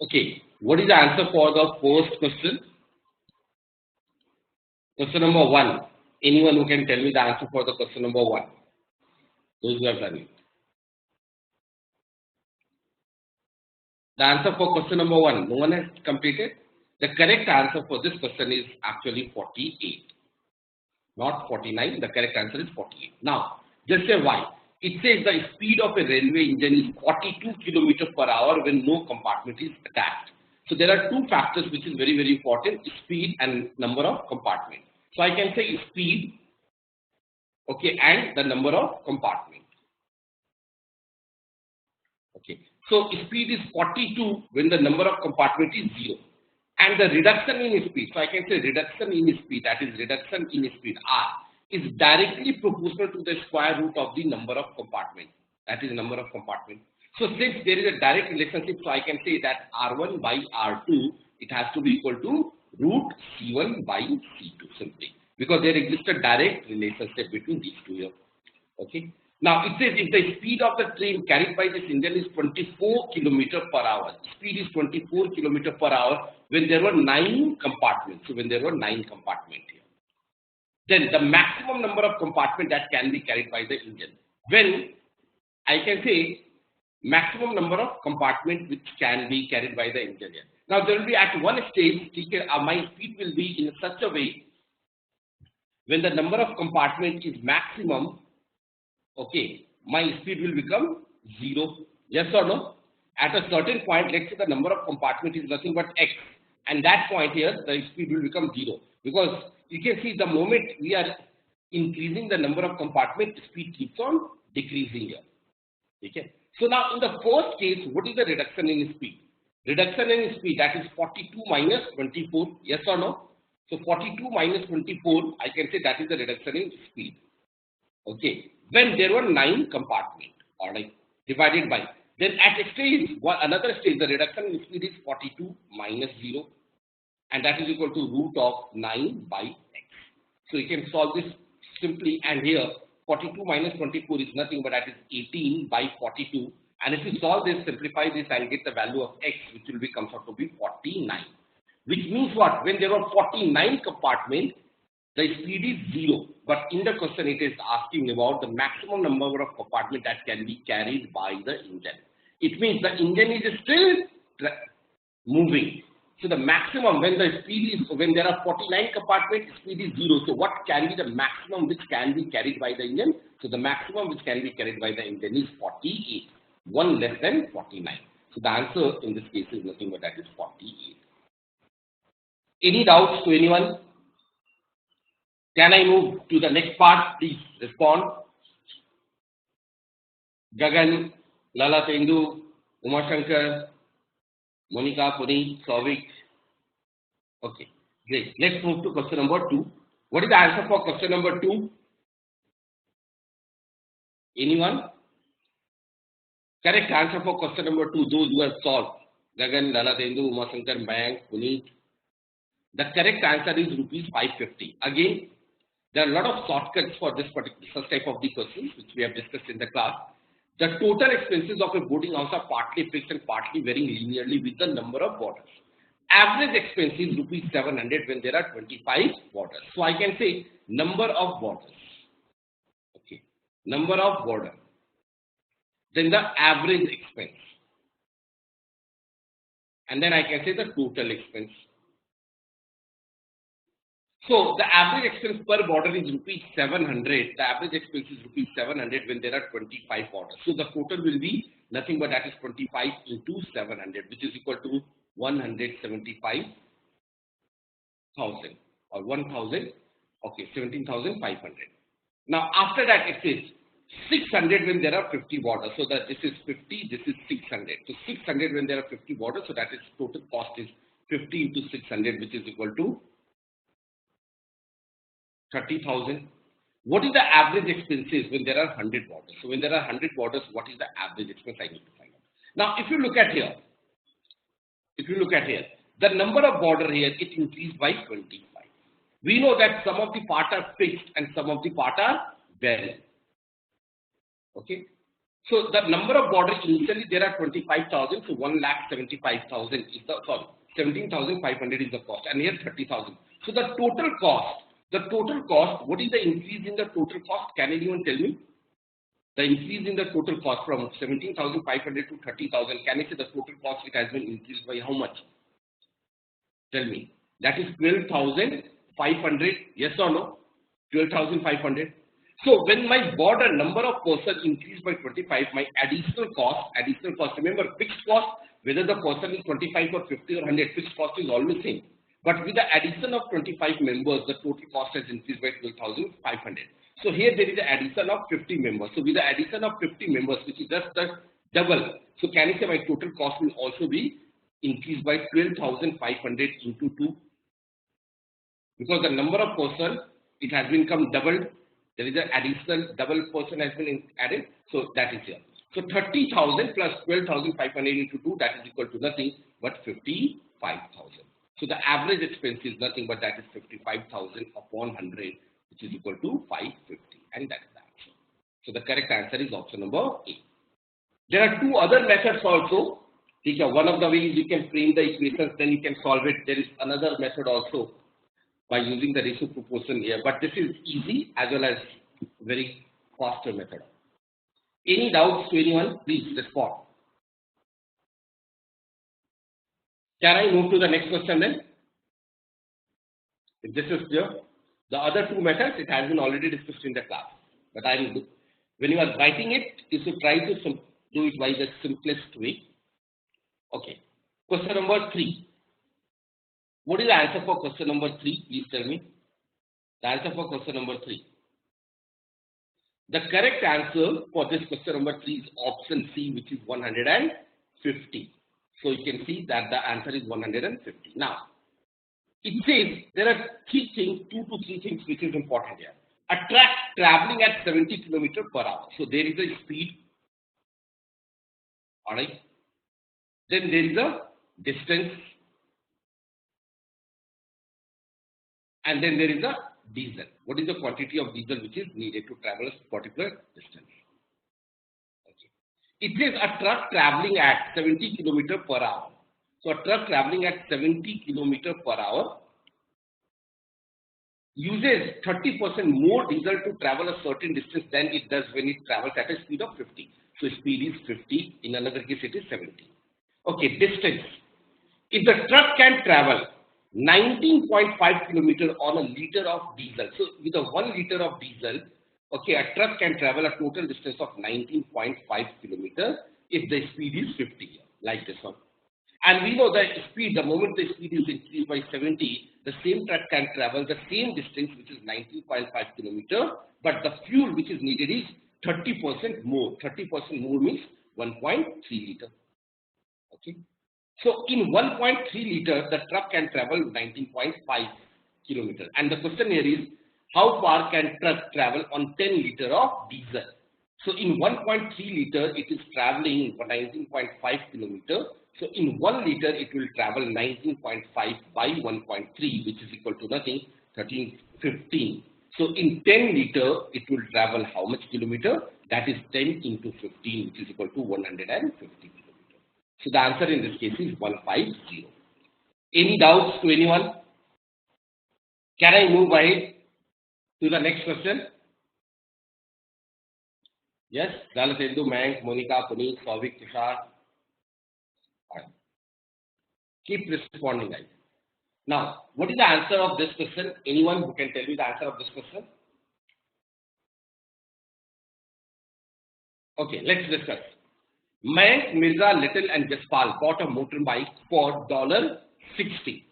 Okay, what is the answer for the first question? Question number 1. Anyone who can tell me the answer for the question number 1? Those who have done it. The answer for question number 1, no one has completed. The correct answer for this question is actually 48, not 49. The correct answer is 48. Now, just say why. It says the speed of a railway engine is 42 kilometers per hour when no compartment is attached. So there are two factors which is very, very important: speed and number of compartments. So I can say speed, okay, and the number of compartments. Okay. So speed is 42 when the number of compartment is 0. And the reduction in speed, so I can say reduction in speed, that is reduction in speed R, is directly proportional to the square root of the number of compartments, that is number of compartments. So since there is a direct relationship, so I can say that R1 by R2, it has to be equal to root C1 by C2 simply, because there exists a direct relationship between these two here. Okay. Now it says if the speed of the train carried by this engine is 24 km per hour, speed is 24 km per hour when there were 9 compartments. So when there were 9 compartments here, then the maximum number of compartments that can be carried by the engine. When I can say maximum number of compartments which can be carried by the engine here. Now there will be at one stage, my speed will be in such a way when the number of compartments is maximum. Okay, my speed will become 0. Yes or no? At a certain point, let's say the number of compartments is nothing but x, and that point here, the speed will become 0. Because you can see the moment we are increasing the number of compartments, speed keeps on decreasing here. Okay. So now in the first case, what is the reduction in speed? Reduction in speed, that is 42 minus 24. Yes or no? So 42 minus 24, I can say that is the reduction in speed. Okay, when there were 9 compartments, all right, divided by, then at a stage, another stage, the reduction in speed is 42 minus 0, and that is equal to root of 9 by x. So you can solve this simply, and here 42 minus 24 is nothing but that is 18 by 42, and if you solve this, simplify this, and get the value of x, which will be comes out to be 49, which means what? When there were 49 compartments, the speed is 0, but in the question it is asking about the maximum number of compartments that can be carried by the engine. It means the engine is still moving. So the maximum when the speed is, when there are 49 compartments, speed is 0. So what can be the maximum which can be carried by the engine? So the maximum which can be carried by the engine is 48, one less than 49. So the answer in this case is nothing but that is 48. Any doubts to anyone? Can I move to the next part? Please respond. Gagan, Lalatendu, Umashankar, Monica, Puneet, Souvik. Okay, great. Let's move to question number 2. What is the answer for question number 2? Anyone? Correct answer for question number 2, those who have solved. Gagan, Lalatendu, Umashankar, Mayank, Puneet. The correct answer is rupees 550. Again, there are a lot of shortcuts for this particular such type of the questions which we have discussed in the class. The total expenses of a boarding house are partly fixed and partly varying linearly with the number of boarders. Average expense is rupees 700 when there are 25 boarders. So I can say number of boarders. Okay, number of boarders. Then the average expense. And then I can say the total expense. So the average expense per boarder is rupees 700. The average expense is rupees 700 when there are 25 boarders. So the total will be nothing but that is 25 into 700, which is equal to 175,000 or 1,000. Okay, 17,500. Now after that it says 600 when there are 50 boarders. So that this is 50, this is 600. So 600 when there are 50 boarders. So that is total cost is 50 into 600, which is equal to 30,000. What is the average expenses when there are 100 boarders? So when there are 100 boarders, what is the average expense? I need to find out. Now, if you look at here, the number of boarders here, it increased by 25. We know that some of the parts are fixed and some of the parts are variable. Okay. So the number of borders initially there are 25,000. So 1,75,000 is the, sorry, 17,500 is the cost, and here 30,000. So the total cost, what is the increase in the total cost? Can anyone tell me? The increase in the total cost from 17,500 to 30,000. Can I say the total cost it has been increased by how much? Tell me. That is 12,500. Yes or no? 12,500. So when my border number of persons increased by 25, my additional cost, remember fixed cost, whether the person is 25 or 50 or 100, fixed cost is always same. But with the addition of 25 members, the total cost has increased by 12,500. So here there is an addition of 50 members. So with the addition of 50 members, which is just the double, so can I say my total cost will also be increased by 12,500 into 2? Because the number of persons, it has become doubled. There is an additional double person has been added. So that is here. So 30,000 plus 12,500 into 2, that is equal to nothing but 55,000. So the average expense is nothing but that is 55,000 upon 100, which is equal to 550. And that is the answer. So the correct answer is option number A. There are two other methods also. One of the ways you can frame the equations, then you can solve it. There is another method also by using the ratio proportion here. But this is easy as well as very faster method. Any doubts to anyone? Please respond. Can I move to the next question then? If this is clear. The other two methods, it has been already discussed in the class. But I will do. When you are writing it, you should try to do it by the simplest way. Okay. Question number 3. What is the answer for question number 3? Please tell me. The answer for question number 3. The correct answer for this question number 3 is option C, which is 150. So you can see that the answer is 150. Now, it says there are 3 things, 2 to 3 things which is important here. A truck traveling at 70 km per hour. So there is a speed. Alright. Then there is a distance. And then there is a diesel. What is the quantity of diesel which is needed to travel a particular distance? Okay. It says a truck traveling at 70 km per hour. So a truck traveling at 70 km per hour uses 30% more diesel to travel a certain distance than it does when it travels at a speed of 50. So speed is 50. In another case, it is 70. Okay, distance. If the truck can travel 19.5 kilometers on a liter of diesel. So with a 1 liter of diesel, okay, a truck can travel a total distance of 19.5 kilometers if the speed is 50, like this one. And we know that speed, the moment the speed is increased by 70, the same truck can travel the same distance, which is 19.5 kilometers, but the fuel which is needed is 30% more. 30% more means 1.3 liter. Okay. So in 1.3 liter, the truck can travel 19.5 kilometers. And the question here is, how far can truck travel on 10 liter of diesel? So in 1.3 liter, it is traveling 19.5 kilometers. So in 1 liter, it will travel 19.5 by 1.3, which is equal to nothing, 15. So in 10 liter, it will travel how much kilometer? That is 10 into 15, which is equal to 150 kilometers. So the answer in this case is 150. Any doubts to anyone? Can I move ahead to the next question? Yes, Dalasendu, Mank, Monica, Puneet, Souvik, Tushar. Keep responding, guys. Now, what is the answer of this question? Anyone who can tell me the answer of this question? Okay, let's discuss. Mank, Mirza, Little and Jaspal bought a motorbike for $60.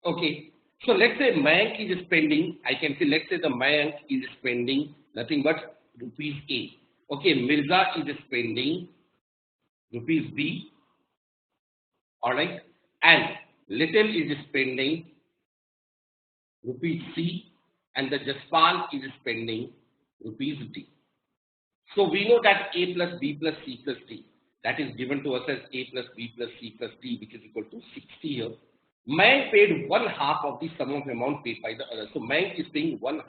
Okay, so let's say Mank is spending, I can say, let's say the Mank is spending nothing but rupees A. Okay, Mirza is spending rupees B. Alright, and Little is spending rupees C, and the Jaspal is spending rupees D. So we know that A plus B plus C plus D, that is given to us as A plus B plus C plus D, which is equal to 60 here. Mank paid 1/2 of the sum of amount paid by the other. So Mank is paying 1/2.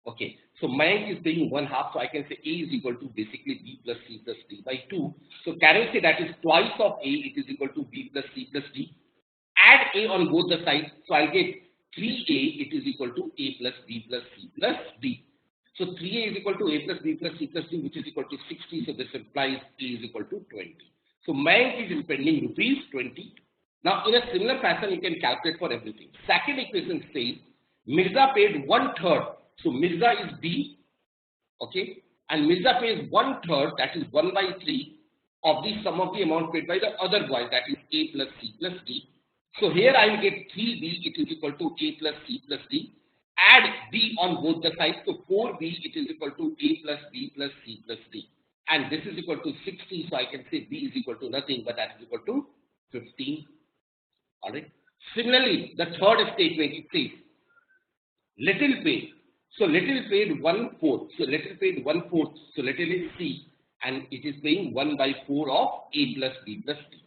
Okay, so Mayank is saying 1/2, so I can say A is equal to basically B plus C plus D by 2. So can I say that is twice of A, it is equal to B plus C plus D. Add A on both the sides, so I'll get 3A, it is equal to A plus B plus C plus D. So 3A is equal to A plus B plus C plus D, which is equal to 60, so this implies A is equal to 20. So Mayank is spending rupees 20. Now in a similar fashion, you can calculate for everything. Second equation says Mirza paid 1/3. So Mirza is B, okay, and Mirza pays 1/3, that is 1/3 of the sum of the amount paid by the other boys, that is A plus C plus D. So here I will get 3B, it is equal to A plus C plus D. Add B on both the sides, so 4B, it is equal to A plus B plus C plus D. And this is equal to 60, so I can say B is equal to nothing, but that is equal to 15. Alright. Similarly, the third statement, it says little paid. So little paid 1/4. So little paid 1/4. So little is C, and it is paying 1/4 of A plus B plus D.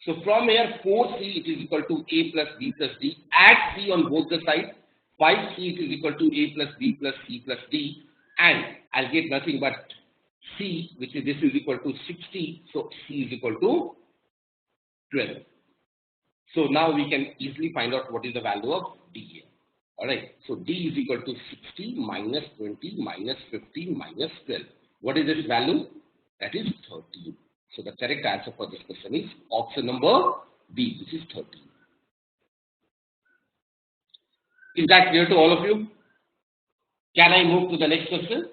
So from here 4C, it is equal to A plus B plus D. Add C on both the sides. 5C, it is equal to A plus B plus C plus D, and I'll get nothing but C, which is this is equal to 60. So C is equal to 12. So now we can easily find out what is the value of D here. Alright, so D is equal to 60 minus 20 minus 15 minus 12. What is this value? That is 13. So the correct answer for this question is option number B, which is 13. Is that clear to all of you? Can I move to the next question?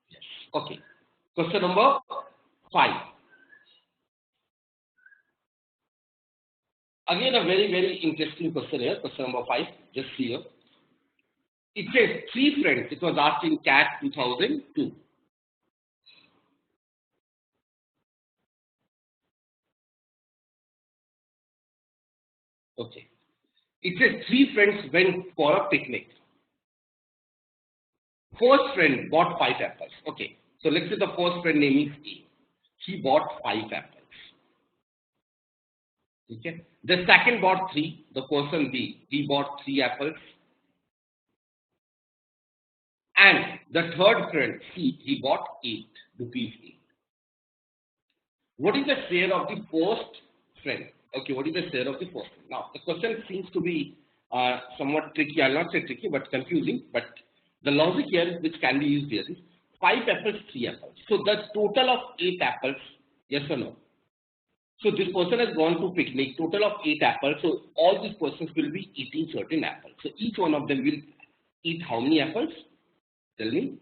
Yes. Okay. Question number 5. Again, a very, very interesting question here. Question number 5. Just see here. It says 3 friends. It was asked in CAT 2002. Okay. It says 3 friends went for a picnic. First friend bought 5 apples. Okay. So let's say the first friend name is A. He bought 5 apples. Okay. The second bought 3. The person B, he bought 3 apples. And the third friend C, he bought 8 rupees. 8. What is the share of the first friend? Okay, what is the share of the first friend? Now, the question seems to be somewhat tricky. I'll not say tricky, but confusing. But the logic here, which can be used here, is 5 apples, 3 apples. So the total of 8 apples, yes or no? So this person has gone to picnic, total of 8 apples. So all these persons will be eating certain apples. So each one of them will eat how many apples? Tell me.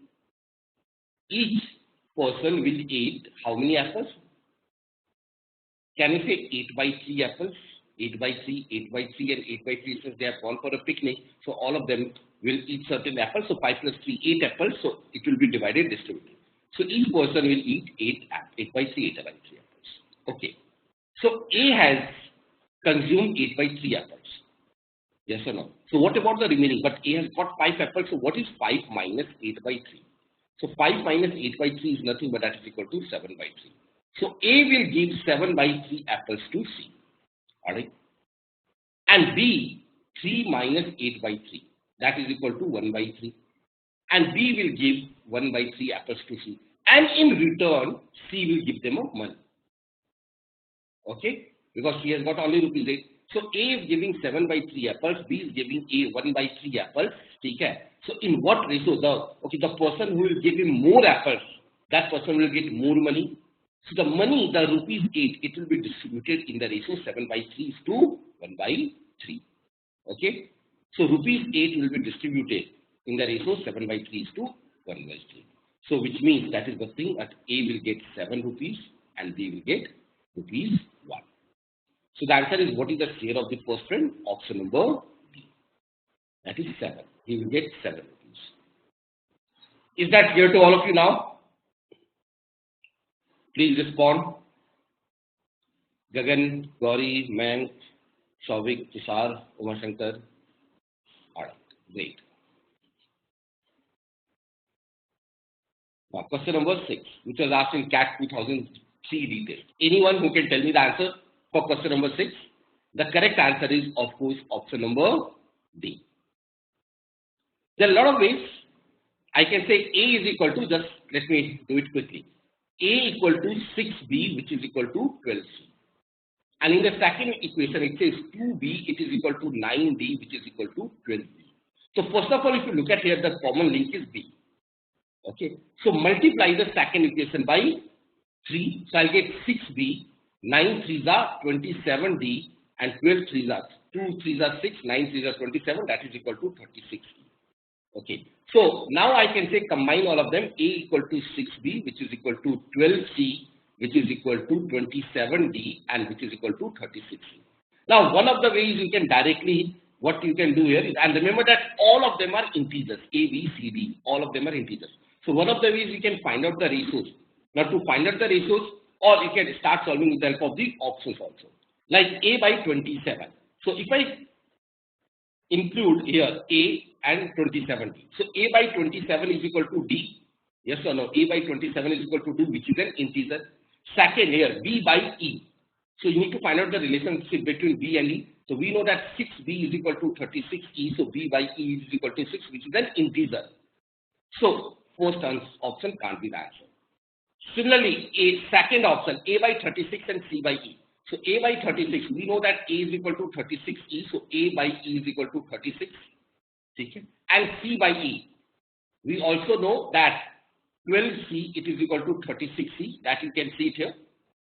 Each person will eat how many apples? Can you say 8/3 apples? 8/3, 8/3 and 8/3, since they have gone for a picnic. So all of them will eat certain apples. So 5 plus 3, 8 apples. So it will be divided, distributed. So each person will eat 8/3, 8/3 apples. Okay. So A has consumed 8/3 apples. Yes or no? So what about the remaining? But A has got 5 apples. So what is 5 minus 8/3? So 5 minus 8/3 is nothing but that is equal to 7/3. So A will give 7/3 apples to C. Alright. And B, 3 minus 8/3. That is equal to 1/3. And B will give 1/3 apples to C. And in return, C will give them a money. Okay? Because C has got only rupees 8. So A is giving 7/3 apples, B is giving A 1/3 apples. Okay? So in what ratio? The person who will give him more apples, that person will get more money. So the money, the rupees 8, it will be distributed in the ratio 7/3 to 1/3. Okay? So rupees 8 will be distributed in the ratio 7/3 to 1/3. So which means that is the thing that A will get 7 rupees and B will get rupees 1. So the answer is, what is the share of the first friend? Option number B. That is 7. He will get 7 rupees. Is that clear to all of you now? Please respond. Gagan, Gauri, Mank, Shauvik, Tushar, Umashankar. Alright, great. Now, question number 6, which was asked in CAT 2003 detail. Anyone who can tell me the answer for question number 6? The correct answer is, of course, option number D. There are a lot of ways. I can say A is equal to, just let me do it quickly. A equal to 6B, which is equal to 12C. And in the second equation, it says 2B, it is equal to 9D, which is equal to 12B. So first of all, if you look at here, the common link is B. Okay. So multiply the second equation by 3. So I'll get 6B, 9 3s are 27D, and 12 3s are 2 3s are 6, 9 3s are 27, that is equal to 36D. Okay. So now I can say combine all of them. A equal to 6B, which is equal to 12C, which is equal to 27D, and which is equal to 36C. Now, one of the ways you can directly, what you can do here is, and remember that all of them are integers, A, B, C, D, all of them are integers. So one of the ways you can find out the ratios. Now to find out the ratios, or you can start solving with the help of the options also. Like A by 27. So if I include here A and 27D. So A by 27 is equal to D. Yes or no? A by 27 is equal to D, which is an integer. Second here, B by E. So you need to find out the relationship between B and E. So we know that 6B is equal to 36E. So B by E is equal to 6, which is an integer. So first option can't be the answer. Similarly, a second option, A by 36 and C by E. So A by 36, we know that A is equal to 36E. So A by E is equal to 36. Okay. And C by E, we also know that 12C, it is equal to 36C. That you can see it here.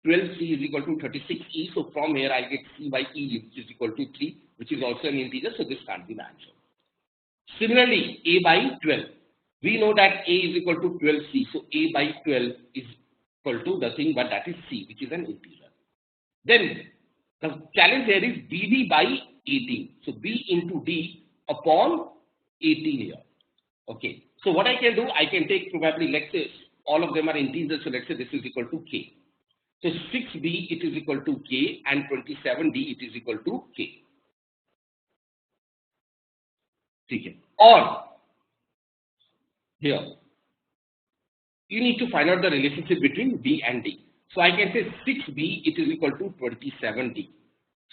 12C is equal to 36E. So from here, I get C by E, which is equal to 3, which is also an integer. So this can't be the answer. Similarly, A by 12. We know that A is equal to 12C. So A by 12 is equal to the thing, but that is C, which is an integer. Then the challenge here is BD by 18. So B into D upon 18 here. Okay. So what I can do, I can take probably, let's say, all of them are integers. So let's say this is equal to K. So 6B, it is equal to K, and 27D, it is equal to K. Okay. Or here, you need to find out the relationship between B and D. So I can say 6B, it is equal to 27D.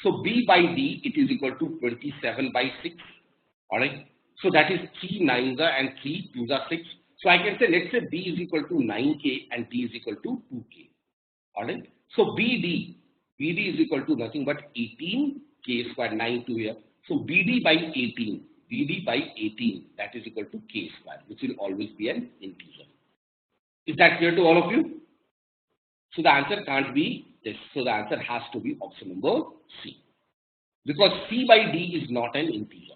So B by D, it is equal to 27 by 6. Alright. So that is 3 9s are and 3 2s are 6. So I can say, let's say B is equal to 9K and D is equal to 2K. Alright. So BD is equal to nothing but 18K square, 9 2 here. So BD by 18, that is equal to K square, which will always be an integer. Is that clear to all of you? So the answer can't be this. So the answer has to be option number C. Because C by D is not an integer.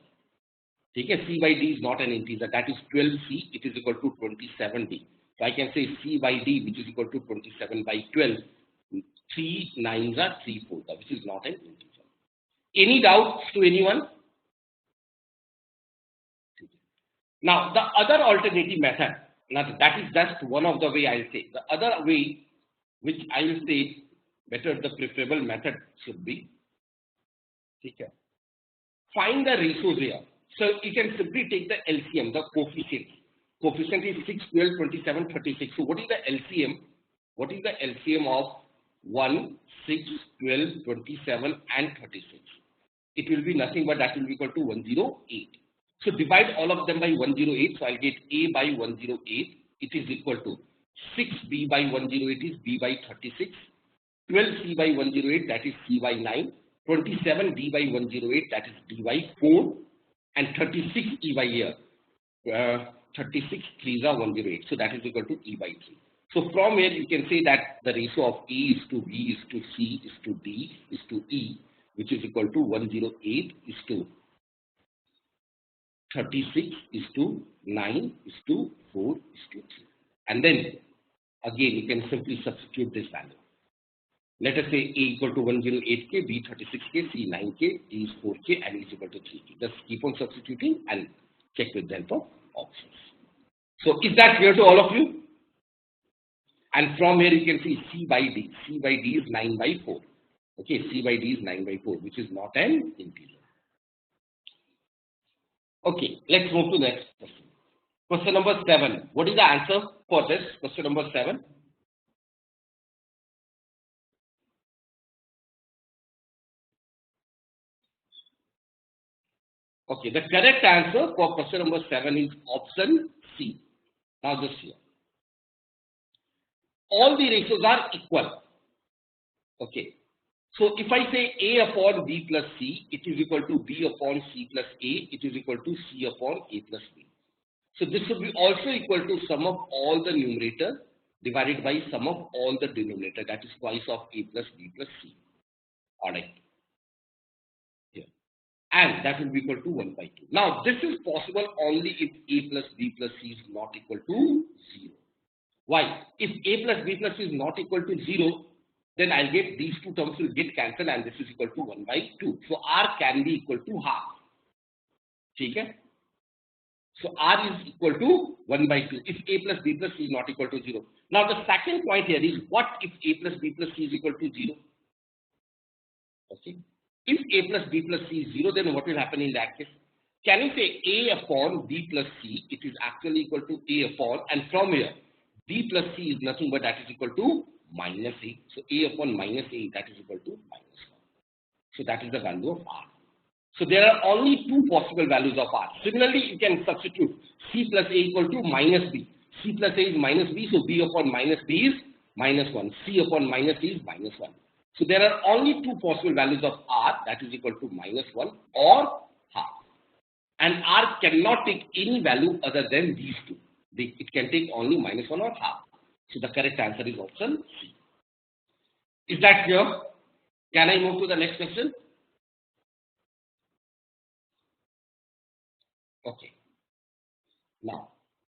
Okay, C by D is not an integer. That is 12C. It is equal to 27D. So I can say C by D, which is equal to 27 by 12. 3 9s are 3 4s, which is not an integer. Any doubts to anyone? Now, the other alternative method, now that is just one of the way I'll say. The other way, which I will say better, the preferable method should be, okay, find the ratios here. So you can simply take the LCM, the coefficient. Coefficient is 6, 12, 27, 36. So what is the LCM? What is the LCM of 1, 6, 12, 27 and 36? It will be nothing but that will be equal to 108. So divide all of them by 108. So I'll get A by 108. It is equal to 6B by 108 is B by 36. 12C by 108, that is C by 9. 27D by 108, that is D by 4. And 36E by here. 36 3s are 108. So that is equal to E by 3. So from here you can say that the ratio of A is to B is to C is to D is to E, which is equal to 108 is to 36 is to 9 is to 4 is to 3. And then again you can simply substitute this value. Let us say A equal to 108K, B 36K, C 9K, D is 4K, and E is equal to 3K. Just keep on substituting and check with the help of options. So is that clear to all of you? And from here you can see C by D. C by D is 9 by 4. Okay, C by D is 9 by 4, which is not an integer. Okay, let's move to the next question. Question number 7. What is the answer for this? Question number 7. Okay, the correct answer for question number 7 is option C. Now just here. All the ratios are equal. Okay. So if I say A upon B plus C, it is equal to B upon C plus A, it is equal to C upon A plus B. So this should be also equal to sum of all the numerator divided by sum of all the denominator, that is twice of A plus B plus C. Alright. Here. And that will be equal to 1 by 2. Now this is possible only if A plus B plus C is not equal to 0. Why? If A plus B plus C is not equal to 0, then I'll get these two terms will get cancelled and this is equal to 1 by 2. So R can be equal to half. Okay? So R is equal to 1 by 2 if A plus B plus C is not equal to 0. Now the second point here is, what if A plus B plus C is equal to 0? Okay. If A plus B plus C is 0, then what will happen in that case? Can you say A upon B plus C? It is actually equal to A upon, and from here, B plus C is nothing but that is equal to minus A. So A upon minus A, that is equal to minus 1. So that is the value of R. So there are only two possible values of R. Similarly, you can substitute C plus A equal to minus B. C plus A is minus B, so B upon minus B is minus 1. C upon minus A is minus 1. So there are only two possible values of R, that is equal to minus 1 or half. And R cannot take any value other than these two. It can take only minus 1 or half. So the correct answer is option C. Is that clear? Can I move to the next question? Okay. Now,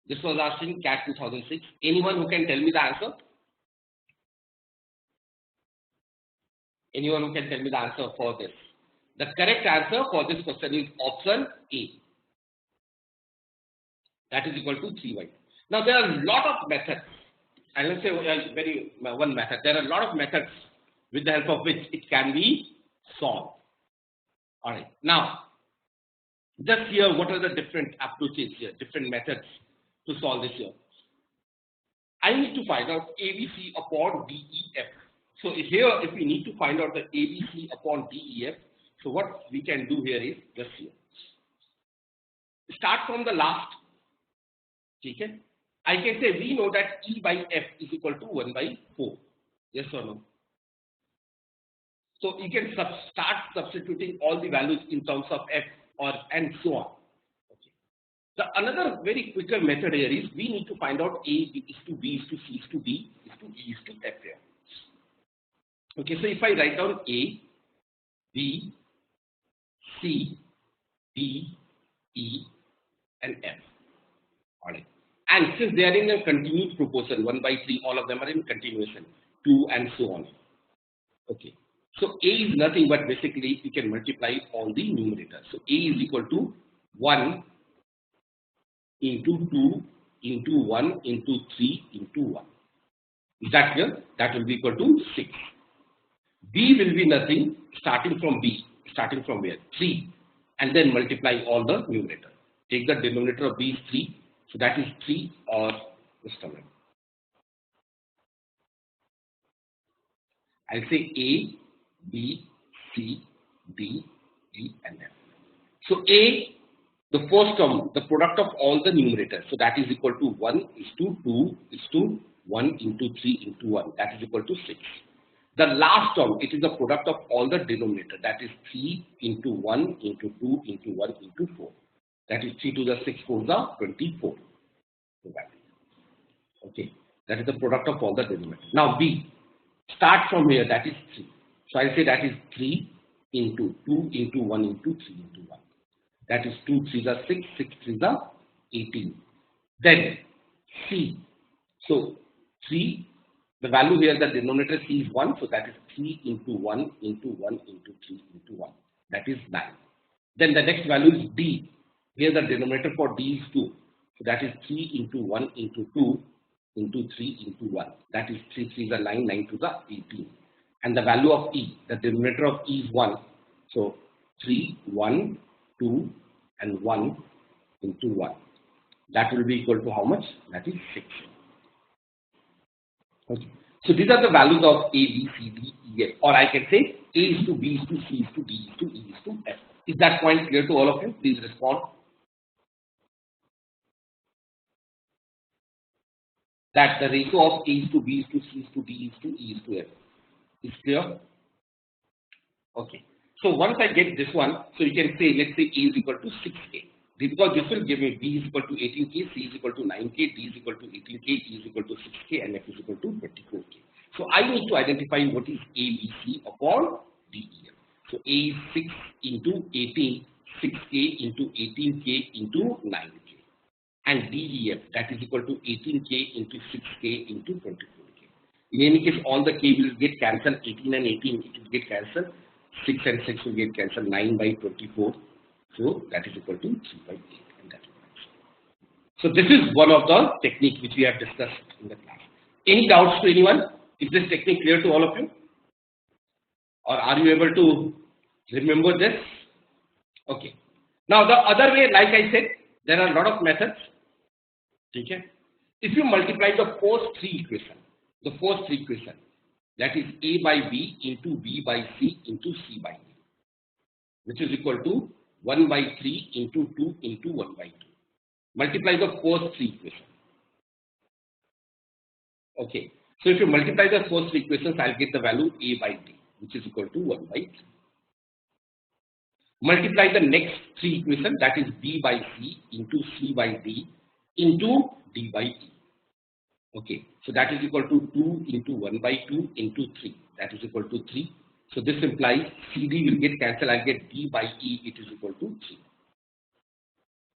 this was asking CAT 2006. Anyone who can tell me the answer? Anyone who can tell me the answer for this? The correct answer for this question is option A. That is equal to 3 by 2. Now, there are a lot of methods. And let's say one method. There are a lot of methods with the help of which it can be solved. All right. Now, just here, what are the different approaches here, different methods to solve this here? I need to find out ABC upon DEF. So here, if we need to find out the ABC upon DEF, so what we can do here is just here. Start from the last. Okay? I can say we know that E by F is equal to 1 by 4. Yes or no? So you can start substituting all the values in terms of F and so on. Okay. The another very quicker method here is we need to find out A is to B is to C is to D is to E is to F here. Okay, so if I write down A, B, C, D, E, and F. Alright. And since they are in a continuous proportion, 1 by 3, all of them are in continuation, 2 and so on. Okay. So A is nothing but basically we can multiply all the numerators. So A is equal to 1 into 2 into 1 into 3 into 1. Is that clear? That will be equal to 6. B will be nothing starting from B, starting from where? 3. And then multiply all the numerator. Take the denominator of B is 3. So that is 3 or just a minute. I'll say A, B, C, D, E, and F. So A, the first term, the product of all the numerators. So that is equal to 1 is to 2 is to 1 into 3 into 1. That is equal to 6. The last term, it is the product of all the denominator. That is 3 into 1 into 2 into 1 into 4. That is 3 to the 6 4 the 24. Okay. That is the product of all the denominator. Now B, start from here. That is 3. So I'll say that is 3 into 2 into 1 into 3 into 1. That is 2 3 the 6, 6 3 the 18. Then C. So 3. The value here, the denominator C is 1, so that is 3 into 1 into 1 into 3 into 1. That is 9. Then the next value is D. Here the denominator for D is 2. So that is 3 into 1 into 2 into 3 into 1. That is 3 3 the 9, 9 to the 18. And the value of E, the denominator of E is 1. So 3, 1, 2 and 1 into 1. That will be equal to how much? That is 6. Okay. So these are the values of A, B, C, D, E, F. Or I can say A is to B is to C is to D is to E is to F. Is that point clear to all of you? Please respond. That the ratio of A is to B is to C is to D is to E is to F is clear? Okay. So once I get this one, so you can say, let's say A is equal to 6K. Because this will give me B is equal to 18K, C is equal to 9K, D is equal to 18K, E is equal to 6K, and F is equal to 24K. So I need to identify what is ABC upon DEF. So A is 6 into 18, 6K into 18K into 9K. And DEF, that is equal to 18K into 6K into 24K. In any case, all the K will get cancelled, 18 and 18, it will get cancelled, 6 and 6 will get cancelled, 9 by 24. So that is equal to 3 by 8. And that is so this is one of the techniques which we have discussed in the class. Any doubts to anyone? Is this technique clear to all of you? Or are you able to remember this? Okay. Now the other way, like I said, there are a lot of methods. Okay. If you multiply the first three equations, that is A by B into B by C into C by D, which is equal to 1 by 3 into 2 into 1 by 2. Multiply the first three equations. Okay. So if you multiply the first three equations, I'll get the value A by D, which is equal to 1 by 3. Multiply the next three equations, that is B by C into C by D into D by E. Okay. So that is equal to 2 into 1 by 2 into 3. That is equal to 3. So this implies CD will get cancelled. I'll get D by E. It is equal to 3.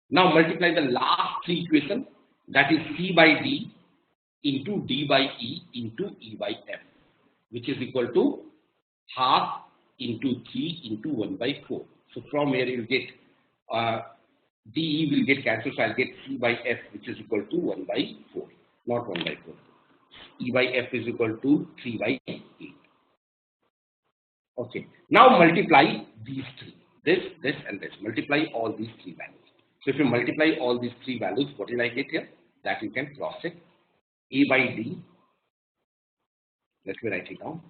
Now multiply the last three equations. That is C by D into D by E into E by F, which is equal to half into 3 into 1 by 4. So from here you will get DE will get cancelled. So I'll get C by F, which is equal to 1 by 4, not 1 by 4. E by F is equal to 3 by 8. Okay. Now multiply these three. This, and this. Multiply all these three values. So if you multiply all these three values, what will I get here? That you can cross check. A by D. Let me write it down.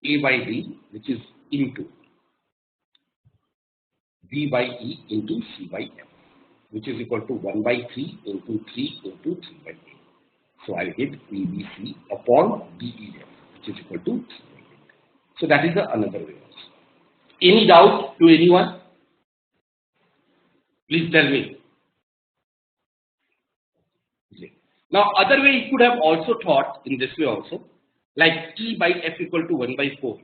A by D, which is into B by E into C by F, which is equal to 1 by 3 into 3 into 3 by 8. So I'll get ABC upon DEF, which is equal to 3 by 8. So that is the another way also. Any doubt to anyone? Please tell me. Now other way you could have also thought in this way also, like E by F equal to 1 by 4.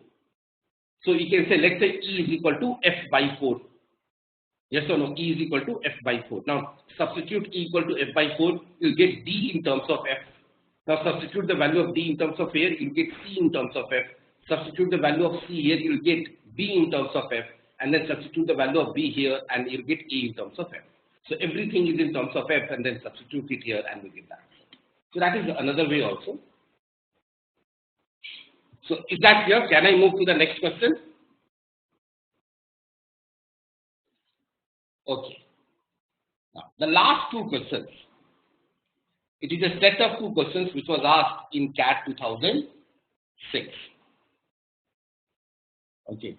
So you can say, let's say E is equal to F by 4. Yes or no? E is equal to F by 4. Now substitute E equal to F by 4, you'll get D in terms of F. Now substitute the value of D in terms of here, you'll get C in terms of F. Substitute the value of C here, you'll get B in terms of F. And then substitute the value of B here, and you'll get A in terms of F. So everything is in terms of F, and then substitute it here, and we get that. So that is another way also. So is that clear? Can I move to the next question? Okay. Now, the last two questions. It is a set of two questions which was asked in CAT 2006. Okay.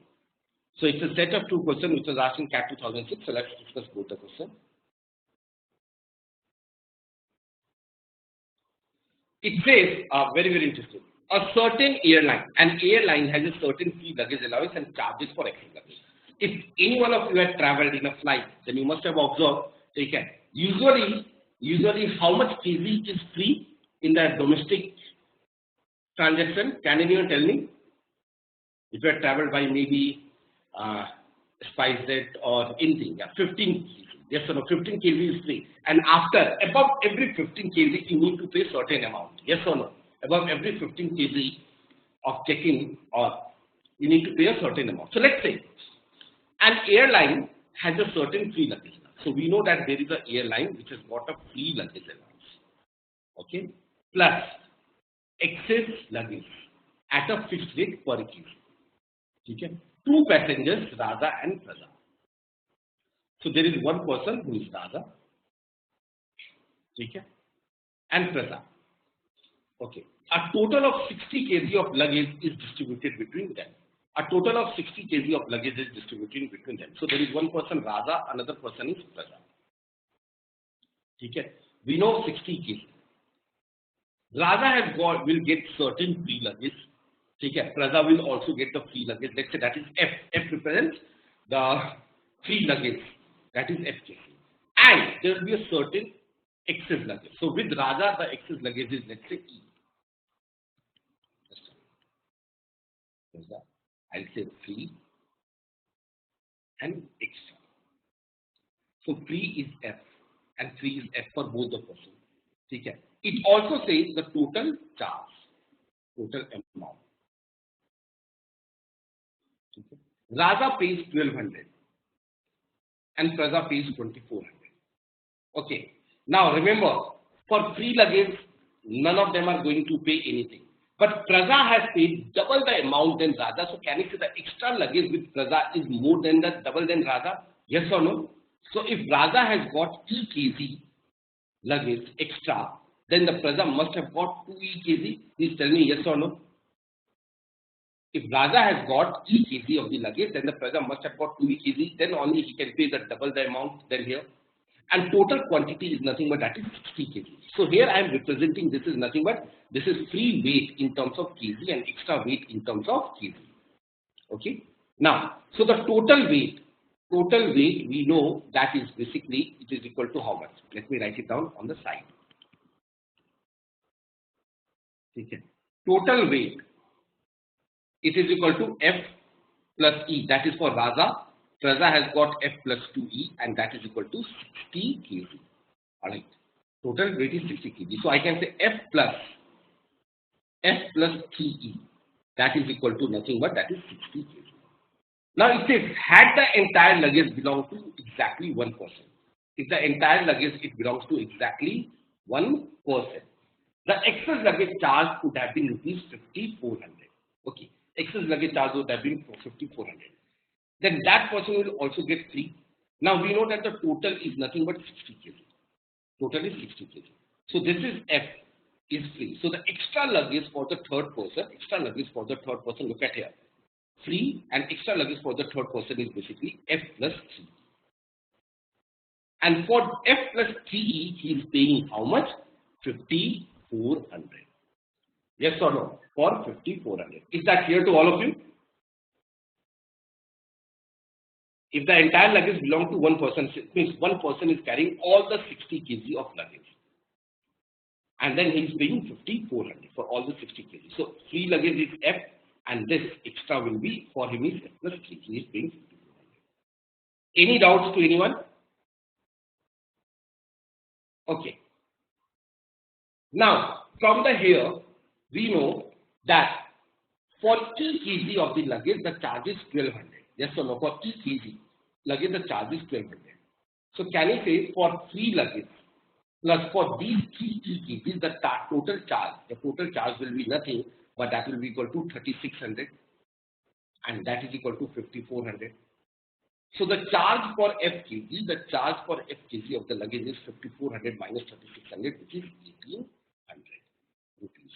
So it's a set of two questions which was asked in CAT 2006. So let's discuss both the questions. It says, very, very interesting. A certain an airline has a certain free luggage allowance and charges for extra luggage. If any one of you had traveled in a flight, then you must have observed, usually how much kg is free in the domestic transaction? Can anyone tell me? If you had traveled by maybe SpiceJet or anything, 15 kg. Yes or no? 15 kg is free. And above every 15 kg, you need to pay certain amount. Yes or no? Above every 15 kg of check-in, or you need to pay a certain amount. So let's say an airline has a certain free luggage. So we know that there is an airline which has got a free luggage allowance. Okay? Plus excess luggage at a fixed rate per kg. Okay? Two passengers, Raza and Praza. So there is one person who is Raza, okay, and Praza. Okay. A total of 60 kg of luggage is distributed between them. A total of 60 kg of luggage is distributed between them. So there is one person Raza, another person is Praza. Okay. We know 60 kg. Raza will get certain free luggage. Okay. Praza will also get the free luggage. Let's say that is F. F represents the free luggage. That is F kg. And there will be a certain excess luggage. So with Raja, the excess luggage is, let's say, E. I'll say free and extra. So free is F and free is F for both the persons. Okay. It also says the total charge, total amount. Okay. Raja pays 1200 and Praza pays 2400. Okay. Now remember, for free luggage, none of them are going to pay anything. But Praza has paid double the amount than Raja. So can you say the extra luggage with Praza is more than the double than Raja? Yes or no? So if Raja has got E kg luggage extra, then the Praza must have got 2 E kg. Please tell me yes or no. If Raja has got E kg of the luggage, then the Praza must have got 2 E kg. Then only he can pay the double the amount than here. And total quantity is nothing but that is 60 kg. So here I am representing this is nothing but this is free weight in terms of kg and extra weight in terms of kg. Okay. Now, so the total weight we know that is basically it is equal to how much? Let me write it down on the side. Okay. Total weight it is equal to F plus E, that is for Raza. Praza has got F plus 2E and that is equal to 60 kg. Alright. Total weight is 60 kg. So I can say F plus 3E. That is equal to nothing but that is 60 kg. Now it says had the entire luggage belong to exactly one person. If the entire luggage it belongs to exactly one person, the excess luggage charge would have been rupees 5400. Okay. Excess luggage charge would have been 5400. Then that person will also get free. Now we know that the total is nothing but 60 kg. Total is 60 kg. So this is F is free. So the extra luggage for the third person, look at here. Free and extra luggage for the third person is basically F plus 3. And for F plus 3E, he is paying how much? 5400. Yes or no? For 5400. Is that clear to all of you? If the entire luggage belongs to one person, it means one person is carrying all the 60 kg of luggage. And then he is paying 5400 for all the 60 kg. So free luggage is F and this extra will be for him is F plus 3. He is paying 5400. Any doubts to anyone? Okay. Now from the here we know that for each kg of the luggage the charge is 1200. Yes or no? For each kg luggage the charge is 1200. So can you say for free luggage plus for these 3 kgs the total charge will be nothing but that will be equal to 3600 and that is equal to 5400. So the charge for F kg of the luggage is 5400 minus 3600 which is 1800 rupees.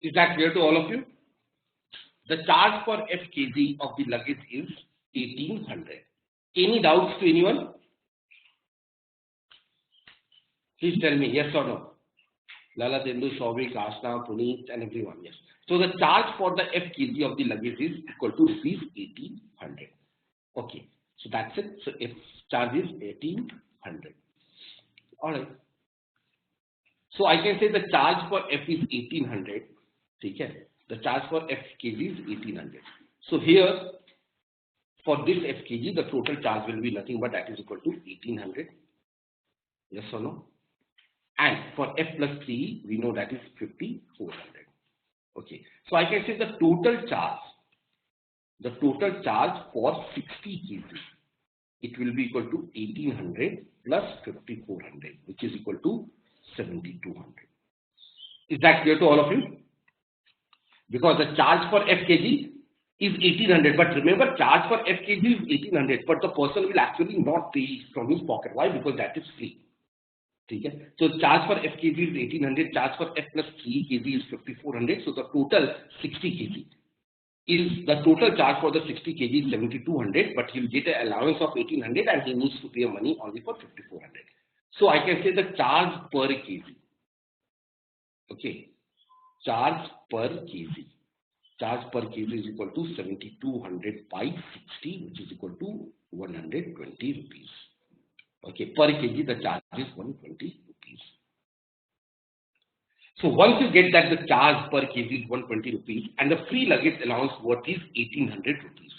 Is that clear to all of you? The charge for F kg of the luggage is 1800. Any doubts to anyone? Please tell me yes or no. Lala, Dendu, Souvik, Ashna, Puneet and everyone. Yes. So the charge for the F kg of the luggage is equal to rupees 1800. Okay. So that's it. So F charge is 1800. Alright. So I can say the charge for F is 1800. Okay. The charge for F kg is 1800. So here for this F kg the total charge will be nothing but that is equal to 1800. Yes or no? And for F plus 3 we know that is 5400. Okay. So I can say the total charge for 60 kg it will be equal to 1800 plus 5400 which is equal to 7200. Is that clear to all of you? Because the charge for F kg is 1800, but remember charge for F kg is 1800, but the person will actually not pay from his pocket. Why? Because that is free. Okay? So charge for F kg is 1800, charge for F plus 3 kg is 5400, so the total 60 kg. is the total charge for the 60 kg is 7200, but he'll get an allowance of 1800 and he needs to pay money only for 5400. So I can say the charge per kg. Okay, charge per kg. Charge per kg is equal to 7200 by 60, which is equal to 120 rupees. Okay, per kg the charge is 120 rupees. So once you get that the charge per kg is 120 rupees and the free luggage allowance worth is 1800 rupees.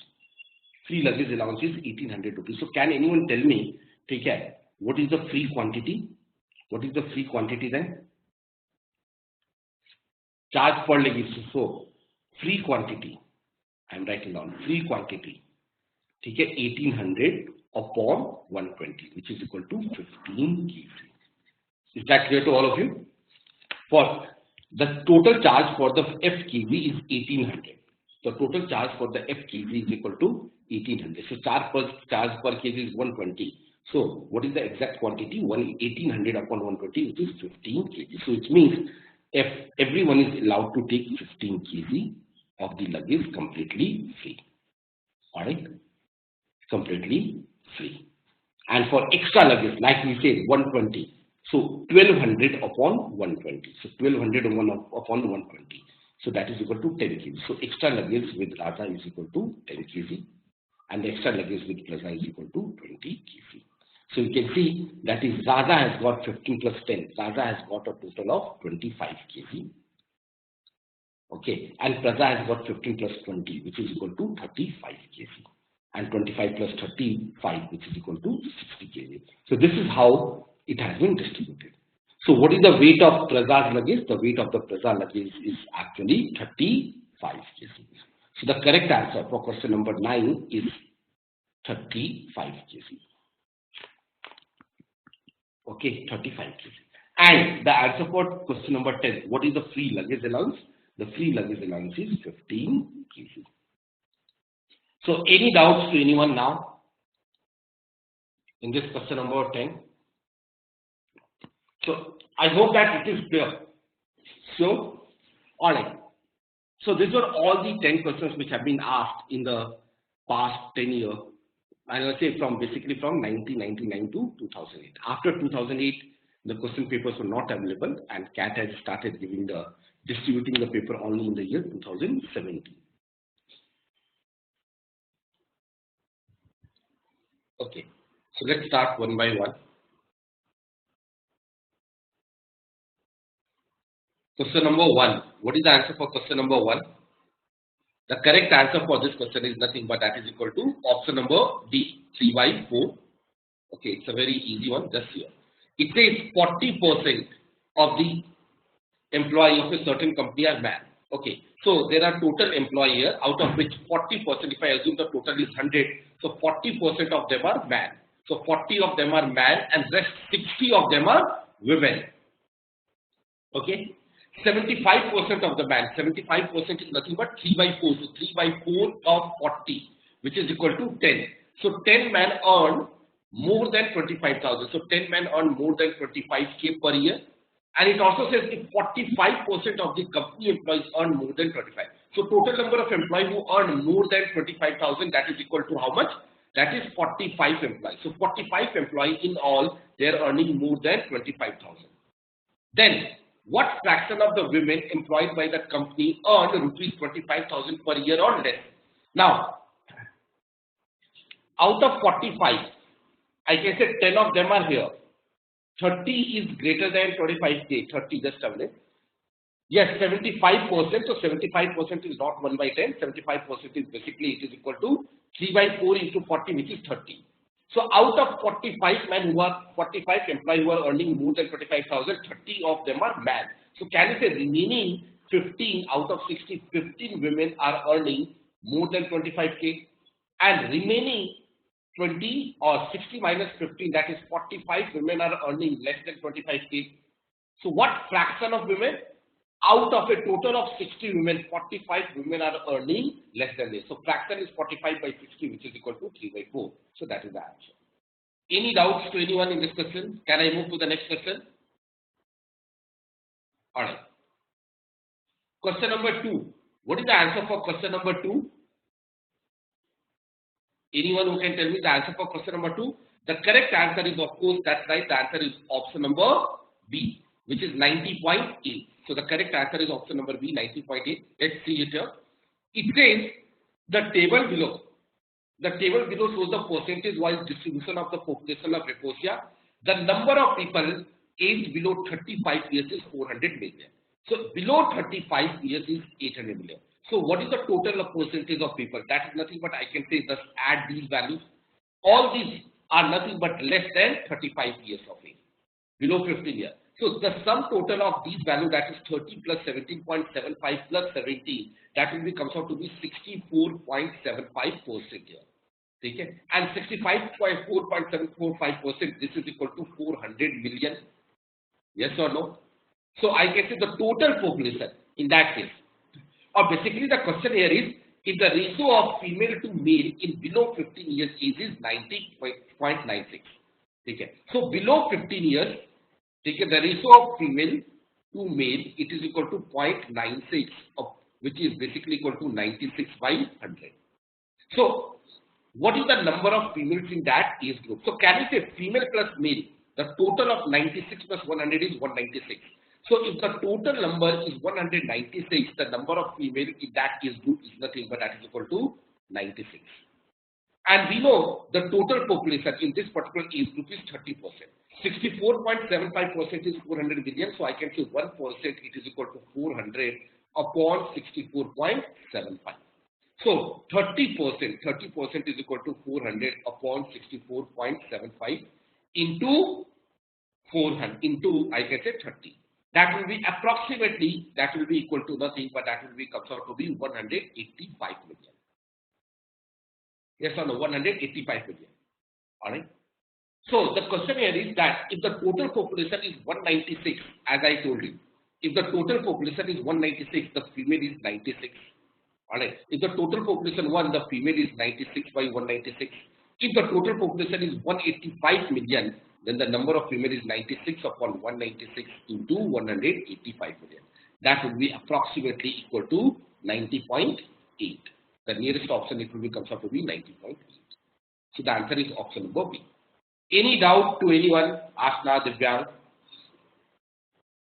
Free luggage allowance is 1800 rupees. So can anyone tell me, take care, what is the free quantity? What is the free quantity then? Charge per luggage. So free quantity, I am writing down free quantity. Take care, 1800 upon 120, which is equal to 15 kg. Is that clear to all of you? For the total charge for the FKV is 1800. The total charge for the FKV is equal to 1800. So charge per kg is 120. So what is the exact quantity? 1800 upon 120, which is 15 kg. So it means if everyone is allowed to take 15 kg of the luggage completely free. Alright? Completely free. And for extra luggage, like we said, 120. So 1200 upon 120. So 1200 upon 120. So that is equal to 10 kg. So extra luggage with Raja is equal to 10 kg. And the extra luggage with Plaza is equal to 20 kg. So you can see that is Raja has got 15 plus 10. Raja has got a total of 25 kg. Okay. And Plaza has got 15 plus 20, which is equal to 35 kg. And 25 plus 35, which is equal to 60 kg. So this is how it has been distributed. So what is the weight of Plaza's luggage? The weight of the Plaza luggage is actually 35 kg. So the correct answer for question number 9 is 35 kg. Okay, 35 kg. And the answer for question number 10, what is the free luggage allowance? The free luggage allowance is 15 kg. So any doubts to anyone now in this question number 10? So I hope that it is clear. So, alright. So these were all the 10 questions which have been asked in the past 10 years. I will say basically from 1999 to 2008. After 2008, the question papers were not available and CAT has started distributing the paper only in the year 2017. Okay, so let's start one by one. Question number 1. What is the answer for question number 1? The correct answer for this question is nothing but that is equal to option number D, 3 by 4. Okay, it's a very easy one, just here. It says 40% of the employee of a certain company are man. Okay, so there are total employee here, out of which 40%, if I assume the total is 100, so 40% of them are man. So 40 of them are man and rest 60 of them are women. Okay. 75% of the man, 75% is nothing but 3 by 4. So 3 by 4 of 40, which is equal to 10. So 10 men earn more than 25,000. So 10 men earn more than 25k per year. And it also says if 45% of the company employees earn more than 25. So total number of employees who earn more than 25,000, that is equal to how much? That is 45 employees. So 45 employees in all, they are earning more than 25,000. Then what fraction of the women employed by the company earn rupees 25,000 per year or less? Now, out of 45, I can say 10 of them are here. 30 is greater than 25k. 30, just a minute. Yes, 75%. So 75% is not 1 by 10. 75% is basically it is equal to 3 by 4 into 40, which is 30. So out of 45 employees who are earning more than 25,000, 30 of them are men. So can you say remaining 15 out of 60, 15 women are earning more than 25k, and remaining 20 or 60 minus 15, that is 45 women are earning less than 25k. So what fraction of women? Out of a total of 60 women, 45 women are earning less than this. So fraction is 45 by 60, which is equal to 3 by 4. So that is the answer. Any doubts to anyone in this question? Can I move to the next question? Alright. Question number 2. What is the answer for question number 2? Anyone who can tell me the answer for question number 2? The correct answer is, of course, that's right. The answer is option number B, which is 90.8. So the correct answer is option number B, 90.8. Let's see it here. It says the table below. The table below shows the percentage-wise distribution of the population of Ecosia. The number of people aged below 35 years is 400 million. So below 35 years is 800 million. So what is the total percentage of people? That is nothing but I can say just add these values. All these are nothing but less than 35 years of age, below 15 years. So the sum total of these values, that is 30 plus 17.75 plus 17, that will be comes out to be 64.75% here. Okay? And 65.4.745%, this is equal to 400 million. Yes or no? So I can say the total population in that case. Or basically the question here is, if the ratio of female to male in below 15 years age is 90.96. Okay. So below 15 years, okay, the ratio of female to male, it is equal to 0.96, which is basically equal to 96 by 100. So what is the number of females in that age group? So can we say female plus male, the total of 96 plus 100 is 196. So if the total number is 196, the number of female in that age group is nothing but that is equal to 96. And we know the total population in this particular age group is 30%. 64.75% is 400 million. So I can say 1% it is equal to 400 upon 64.75. So 30% is equal to 400 upon 64.75 into 400 into I can say 30. That will be approximately, that will be equal to nothing, but that will be comes out to be 185 million. Yes or no? 185 million. Alright. So the question here is that if the total population is 196, as I told you, if the total population is 196, the female is 96. Alright. If the total population 1, the female is 96 by 196. If the total population is 185 million, then the number of female is 96 upon 196 into 185 million. That would be approximately equal to 90.8. The nearest option it will be comes out to be 90.8. So the answer is option number B. Any doubt to anyone? Asna, Divyang?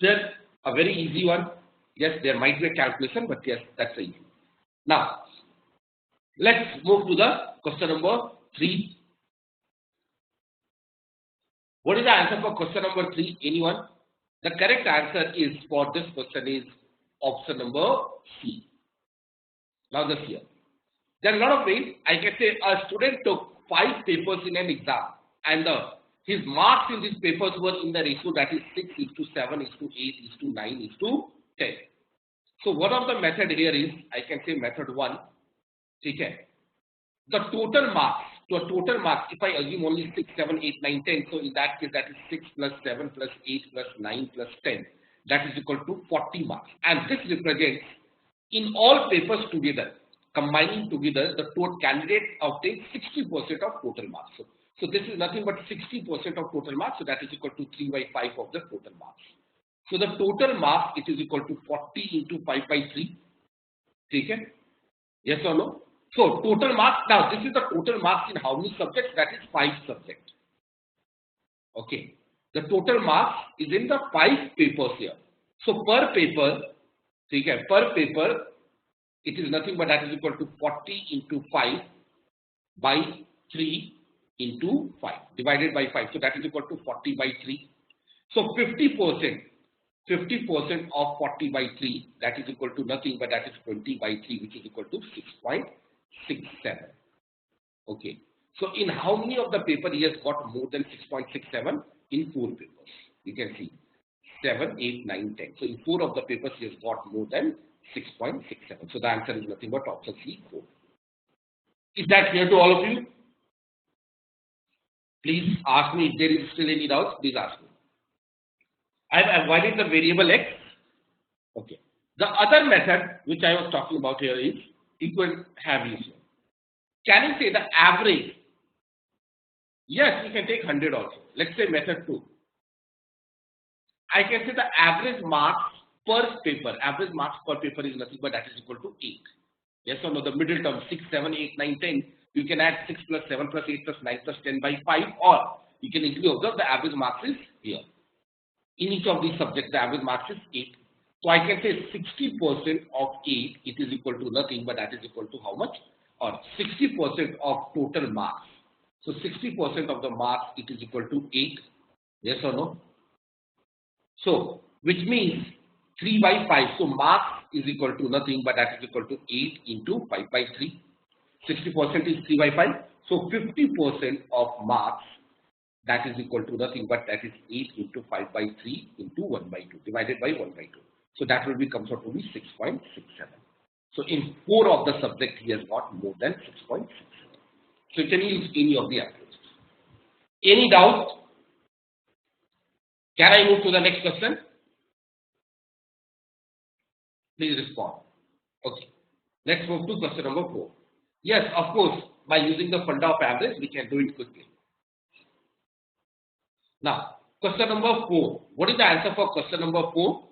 Just a very easy one. Yes, there might be a calculation, but yes, that's easy. Now, let's move to the question number 3. What is the answer for question number 3? Anyone? The correct answer is for this question is option number C. Now just here. There are a lot of ways. I can say a student took 5 papers in an exam and his marks in these papers were in the ratio that is 6:7:8:9:10. So one of the method here is, I can say method 1. Okay. The total marks. So total marks, if I assume only 6, 7, 8, 9, 10, so in that case that is 6 plus 7 plus 8 plus 9 plus 10, that is equal to 40 marks. And this represents in all papers together, combining together, the total candidate obtains 60% of total marks. So this is nothing but 60% of total marks, so that is equal to 3 by 5 of the total marks. So the total marks, it is equal to 40 into 5 by 3. Okay? Yes or no? So total marks, now this is the total marks in how many subjects? That is 5 subjects. Okay. The total marks is in the 5 papers here. So per paper, okay, per paper, it is nothing but that is equal to 40 into 5 by 3 into 5 divided by 5. So that is equal to 40 by 3. So 50% of 40 by 3, that is equal to nothing but that is 20 by 3, which is equal to 6.67. Okay. So in how many of the paper he has got more than 6.67? In 4 papers. You can see 7, 8, 9, 10. So in 4 of the papers he has got more than 6.67. So the answer is nothing but option C, 4. Is that clear to all of you? Please ask me if there is still any doubts. Please ask me. I have avoided the variable x. Okay. The other method which I was talking about here is equal have used. Can you say the average? Yes, you can take 100 also. Let's say method 2. I can say the average marks per paper, average marks per paper is nothing but that is equal to 8. Yes or no? The middle term 6, 7, 8, 9, 10. You can add 6 plus 7 plus 8 plus 9 plus 10 by 5, or you can easily observe the average marks is here. In each of these subjects, the average marks is 8. So I can say 60% of 8, it is equal to nothing but that is equal to how much? Or 60% of total marks. So 60% of the marks, it is equal to 8. Yes or no? So which means 3 by 5. So marks is equal to nothing but that is equal to 8 into 5 by 3. 60% is 3 by 5. So 50% of marks, that is equal to nothing but that is 8 into 5 by 3 into 1 by 2 divided by 1 by 2. So that will be comes out to be 6.67. So in 4 of the subject he has got more than 6.67. So you can use any of the approaches. Any doubt? Can I move to the next question? Please respond. Okay. Let's move to question number 4. Yes, of course, by using the funda of average, we can do it quickly. Now, question number 4. What is the answer for question number 4?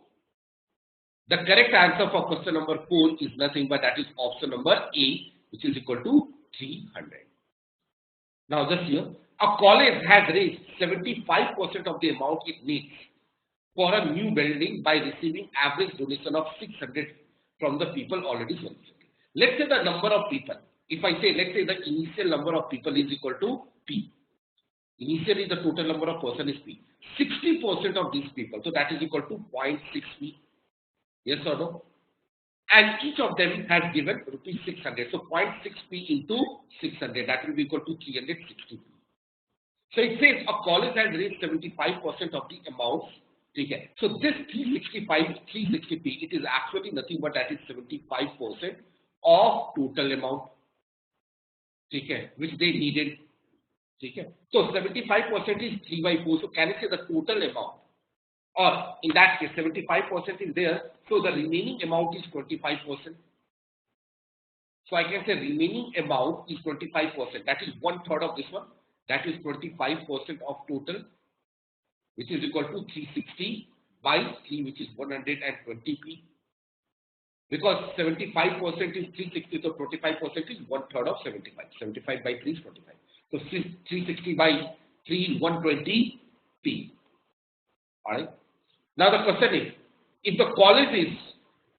The correct answer for question number 4 is nothing but that is option number A, which is equal to 300. Now, just here, a college has raised 75% of the amount it needs for a new building by receiving average donation of 600 from the people already solicited. Let's say the number of people. If I say, let's say the initial number of people is equal to P. Initially, the total number of person is P. 60% of these people, so that is equal to 0.6P. Yes or no? And each of them has given rupees 600. So 0.6P into 600, that will be equal to 360P. So it says a college has raised 75% of the amounts. Okay. So this 360P, it is actually nothing but that is 75% of total amount. Okay, which they needed. Okay. So 75% is 3 by 4. So can I say the total amount? Or in that case, 75% is there. So the remaining amount is 25%. So I can say remaining amount is 25%. That is 1/3 of this one. That is 25% of total, which is equal to 360 by 3, which is 120P. Because 75% is 360, so 25% is 1/3 of 75. 75 by 3 is 25. So 360 by 3 is 120P. Alright. Now the question is, if the college is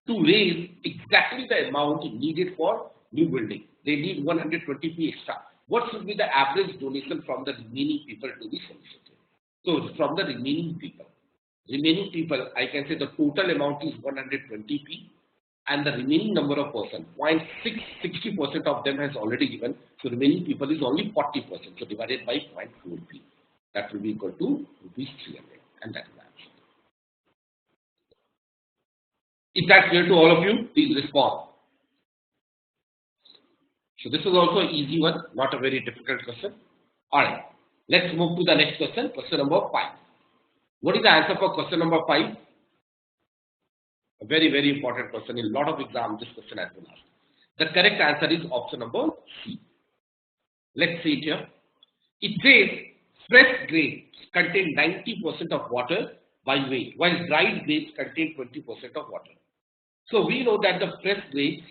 to raise exactly the amount needed for new building, they need 120P extra. What should be the average donation from the remaining people to be solicited? So from the remaining people, I can say the total amount is 120P. And the remaining number of person, 60% of them has already given. So remaining people is only 40%. So divided by 0.4P. That will be equal to rupees 300. And that is the answer. Is that clear to all of you? Please respond. So this is also an easy one, not a very difficult question. Alright. Let's move to the next question. Question number 5. What is the answer for question number 5? A very, very important question. In a lot of exams, this question has been asked. The correct answer is option number C. Let's see it here. It says fresh grapes contain 90% of water by weight, while dried grapes contain 20% of water. So we know that the fresh grapes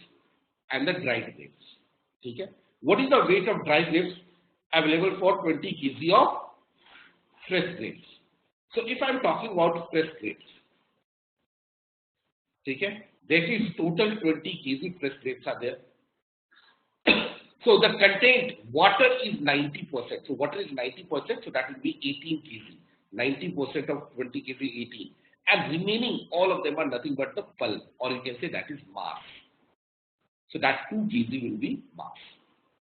and the dried grapes. Okay? What is the weight of dried grapes available for 20 kg of fresh grapes? So if I am talking about fresh grapes, okay, that is total 20 kg fresh grapes are there. So the content water is 90%. So water is 90%, so that will be 18 kg. 90% of 20 kg 18. And remaining all of them are nothing but the pulp, or you can say that is mass. So that 2 kg will be mass.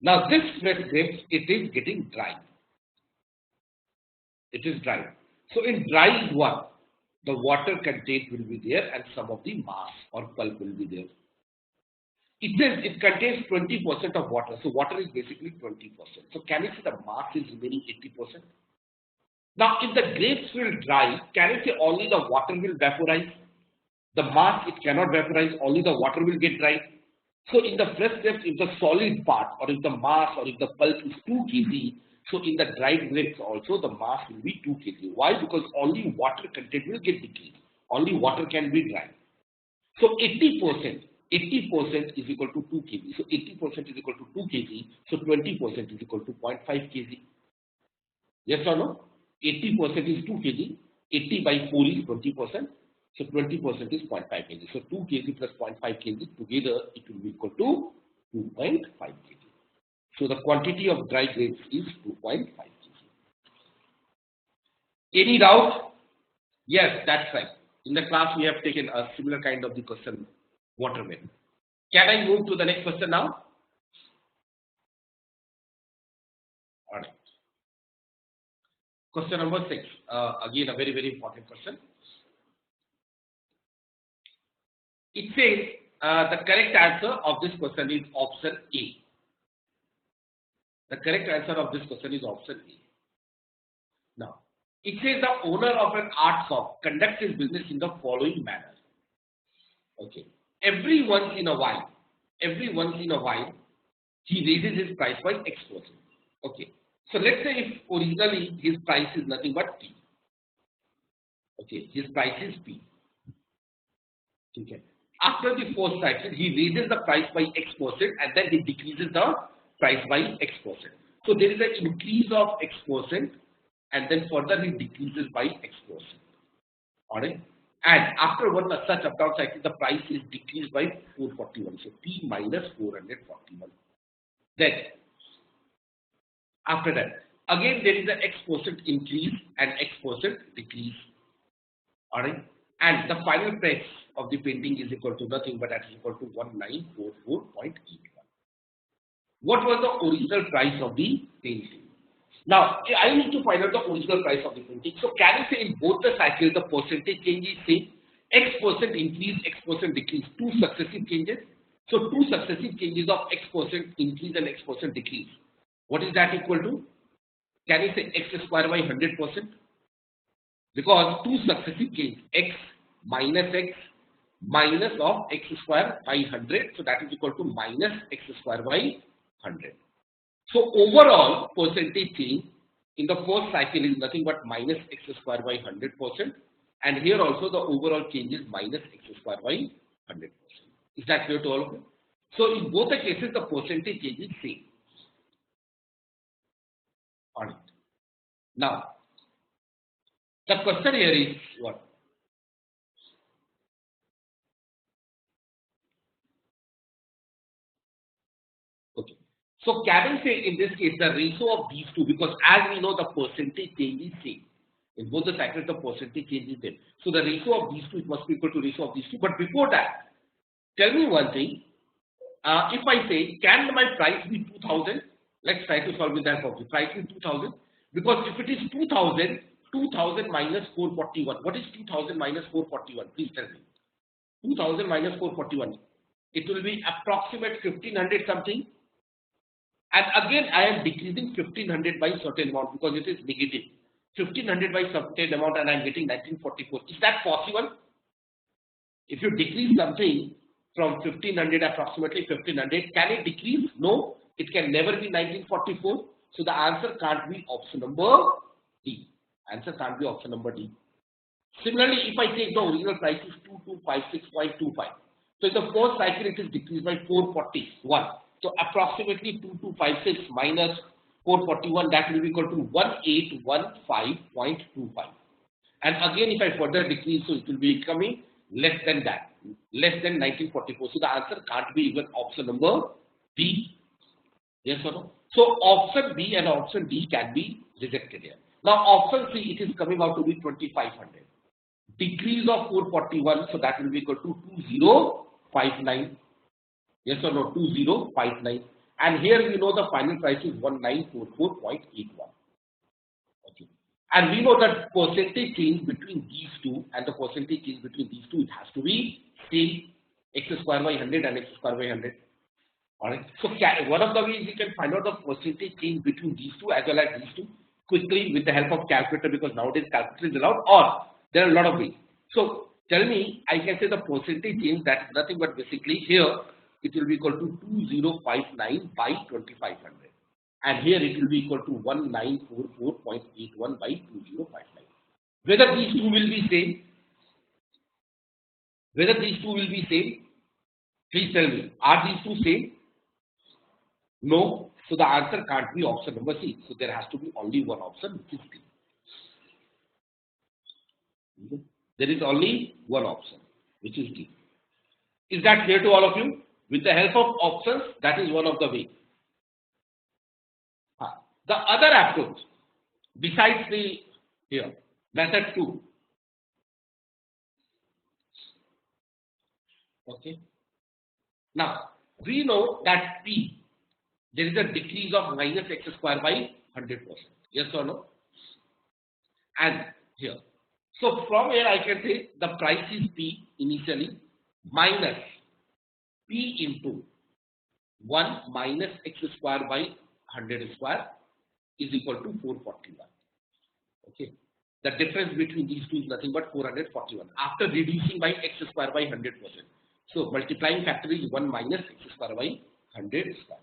Now this fresh grapes, it is getting dried. It is dried. So in dried one, the water content will be there and some of the mass or pulp will be there. It says it contains 20% of water. So water is basically 20%. So can you see the mass is remaining 80%? Now if the grapes will dry, can you say only the water will vaporize? The mass, it cannot vaporize, only the water will get dried. So in the fresh grapes, if the solid part or if the mass or if the pulp is 2 kg, so in the dried grapes also the mass will be 2 kg. Why? Because only water content will get decreased. Only water can be dried. So 80% is equal to 2 kg. So 80% is equal to 2 kg. So 20% is equal to 0.5 kg. Yes or no? 80% is 2 kg. 80 by 4 is 20%. So 20% is 0.5 kg. So 2 kg plus 0.5 kg together it will be equal to 2.5 kg. So the quantity of dry grapes is 2.5 kg. Any doubt? Yes, that's right. In the class we have taken a similar kind of the question, watermelon. Can I move to the next question now? All right. Question number 6. Again, a very, very important question. It says the correct answer of this question is option A. The correct answer of this question is option A. Now, it says the owner of an art shop conducts his business in the following manner. Okay. Every once in a while, he raises his price by X%. Okay. So let's say if originally his price is nothing but P. Okay. His price is P. Okay. After the first cycle, he raises the price by X% and then he decreases the price by X%. So there is an increase of X% and then further he decreases by X%. Alright. And after one such up down cycle, the price is decreased by 441. So P minus 441. Then after that, again there is an X% increase and X% decrease. Alright. And the final price of the painting is equal to nothing but that is equal to 1944.81. What was the original price of the painting? Now, I need to find out the original price of the painting. So, can you say in both the cycles the percentage change is same? X% increase, X% decrease, two successive changes. So, two successive changes of X% increase and X% decrease. What is that equal to? Can you say X square by 100%? Because two successive changes, X minus of X square by 100. So, that is equal to minus X square by 100. So overall percentage change in the first cycle is nothing but minus X square by 100%, and here also the overall change is minus X square by 100%. Is that clear to all of you? So in both the cases the percentage change is same. Alright. Now the question here is what? Okay. So can we say in this case the ratio of these two, because as we know the percentage change is same. In both the cycles the percentage change is same. So the ratio of these two, it must be equal to ratio of these two. But before that, tell me one thing. If I say can my price be 2000? Let's try to solve with that problem. Price is 2000 because if it is 2000, 2000 minus 441. What is 2000 minus 441? Please tell me. 2000 minus 441. It will be approximate 1500 something. And again, I am decreasing 1500 by certain amount because it is negative. 1500 by certain amount and I am getting 1944. Is that possible? If you decrease something from 1500, approximately 1500, can it decrease? No, it can never be 1944. So the answer can't be option number D. Answer can't be option number D. Similarly, if I take the original price is 2256.25. So in the first cycle, it is decreased by 441. So approximately 2256 minus 441, that will be equal to 1815.25. And again, if I further decrease, so it will be becoming less than that, less than 1944. So the answer can't be even option number B. Yes or no? So option B and option D can be rejected here. Now option C, it is coming out to be 2500. Decrease of 441, so that will be equal to 2059. Yes or no? 2059. And here we know the final price is 1944.81. Okay. And we know that percentage change between these two and the percentage change between these two, it has to be same, X square by 100 and X square by 100. Alright. So one of the ways you can find out the percentage change between these two as well as these two quickly with the help of calculator, because nowadays calculator is allowed, or there are a lot of ways. So tell me, I can say the percentage change, that is nothing but basically here it will be equal to 2059 by 2500. And here it will be equal to 1944.81 by 2059. Whether these two will be same? Whether these two will be same? Please tell me. Are these two same? No. So the answer can't be option number C. So there has to be only one option, which is D. Okay. There is only one option, which is D. Is that clear to all of you? With the help of options, that is one of the ways. The other approach, besides the here, method 2. Okay. Now, we know that P, there is a decrease of minus x square by 100%. Yes or no? And here. So from here I can say the price is P initially minus P into 1 minus x square by 100 square is equal to 441. Okay. The difference between these two is nothing but 441 after reducing by x square by 100%. So multiplying factor is 1 minus x square by 100 square.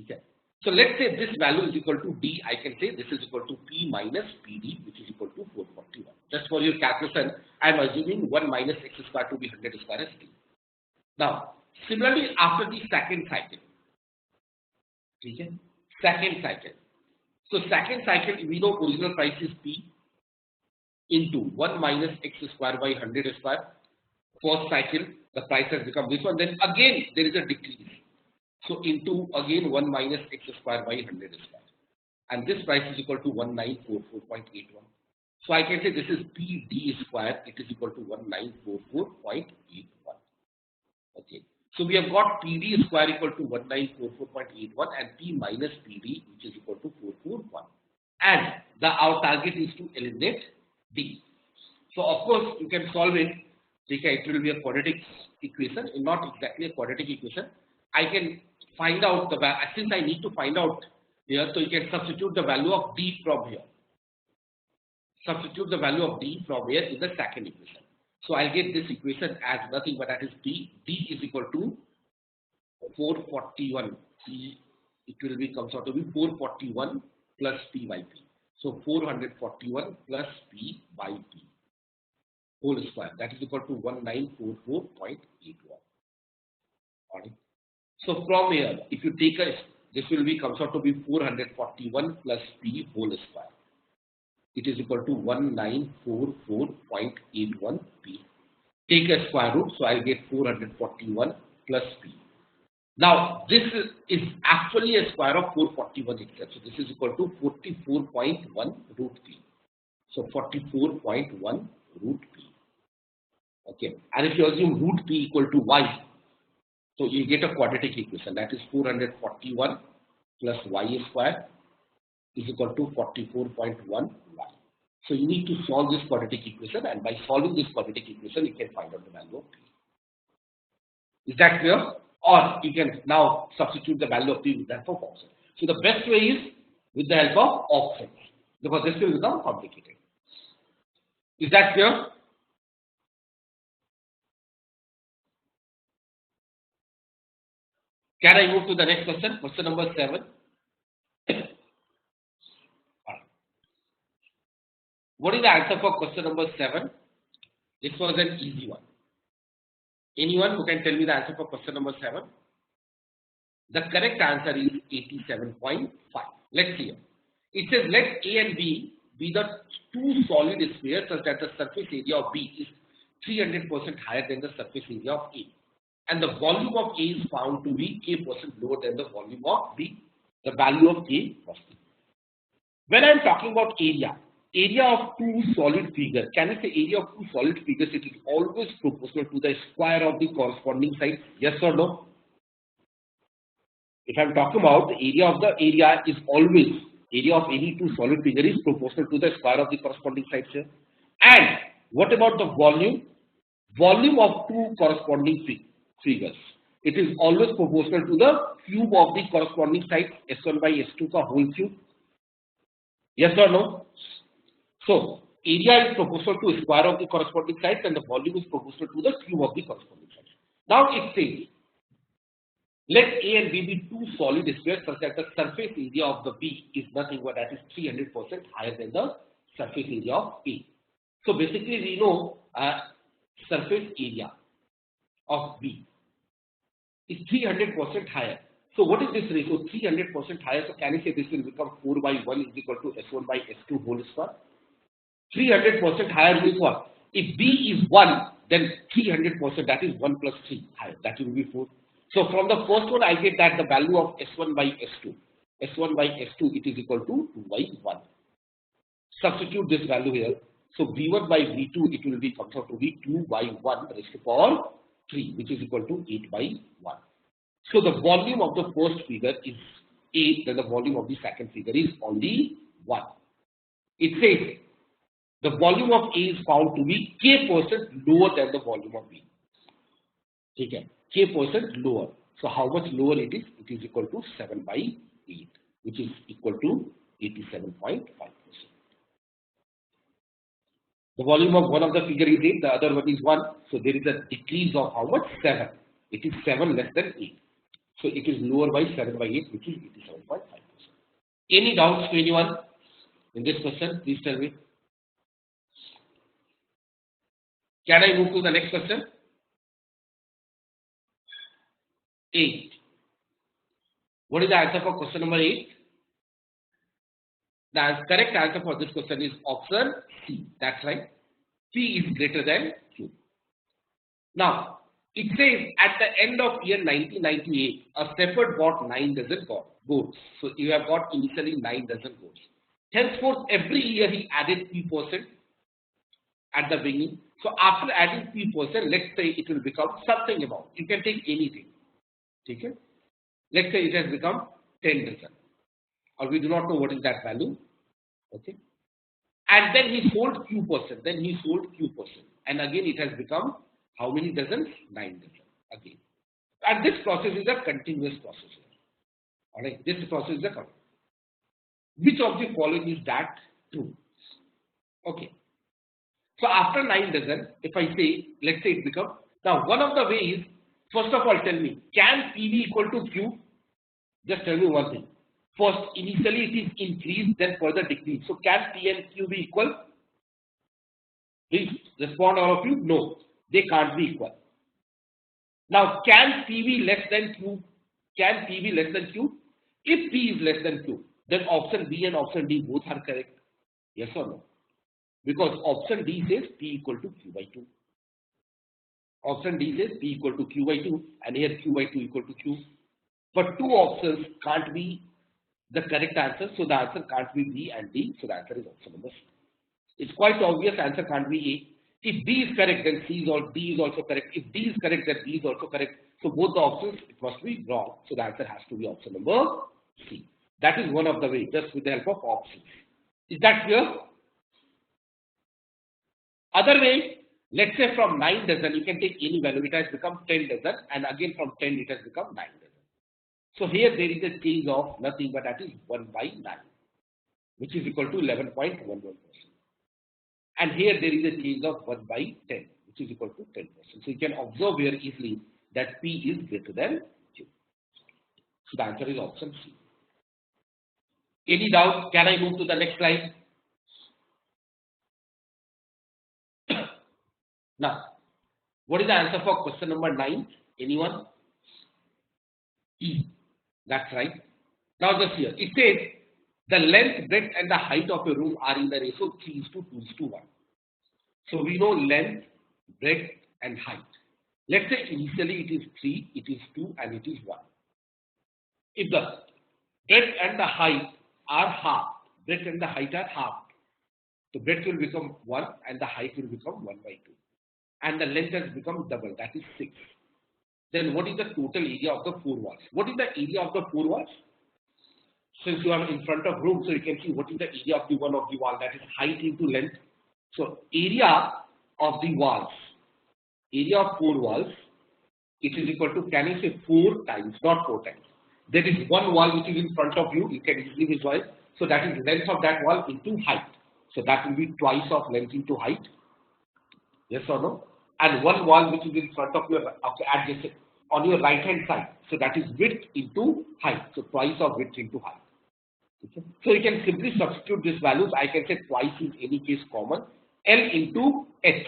Okay. So let's say this value is equal to D. I can say this is equal to P minus PD, which is equal to 441. Just for your calculation, I am assuming 1 minus x square to be 100 square as D. Now, similarly, after the second cycle, okay, second cycle. So second cycle, we know original price is P into 1 minus x square by 100 square. First cycle, the price has become this one. Then again, there is a decrease. So into again 1 minus x square by 100 square. And this price is equal to 1944.81. So I can say this is PD square. It is equal to 1944.81. Okay. So we have got PD square equal to 1944.81 and P minus PD, which is equal to 441. And our target is to eliminate D. So of course you can solve it. It will be a quadratic equation, not exactly a quadratic equation. I can find out the value, since I need to find out here, so you can substitute the value of D from here. Substitute the value of D from here in the second equation. So I'll get this equation as nothing but that is D. D is equal to 441. It will be comes out to be 441 plus P by P. So 441 plus P by P whole square. That is equal to 1944.81. Alright. So from here, if you take this will be comes out to be 441 plus P whole square. It is equal to 1944.81 P. Take a square root, so I'll get 441 plus P. Now this is actually a square of 441 itself. So this is equal to 44.1 root P. So 44.1 root P. Okay. And if you assume root P equal to Y, so you get a quadratic equation, that is 441 plus Y square is equal to 44.1 Y. So you need to solve this quadratic equation, and by solving this quadratic equation, you can find out the value of P. Is that clear? Or you can now substitute the value of P with the help of options. So the best way is with the help of options, because this will become complicated. Is that clear? Can I move to the next question? Question number 7. What is the answer for question number 7? This was an easy one. Anyone who can tell me the answer for question number 7? The correct answer is 87.5. Let's see. It says let A and B be the two solid spheres such that the surface area of B is 300% higher than the surface area of A. And the volume of A is found to be K% lower than the volume of B. The value of A must be. When I am talking about area of two solid figures, can I say area of two solid figures? It is always proportional to the square of the corresponding sides. Yes or no? If I am talking about the area is always, area of any two solid figure is proportional to the square of the corresponding sides here. And what about the volume? Volume of two corresponding figures. It is always proportional to the cube of the corresponding sides, S1 by S2 ka whole cube. Yes or no? So area is proportional to square of the corresponding sides and the volume is proportional to the cube of the corresponding sides. Now it says, let A and B be two solid spheres such that the surface area of the B is nothing but that is 300% higher than the surface area of A. So basically we know surface area. of B is 300% higher. So what is this ratio? 300% higher. So can you say this will become 4 by 1 is equal to S1 by S2 whole square? 300% higher means what? If B is 1, then 300%, that is 1 plus 3 higher. That will be 4. So from the first one, I get that the value of S1 by S2. S1 by S2, it is equal to 2 by 1. Substitute this value here. So B1 by B2, it will be comes out to be 2 by 1 raised to power 3, which is equal to 8 by 1. So the volume of the first figure is 8, then the volume of the second figure is only 1. It says the volume of A is found to be K% lower than the volume of B. Okay. K% lower. So how much lower it is? It is equal to 7 by 8, which is equal to 87.5%. The volume of one of the figure is 8, the other one is 1. So there is a decrease of how much? 7. It is 7 less than 8. So it is lower by 7 by 8, which is 87.5%. Any doubts to anyone in this question? Please tell me. Can I move to the next question? 8. What is the answer for question number 8? The correct answer for this question is option C. That's right. P is greater than Q. Now, it says at the end of year 1998, a shepherd bought 9 dozen goats. So you have got initially 9 dozen goats. Henceforth, every year he added P% at the beginning. So after adding P%, let's say it will become something amount. You can take anything. Okay? Let's say it has become 10 dozen. Or we do not know what is that value. Okay? And then he sold Q%. Then he sold Q%. And again it has become how many dozens? 9 dozen. Again. And this process is a continuous process. Alright? This process is a continuous. Which of the following is that true? Okay. So after 9 dozen, if I say, let's say it becomes, now one of the ways, first of all tell me, can PV equal to Q? Just tell me one thing. First, initially it is increased, then further decreased. So can P and Q be equal? Please respond all of you. No, they can't be equal. Now, can P be less than Q? Can P be less than Q? If P is less than Q, then option B and option D both are correct. Yes or no? Because option D says P equal to Q by 2. Option D says P equal to Q by 2, and here Q by 2 equal to Q. But two options can't be the correct answer, so the answer can't be B and D, so the answer is option number C. It's quite obvious, answer can't be A. If B is correct, then C is or D is also correct. If D is correct, then D is also correct. So both the options, it must be wrong. So the answer has to be option number C. That is one of the ways, just with the help of options. Is that clear? Other way, let's say from 9 dozen, you can take any value. It has become 10 dozen, and again from 10, it has become 9 dozen. So here there is a change of nothing but that is 1 by 9, which is equal to 11.11%. And here there is a change of 1 by 10, which is equal to 10%. So you can observe here easily that P is greater than Q. So the answer is option C. Any doubt? Can I move to the next slide? Now, what is the answer for question number 9? Anyone? E. That's right. Now just here, it says the length, breadth and the height of a room are in the ratio 3:2:1. So we know length, breadth and height. Let's say initially it is 3, it is 2 and it is 1. If the breadth and the height are half, breadth and the height are half, the breadth will become 1 and the height will become 1 by 2. And the length has become double, that is 6. Then what is the total area of the 4 walls? What is the area of the 4 walls? Since you are in front of room, so you can see what is the area of the one of the wall, that is height into length. So area of the walls, area of 4 walls, it is equal to, can you say 4 times, not 4 times. There is one wall which is in front of you, you can easily visualize. So that is length of that wall into height. So that will be twice of length into height. Yes or no? And one wall which is in front of your adjacent on your right hand side. So that is width into height. So twice of width into height. Okay. So you can simply substitute these values. I can say twice in any case common. L into H.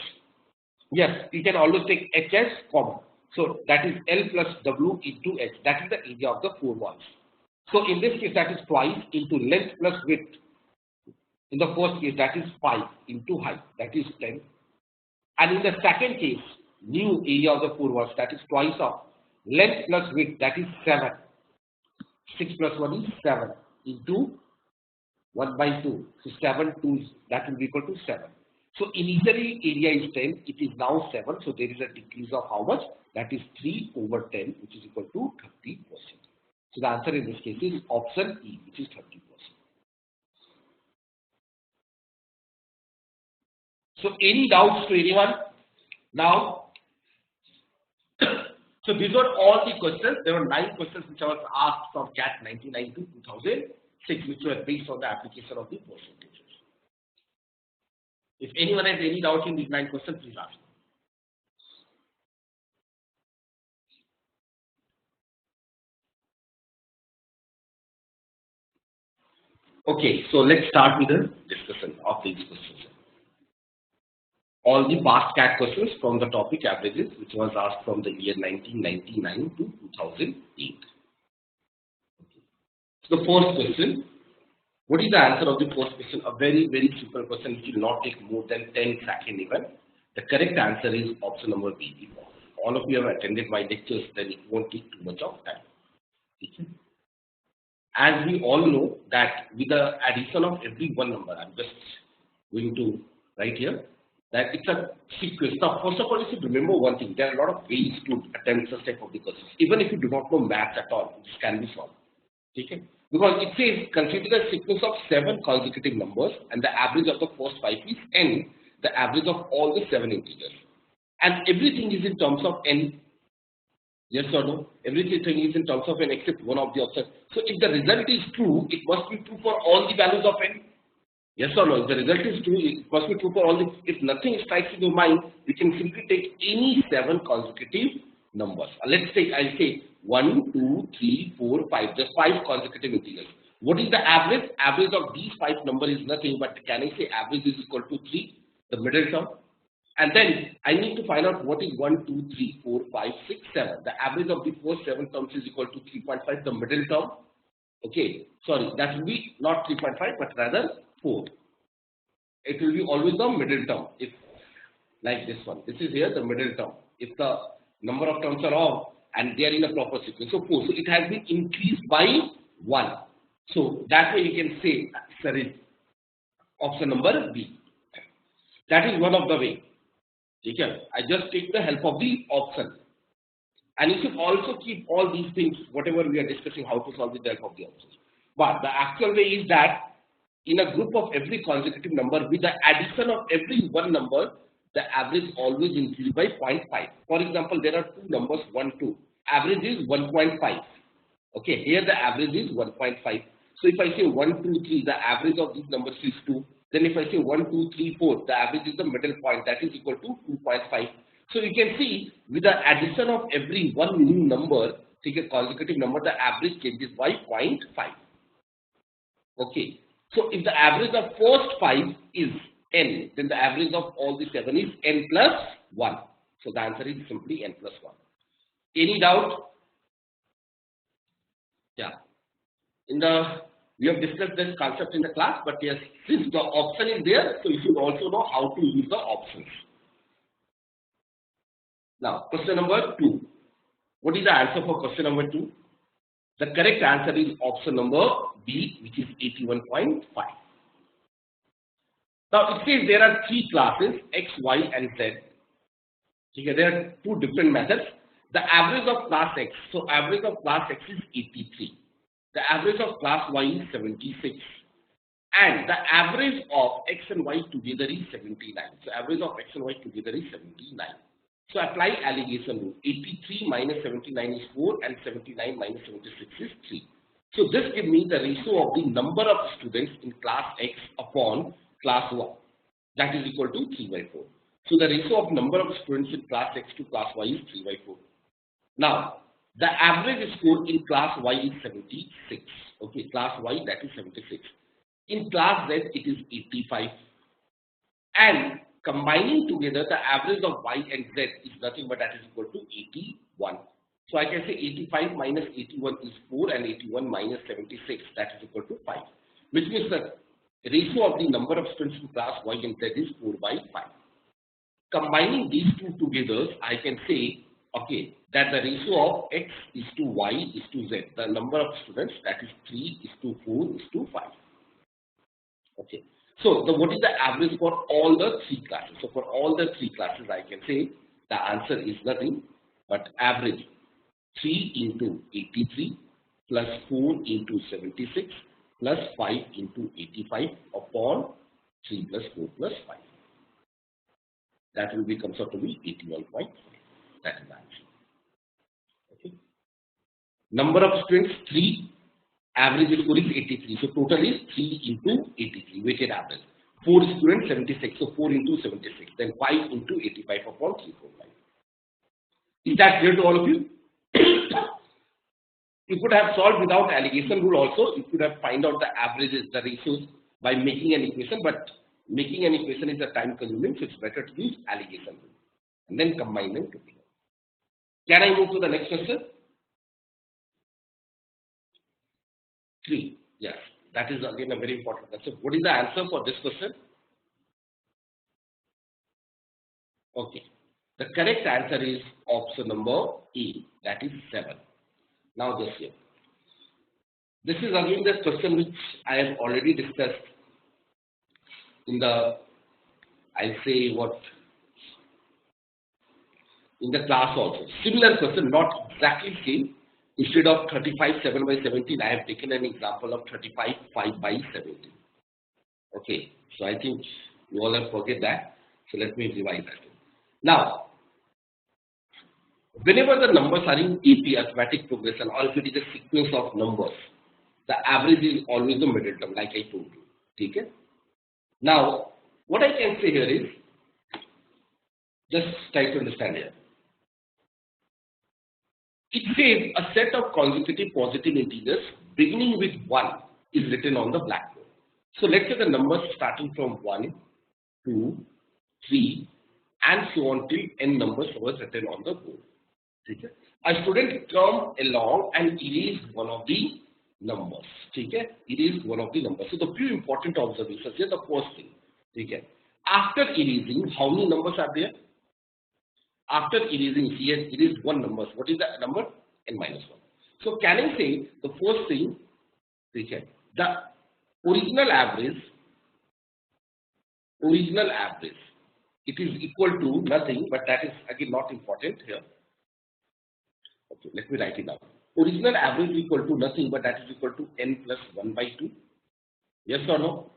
Yes, you can always take H as common. So that is L plus W into H. That is the area of the 4 walls. So in this case, that is twice into length plus width. In the first case, that is 5 into height. That is 10. And in the second case, new area of the 4 walls, that is twice of length plus width, that is 7. 6 plus 1 is 7 into 1 by 2. So 7, 2, that will be equal to 7. So initially area is 10, it is now 7. So there is a decrease of how much? That is 3 over 10, which is equal to 30%. So the answer in this case is option E, which is 30%. So any doubts to anyone? Now, so these were all the questions. There were 9 questions which I was asked from CAT 99 to 2006, which were based on the application of the percentages. If anyone has any doubt in these 9 questions, please ask. Okay, so let's start with the discussion of these questions. All the past CAT questions from the topic averages, which was asked from the year 1999 to 2008. Okay. So the first question, what is the answer of the first question? A very, very simple question which will not take more than 10 seconds even. The correct answer is option number B. All of you have attended my lectures, then it won't take too much of time. Okay. As we all know that with the addition of every one number, I'm just going to write here, that it's a sequence. Now, first of all, you should remember one thing. There are a lot of ways to attempt such type of the questions. Even if you do not know maths at all, this can be solved. Okay? Because it says, consider a sequence of 7 consecutive numbers and the average of the first 5 is n, the average of all the 7 integers. And everything is in terms of n. Yes or no? Everything is in terms of n except one of the options. So if the result is true, it must be true for all the values of n. Yes or no? If the result is true, it must be true for all the. If nothing strikes in your mind, we can simply take any 7 consecutive numbers. Let's say, I'll say 1, 2, 3, 4, 5, just 5 consecutive integers. What is the average? Average of these 5 numbers is nothing, but can I say average is equal to 3, the middle term? And then I need to find out what is 1, 2, 3, 4, 5, 6, 7. The average of the first 7 terms is equal to 3.5, the middle term. Okay, sorry, that will be not 3.5, but rather 4. It will be always the middle term. If like this one, this is here the middle term. If the number of terms are off and they are in a proper sequence, so 4. So it has been increased by 1. So that way you can say, sorry, option number B. That is one of the way. Okay, I just take the help of the option. And you should also keep all these things, whatever we are discussing, how to solve with the help of the options. But the actual way is that in a group of every consecutive number, with the addition of every one number, the average always increases by 0.5. For example, there are 2 numbers, 1, 2. Average is 1.5. Okay, here the average is 1.5. So if I say 1, 2, 3, the average of these numbers is 2. Then if I say 1, 2, 3, 4, the average is the middle point, that is equal to 2.5. So you can see with the addition of every one new number, take a consecutive number, the average changes by 0.5. Okay. So if the average of first 5 is n, then the average of all the 7 is n plus 1. So the answer is simply n plus 1. Any doubt? Yeah. We have discussed this concept in the class, but yes, since the option is there, so you should also know how to use the options. Now, question number 2. What is the answer for question number 2? The correct answer is option number B, which is 81.5. Now, it says there are 3 classes, X, Y, and Z. Okay, there are 2 different methods. The average of class X, so average of class X is 83. The average of class Y is 76. And the average of X and Y together is 79. So average of X and Y together is 79. So apply allegation rule. 83 minus 79 is 4 and 79 minus 76 is 3. So this gives me the ratio of the number of students in class X upon class Y. That is equal to 3 by 4. So the ratio of number of students in class X to class Y is 3 by 4. Now, the average score in class Y is 76. Okay, class Y, that is 76. In class Z, it is 85. And Combining together the average of y and z is nothing but that is equal to 81. So I can say 85 minus 81 is 4 and 81 minus 76 that is equal to 5. Which means the ratio of the number of students in class y and z is 4 by 5. Combining these two together, I can say, okay, that the ratio of x is to y is to z. The number of students, that is 3 is to 4 is to 5. Okay. So what is the average for all the three classes? So for all the three classes, I can say the answer is nothing but average 3 into 83 plus 4 into 76 plus 5 into 85 upon 3 plus 4 plus 5. That will comes out to be 81.5. That is the answer. Okay. Number of students 3. Average score is 83. So total is 3 into 83, weighted average. 4 students 76. So 4 into 76. Then 5 into 85 upon 345. Is that clear to all of you? You could have solved without allegation rule also. You could have find out the averages, the ratios by making an equation. But making an equation is a time consuming. So it's better to use allegation rule. And then combine them together. Can I move to the next question? 3. Yes, that is again a very important question. What is the answer for this question? Okay, the correct answer is option number A, that is 7. Now this here. This is again the question which I have already discussed in the, I'll say what, in the class also. Similar question, not exactly same. Instead of 35 7 by 17, I have taken an example of 35 5 by 17. Okay, so I think you all have forget that. So let me revise that. Now, whenever the numbers are in AP, arithmetic progression, or if it is a sequence of numbers, the average is always the middle term, like I told you. Okay? Now, what I can say here is, just try to understand here. It says a set of consecutive positive integers beginning with 1 is written on the blackboard. So let's say the numbers starting from 1, 2, 3, and so on till n numbers was written on the board. Okay? A student come along and erase one of the numbers. Okay? Erase one of the numbers. So the few important observations here, the first thing. Okay? After erasing, how many numbers are there? After erasing, he has erased one number. What is the number? N minus 1. So can I say the first thing, okay, the original average, it is equal to nothing, but that is again not important here. Okay, let me write it down. Original average is equal to nothing, but that is equal to n plus 1 by 2. Yes or no?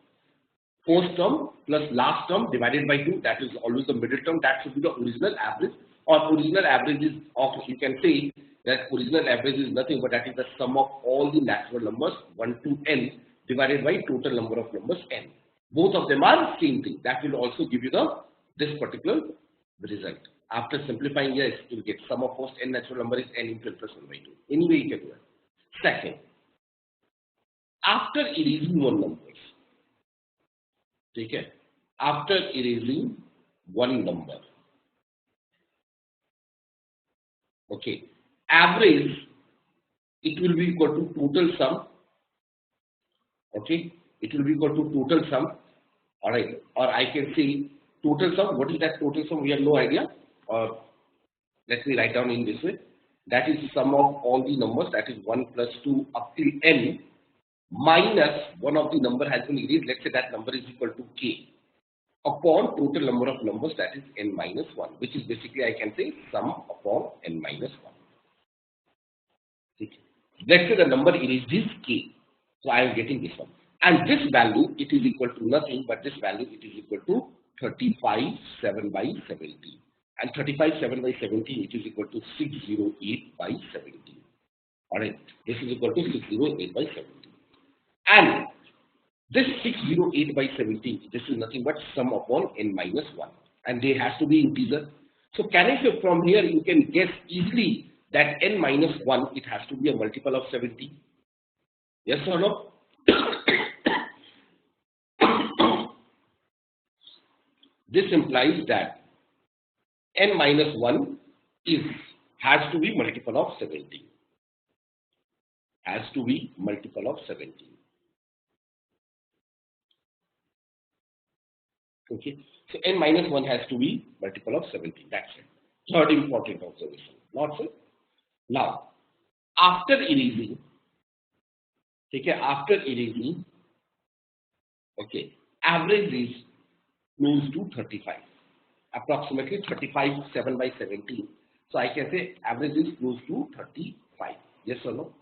First term plus last term divided by 2, that is always the middle term, that should be the original average. Or original average is of, you can say that original average is nothing but that is the sum of all the natural numbers 1 to n divided by total number of numbers n. Both of them are same thing. That will also give you this particular result. After simplifying, yes, you will get sum of first n natural number is n into n plus 1 by 2. Anyway, you can do it. Second, after erasing one numbers, okay, after erasing one number, okay, average, it will be equal to total sum. Okay, it will be equal to total sum. All right, or I can say total sum. What is that total sum? We have no idea. Or let me write down in this way. That is sum of all the numbers. That is 1 plus 2 up till n minus one of the number has been erased. Let's say that number is equal to k upon total number of numbers, that is n minus 1, which is basically I can say sum upon n minus 1. Okay. Let's say the number erased is k. So I am getting this one. And this value, it is equal to nothing, but this value, it is equal to 35 7 by 17. And 35 7 by 17, it is equal to 608 by 17. Alright, this is equal to 608 by 17. And this 608 by 17, this is nothing but sum upon n minus 1. And they has to be integer. So can I say from here, you can guess easily that n minus 1, it has to be a multiple of 70. Yes or no? this implies that n minus 1 has to be multiple of 17. Has to be multiple of 17. Okay, so n minus 1 has to be multiple of 17. That's it. Third important observation. Not so. Now, after erasing, okay, okay, average is close to 35, approximately 35, 7 by 17. So I can say average is close to 35. Yes or no?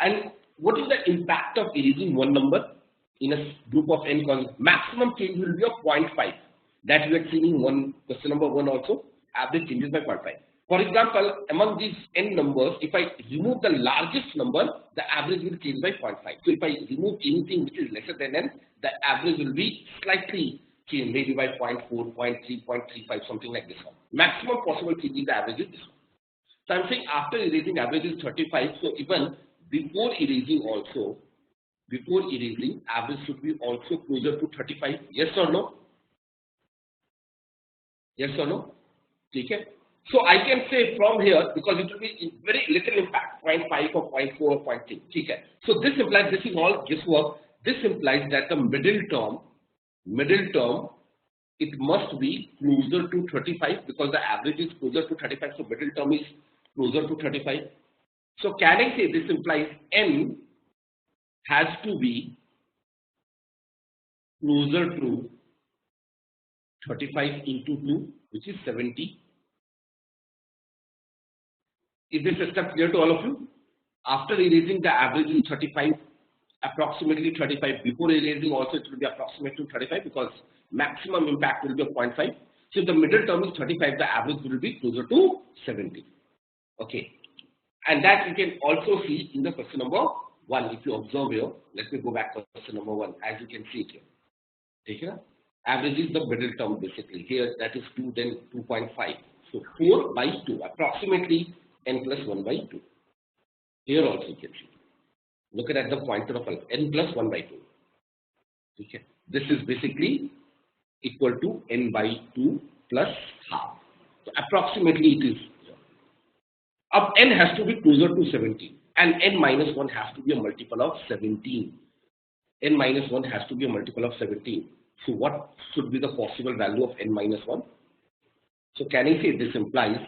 And what is the impact of erasing one number in a group of n? Maximum change will be of 0.5. That we are seeing in one question number 1 also. Average changes by 0.5. For example, among these n numbers, if I remove the largest number, the average will change by 0.5. So if I remove anything which is lesser than n, the average will be slightly changed, maybe by 0.4, 0.3, 0.35, something like this one. Maximum possible change in the average is this one. So I'm saying after erasing, average is 35. So even before erasing also, average should be also closer to 35. Yes or no? Yes or no? Okay. So I can say from here, because it will be very little impact, 0.5 or 0.4 or 0.3. Okay. So this implies, this is all guesswork. This implies that the middle term, it must be closer to 35 because the average is closer to 35. So middle term is closer to 35. So can I say this implies n has to be closer to 35 into 2, which is 70. Is this step clear to all of you? After erasing, the average is 35, approximately 35. Before erasing also it will be approximately 35 because maximum impact will be of 0.5. So if the middle term is 35, the average will be closer to 70. Okay. And that you can also see in the question number 1. If you observe here, let me go back to question number 1. As you can see it here. Take care. Average is the middle term basically. Here that is 2, then 2.5. So 4 by 2, approximately n plus 1 by 2. Here also you can see. Look at the pointer of n plus 1 by 2. Okay. This is basically equal to n by 2 plus half. So approximately it is. Up n has to be closer to 17 and n minus 1 has to be a multiple of 17. N minus 1 has to be a multiple of 17. So what should be the possible value of n minus 1? So can I say this implies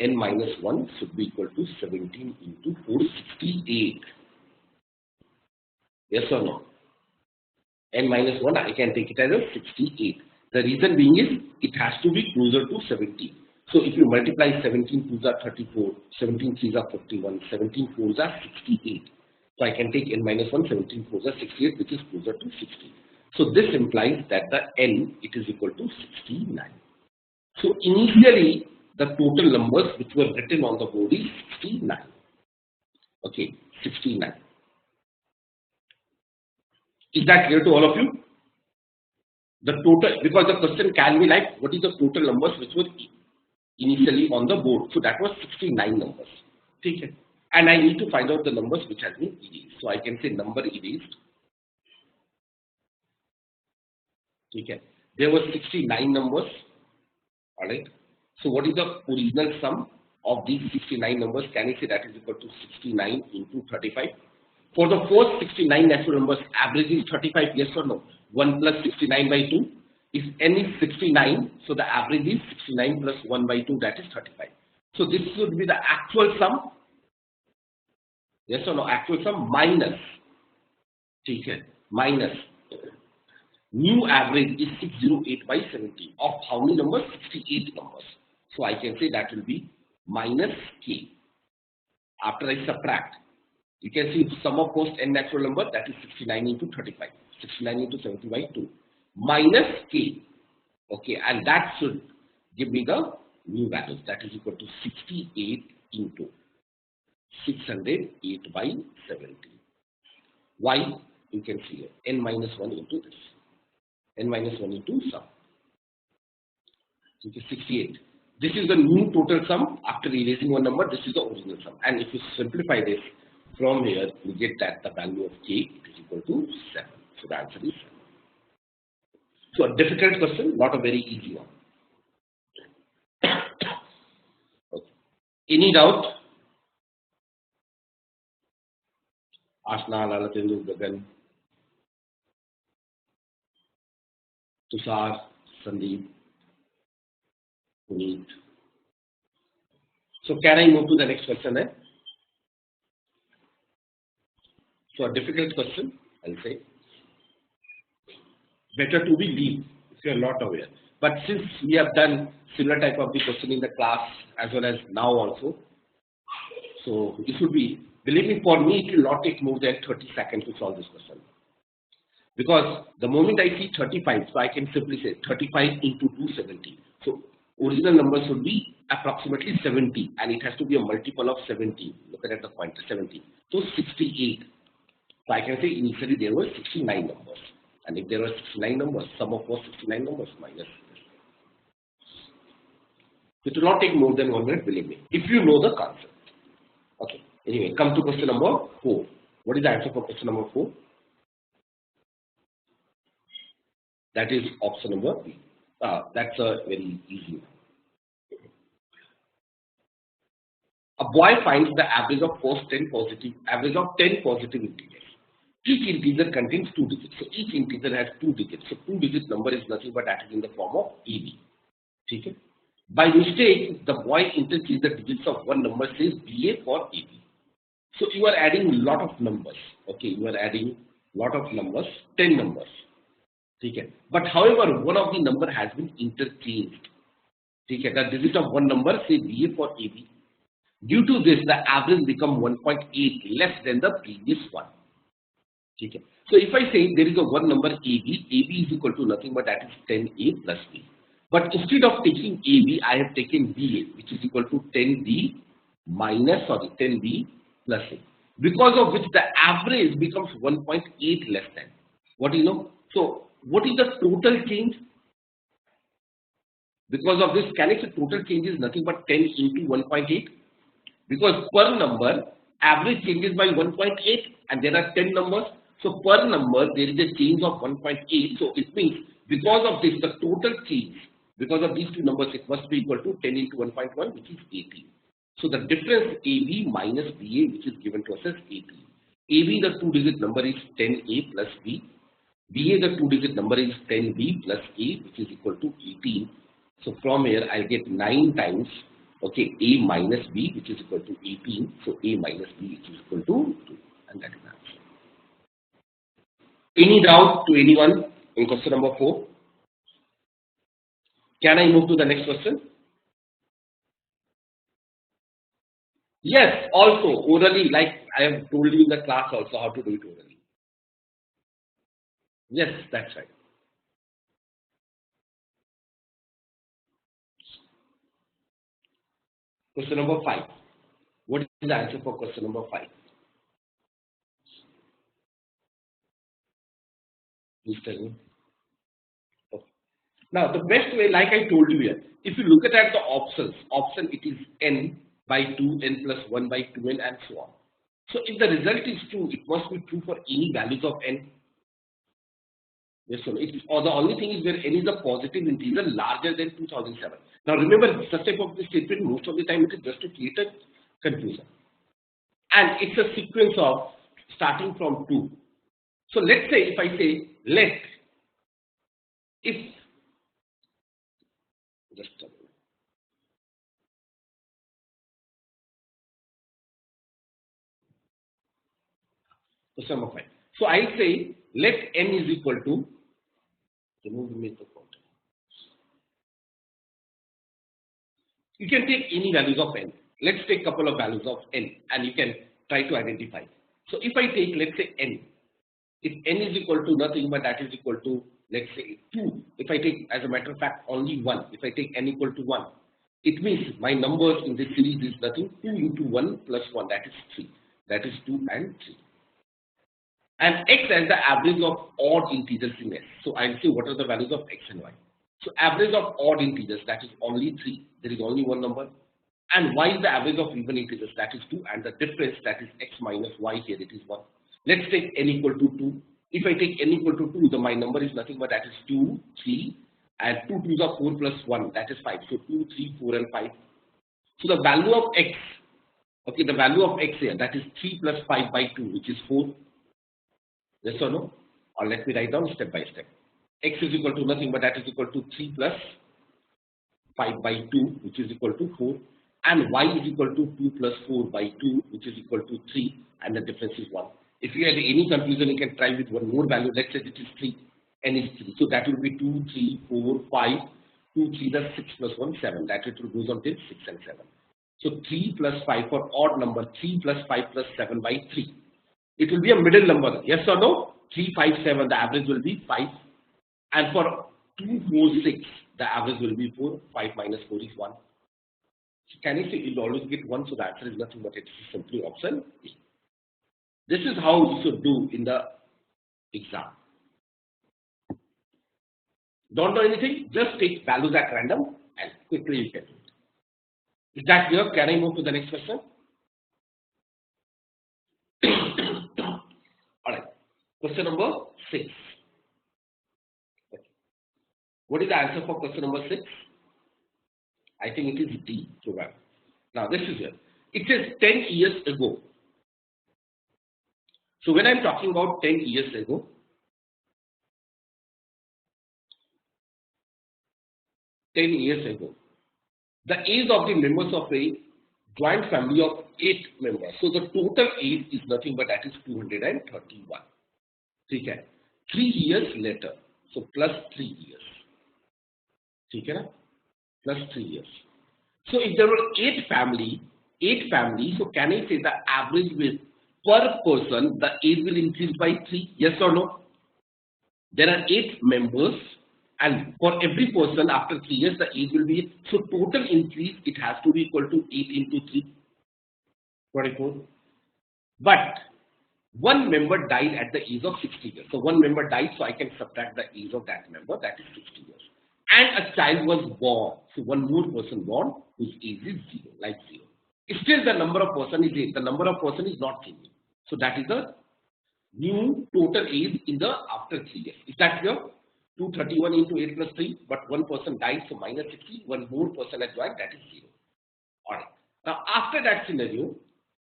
n minus 1 should be equal to 17 into 468. Yes or no? N minus 1 I can take it as a 68. The reason being is it has to be closer to 17. So if you multiply 17 2s are 34, 17 3s are 51, 17 4s are 68. So I can take n minus 1, 17 4s are 68, which is closer to 60. So this implies that the n, it is equal to 69. So initially the total numbers which were written on the board is 69. Okay, 69. Is that clear to all of you? The total, because the question can be like, what is the total numbers which were initially on the board? So that was 69 numbers. Okay. And I need to find out the numbers which has been erased. So I can say number erased. Okay. There were 69 numbers. Alright. So what is the original sum of these 69 numbers? Can I say that is equal to 69 into 35? For the first 69 natural numbers, average is 35, yes or no? 1 plus 69 by 2. If n is 69, so the average is 69 plus 1 by 2, that is 35. So this should be the actual sum. Yes or no? Actual sum minus. Okay. Minus. New average is 608 by 70. Of how many numbers? 68 numbers. So I can say that will be minus k. After I subtract, you can see sum of first n natural number, that is 69 into 35. 69 into 70 by 2. Minus k. Okay, and that should give me the new values. That is equal to 68 into 608 by 70. Why? You can see here, n minus 1 into this. N minus 1 into sum. Which is 68. This is the new total sum. After erasing one number, this is the original sum. And if you simplify this, from here, you get that the value of k is equal to 7. So the answer is 7. So a difficult question, not a very easy one. Okay. Any doubt? Ashna, Lalatendu, Gagan, Tushar, Sandeep, Puneet. So can I move to the next question? So a difficult question, I'll say. Better to be leave if you are not aware. But since we have done similar type of the question in the class as well as now also, so it should be, believe me, for me it will not take more than 30 seconds to solve this question. Because the moment I see 35, so I can simply say 35 into 270. So original number should be approximately 70 and it has to be a multiple of 70. Look at the pointer 70. So 68. So I can say initially there were 69 numbers. And if there were 69 numbers, sum of those 69 numbers minus this. It will not take more than 1 minute, believe me, if you know the concept. Okay. Anyway, come to question number 4. What is the answer for question number 4? That is option number B. That's a very easy one. A boy finds the average of 10 positive integers. Each integer contains 2 digits. So each integer has 2 digits. So 2-digit number is nothing but that is in the form of AB. Okay? By mistake, the boy interchanges the digits of one number, says BA for AB. So you are adding a lot of numbers. Okay, you are adding a lot of numbers, 10 numbers. Okay. But however, one of the number has been interchanged. Okay. The digit of one number, say BA for AB. Due to this, the average becomes 1.8 less than the previous one. Okay. So if I say there is a one number AB, AB is equal to nothing but that is 10A plus B. But instead of taking AB, I have taken BA, which is equal to 10B plus A. Because of which the average becomes 1.8 less than. What do you know? So what is the total change? Because of this, can I say total change is nothing but 10 into 1.8? Because per number, average changes by 1.8 and there are 10 numbers. So per number, there is a change of 1.8. So it means because of this, the total change, because of these two numbers, it must be equal to 10 into 1.1, which is 18. So the difference AB minus BA, which is given to us as 18. AB, the 2-digit number is 10A plus B. BA, the 2-digit number is 10B plus A, which is equal to 18. So from here, I'll get 9 times, okay, A minus B, which is equal to 18. So A minus B, which is equal to 2. And that is the answer. Any doubt to anyone in question number 4? Can I move to the next question? Yes, also orally, like I have told you in the class also how to do it orally. Yes, that's right. Question number 5. What is the answer for question number 5? Please tell me. Okay. Now, the best way, like I told you here, if you look at the options, option it is n by 2, n plus 1 by 2n and so on. So if the result is true, it must be true for any values of n. Yes or no? Or the only thing is where n is a positive integer larger than 2007. Now remember, such type of statement, most of the time it is just to create a confusion. And it's a sequence of starting from 2. So let's say if I say let, if, just a minute. Question number 5. So I'll say let n is equal to, remove the method. You can take any values of n. Let's take a couple of values of n and you can try to identify. So if I take, let's say n, if n is equal to nothing but that is equal to, let's say 2, if I take as a matter of fact only 1, if I take n equal to 1, it means my numbers in this series is nothing, 2 into 1 plus 1, that is 3. That is 2 and 3. And x as the average of odd integers in S. So I'll say what are the values of x and y. So average of odd integers, that is only 3. There is only one number. And y is the average of even integers, that is 2. And the difference, that is x minus y, here it is 1. Let's take n equal to 2. If I take n equal to 2, then my number is nothing but that is 2, 3, and 2 2s are 4 plus 1, that is 5. So 2, 3, 4, and 5. So the value of x, okay, the value of x here, that is 3 plus 5 by 2, which is 4. Yes or no? Or let me write down step by step. X is equal to nothing but that is equal to 3 plus 5 by 2, which is equal to 4. And y is equal to 2 plus 4 by 2, which is equal to 3, and the difference is 1. If you have any confusion, you can try with one more value. Let's say it is 3, n is 3. So that will be 2, 3, 4, 5, 2, 3, that's 6 plus 1, 7. That it will goes on till 6 and 7. So 3 plus 5 for odd number, 3 plus 5 plus 7 by 3. It will be a middle number. Yes or no? 3, 5, 7, the average will be 5. And for 2, 4, 6, the average will be 4. 5 minus 4 is 1. So can you say you'll always get 1? So the answer is nothing but it is simply option A. This is how you should do in the exam. Don't know anything? Just take values at random and quickly you can do it. Is that clear? Can I move to the next question? Alright. Question number 6. Okay. What is the answer for question number 6? I think it is D. So well. Now this is here. It says 10 years ago. So when I'm talking about 10 years ago, the age of the members of a joint family of 8 members. So the total age is nothing but that is 231. Okay. 3 years later. So plus 3 years. Okay. Plus 3 years. So if there were 8 families, so can I say the average with per person, the age will increase by 3? Yes or no? There are 8 members, and for every person after 3 years, the age will be, so total increase, it has to be equal to 8 into 3, 24. But one member died at the age of 60 years. So one member died, so I can subtract the age of that member, that is 60 years. And a child was born, so one more person born, whose age is 0, like 0. Still the number of person is 8, the number of person is not changing. So that is the new total age in the after 3 years. Is that clear? 231 into 8 plus 3, but one person died, so minus 60, one more person has joined, that is 0. Alright. Now after that scenario,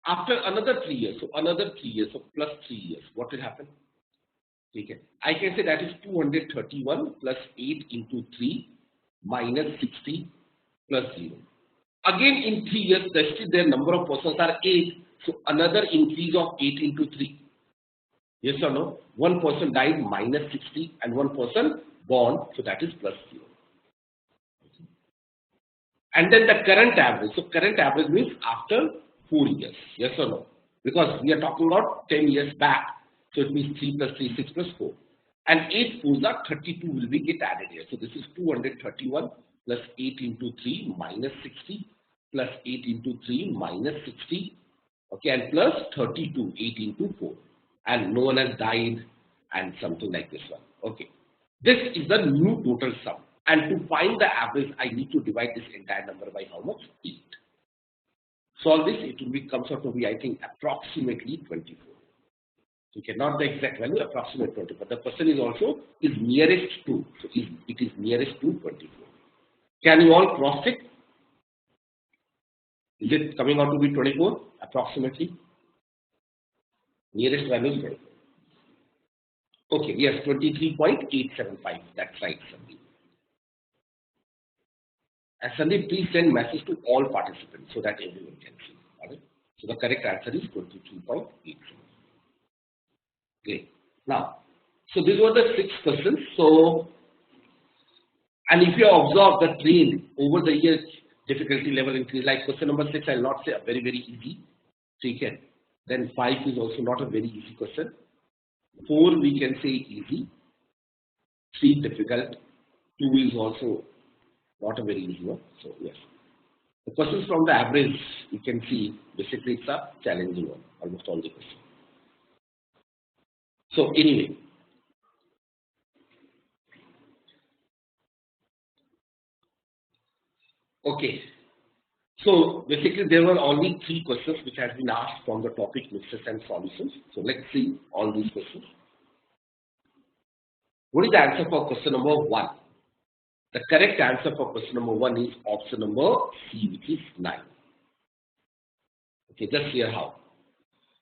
after another 3 years, so another 3 years, so plus 3 years, what will happen? Okay. I can say that is 231 plus 8 into 3 minus 60 plus 0. Again in 3 years, their number of persons are 8, so another increase of 8 into 3. Yes or no? One person died, minus 60, and one person born, so that is plus 0. And then the current average. So current average means after 4 years. Yes or no? Because we are talking about 10 years back. So it means 3 plus 3, 6 plus 4. And 8 4s are 32 will be get added here. So this is 231 plus 8 into 3 minus 60 plus 8 into 3 minus 60. Okay, and plus 32, 8 into 4. And no one has died and something like this one. Okay. This is the new total sum. And to find the average, I need to divide this entire number by how much? 8. Solve this, it will be, comes out to be, I think, approximately 24. So not the exact value, approximately 24. The person is also is nearest to, so it is nearest to 24. Can you all cross check? Is it coming out to be 24 approximately? Nearest value is 24. Okay, yes, 23.875. That's right, Sandeep. And Sandeep, please send message to all participants so that everyone can see. All right? So the correct answer is 23.87. Great. Now, so these were the 6 questions. So, and if you observe the trend over the years, difficulty level increase. Like question number 6, I will not say a very, very easy. Okay. Then 5 is also not a very easy question. 4 we can say easy. 3 difficult. 2 is also not a very easy one. So yes. The questions from the average, you can see basically it's a challenging one, almost all the questions. So anyway. Okay. So basically there were only 3 questions which has been asked from the topic mixtures and solutions. So let's see all these questions. What is the answer for question number 1? The correct answer for question number 1 is option number C, which is 9. Okay, just hear how.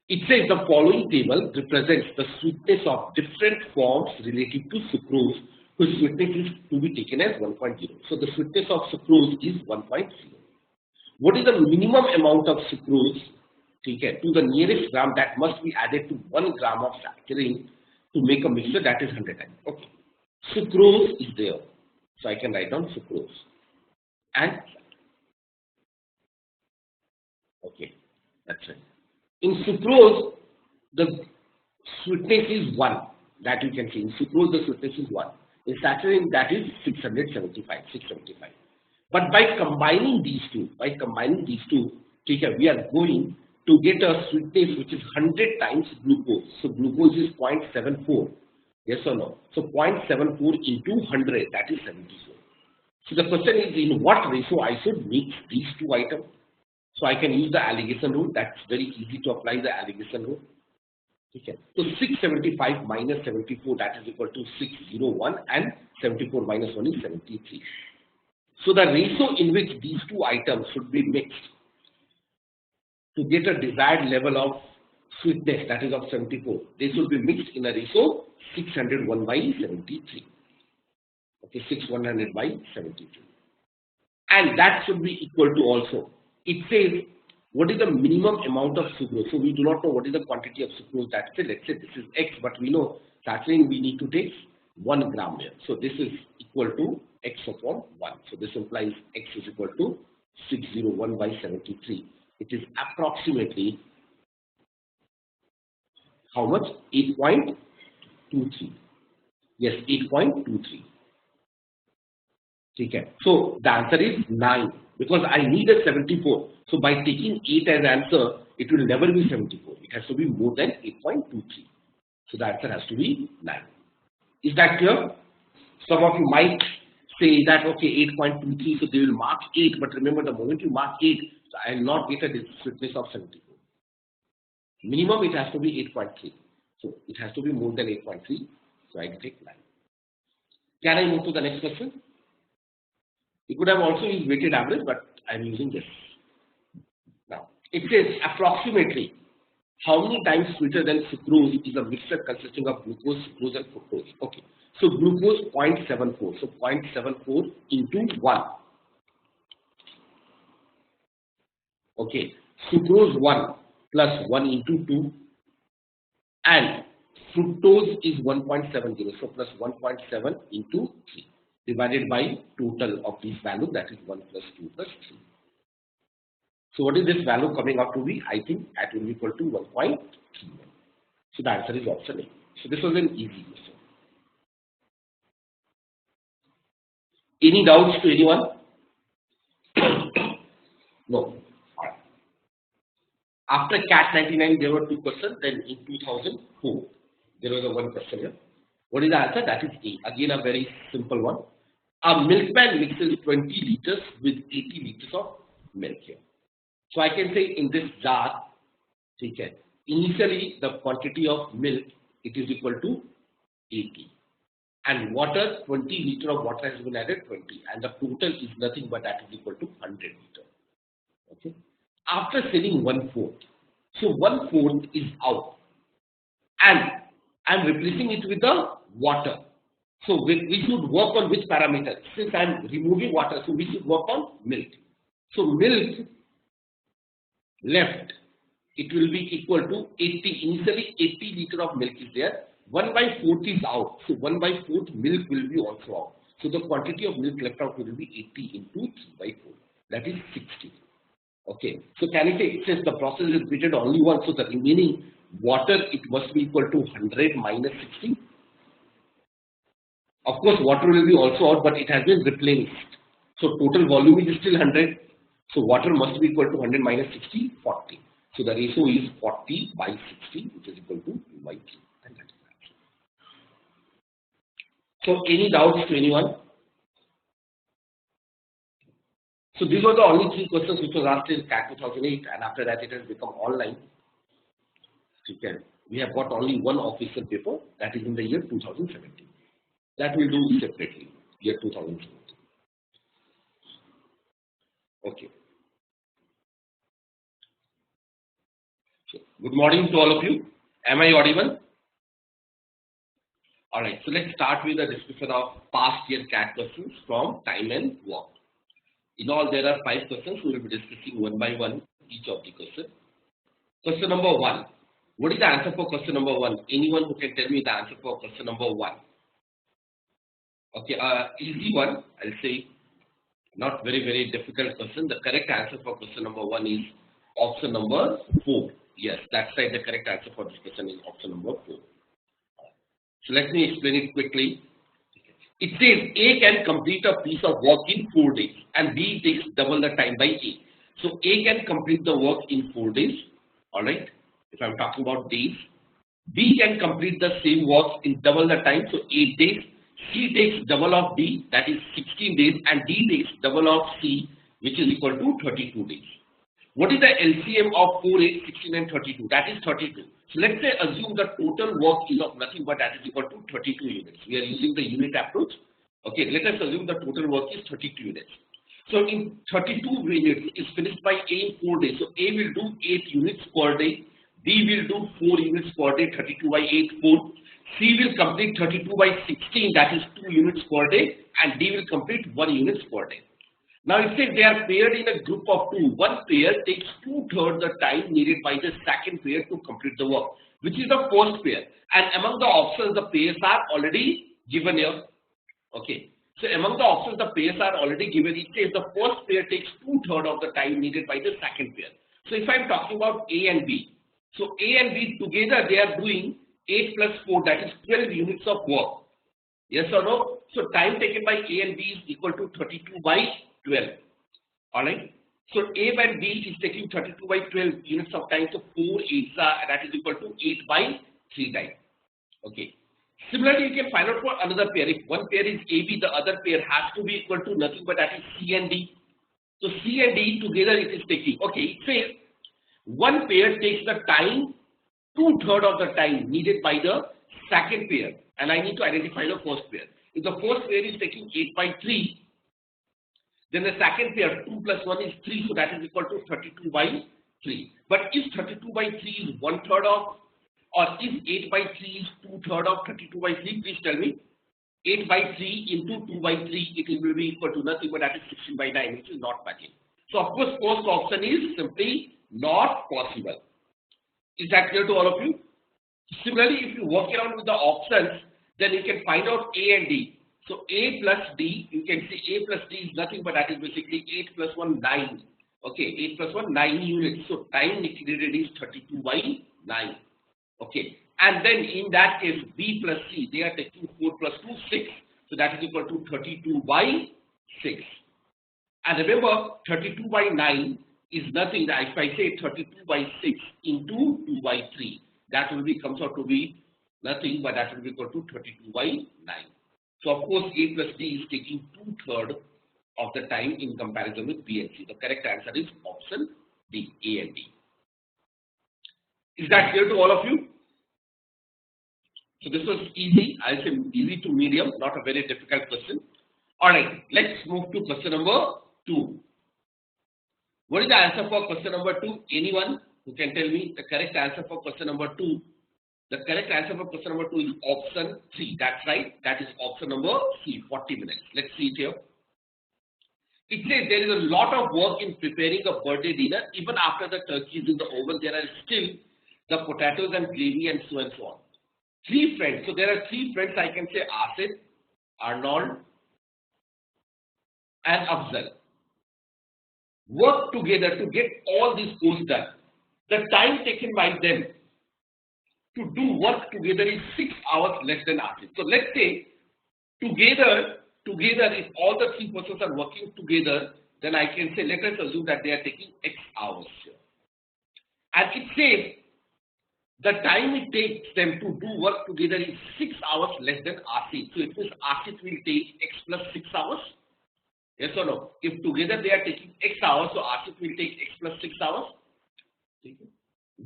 It says the following table represents the sweetness of different forms relative to sucrose, whose sweetness is to be taken as 1.0. So the sweetness of sucrose is 1.0. What is the minimum amount of sucrose to the nearest gram that must be added to 1 gram of saccharin to make a mixture that is 100 times? Okay. Sucrose is there. So I can write down sucrose. And okay, that's right. In sucrose, the sweetness is 1. That you can see. In sucrose, the sweetness is 1. In saccharin, that is 675. But by combining these two, we are going to get a sweetness which is 100 times glucose. So glucose is 0.74. Yes or no? So 0.74 into 100, that is 74. So the question is, in what ratio I should mix these two items? So I can use the alligation rule. That's very easy to apply the alligation rule. Okay. So 675 minus 74, that is equal to 601, and 74 minus 1 is 73. So the ratio in which these two items should be mixed to get a desired level of sweetness, that is of 74, they should be mixed in a ratio 601 by 73. Okay, 6100 by 73. And that should be equal to also, it says, what is the minimum amount of sucrose? So we do not know what is the quantity of sucrose that say. Let's say this is X, but we know saccharin we need to take 1 gram here. So this is equal to X upon 1. So this implies X is equal to 601 by 73. It is approximately how much? 8.23. Yes, 8.23. Okay. So the answer is 9 because I need a 74. So by taking 8 as answer, it will never be 74. It has to be more than 8.23. So the answer has to be 9. Is that clear? Some of you might say that, okay, 8.23, so they will mark 8. But remember, the moment you mark 8, so I will not get a sweetness of 74. Minimum, it has to be 8.3. So it has to be more than 8.3. So I will take 9. Can I move to the next question? You could have also used weighted average, but I am using this. Now, it says approximately how many times sweeter than sucrose is a mixture consisting of glucose, sucrose, and fructose. Okay. So glucose 0.74. So 0.74 into 1. Okay. Sucrose 1 plus 1 into 2. And fructose is 1.70. So plus 1.7 into 3. Divided by total of these values, that is 1 plus 2 plus 3. So what is this value coming out to be? I think that will be equal to 1.31. So the answer is option A. So this was an easy question. Any doubts to anyone? No. After CAT 99, there were 2 questions. Then in 2004, there was a 1 question here. What is the answer? That is A. Again, a very simple one. A milkman mixes 20 liters with 80 liters of milk here. So I can say in this jar, initially the quantity of milk, it is equal to 80. And water, 20 liters of water has been added, 20. And the total is nothing but that is equal to 100 liters. Okay. After selling 1/4, so 1/4 is out. And I am replacing it with the water. So we should work on which parameter? Since I am removing water, so we should work on milk. So milk left, it will be equal to 80. Initially 80 liters of milk is there. 1/4 is out. So 1/4 milk will be also out. So the quantity of milk left out will be 80 into 3/4. That is 60. Okay. So can I say it says the process is repeated only once. So the remaining water, it must be equal to 100 minus 60. Of course, water will be also out, but it has been replenished. So total volume is still 100. So water must be equal to 100 minus 60, 40. So the ratio is 40 by 60, which is equal to 2/3. And that is the answer. So any doubts to anyone? So these were the only 3 questions which was asked in CAT 2008, and after that it has become online. We have got only 1 official paper, that is in the year 2017. That we'll do separately, year 2017. Okay. So, good morning to all of you. Am I audible? Alright, so let's start with a discussion of past year CAT questions from time and work. In all, there are 5 questions. We will be discussing one by one each of the questions. Question number 1. What is the answer for question number 1? Anyone who can tell me the answer for question number 1? Okay, easy one. I'll say not very difficult question. The correct answer for question number 1 is option number 4. Yes, that's right. The correct answer for this question is option number 4. So let me explain it quickly. It says A can complete a piece of work in 4 days and B takes double the time by A. So A can complete the work in 4 days. Alright, if I'm talking about days. B can complete the same work in double the time, so 8 days. C takes double of D, that is 16 days, and D takes double of C, which is equal to 32 days. What is the LCM of 4, 8, 16 and 32? That is 32. So let's say assume the total work is of nothing but that is equal to 32 units. We are using the unit approach. Okay, let us assume the total work is 32 units. So in 32 units is finished by A in 4 days. So A will do 8 units per day. B will do 4 units per day, 32 by 8, 4. C will complete 32 by 16, that is 2 units per day. And D will complete 1 unit per day. Now it says they are paired in a group of 2. One pair takes 2/3 the time needed by the second pair to complete the work, which is the first pair. And among the options, the pairs are already given here. Okay. So among the options, the pairs are already given. It says the first pair takes 2/3 of the time needed by the second pair. So if I'm talking about A and B, so A and B together they are doing 8 plus 4, that is 12 units of work. Yes or no? So time taken by A and B is equal to 32 by 12. Alright. So A and B is taking 32 by 12 units of time. So 4 8s that is equal to 8 by 3 time. Okay. Similarly, you can find out for another pair. If one pair is AB, the other pair has to be equal to nothing but that is C and D. So C and D together it is taking. Okay, it says one pair takes the time 2/3 of the time needed by the second pair, and I need to identify the first pair. If the first pair is taking 8 by 3, then the second pair 2 plus 1 is 3, so that is equal to 32 by 3. But if 32 by 3 is 1/3 of, or if 8 by 3 is 2/3 of 32 by 3, please tell me. 8 by 3 into 2 by 3, it will be equal to nothing but that is 16 by 9, which is not matching. So of course, first option is simply not possible. Is that clear to all of you? Similarly, if you work around with the options, then you can find out A and D. So A plus D, you can see A plus D is nothing but that is basically 8 plus 1, 9. Okay, 8 plus 1, 9 units. So time needed is 32 by 9. Okay, and then in that case, B plus C, they are taking 4 plus 2, 6. So that is equal to 32 by 6. And remember, 32 by 9 is nothing. If I say 32 by 6 into 2 by 3, that will be comes out to be nothing but that will be equal to 32 by 9. So of course A plus D is taking 2/3 of the time in comparison with B and C. The correct answer is option D, A and D. Is that clear to all of you? So this was easy. I'll say easy to medium, not a very difficult question. Alright, let's move to question number 2. What is the answer for question number 2? Anyone who can tell me the correct answer for question number 2? The correct answer for question number 2 is option C. That's right. That is option number C, 40 minutes. Let's see it here. It says there is a lot of work in preparing a birthday dinner. Even after the turkey is in the oven, there are still the potatoes and gravy and so on. 3 friends. So there are 3 friends. I can say Asit, Arnold, and Afzal. Work together to get all these goals done. The time taken by them to do work together is 6 hours less than Asit. So let's say together, if all the 3 persons are working together, then I can say, let us assume that they are taking X hours here. And it says the time it takes them to do work together is 6 hours less than Asit. So it means Asit will take X plus 6 hours. Yes or no? If together they are taking X hours, so Asit will take X plus 6 hours.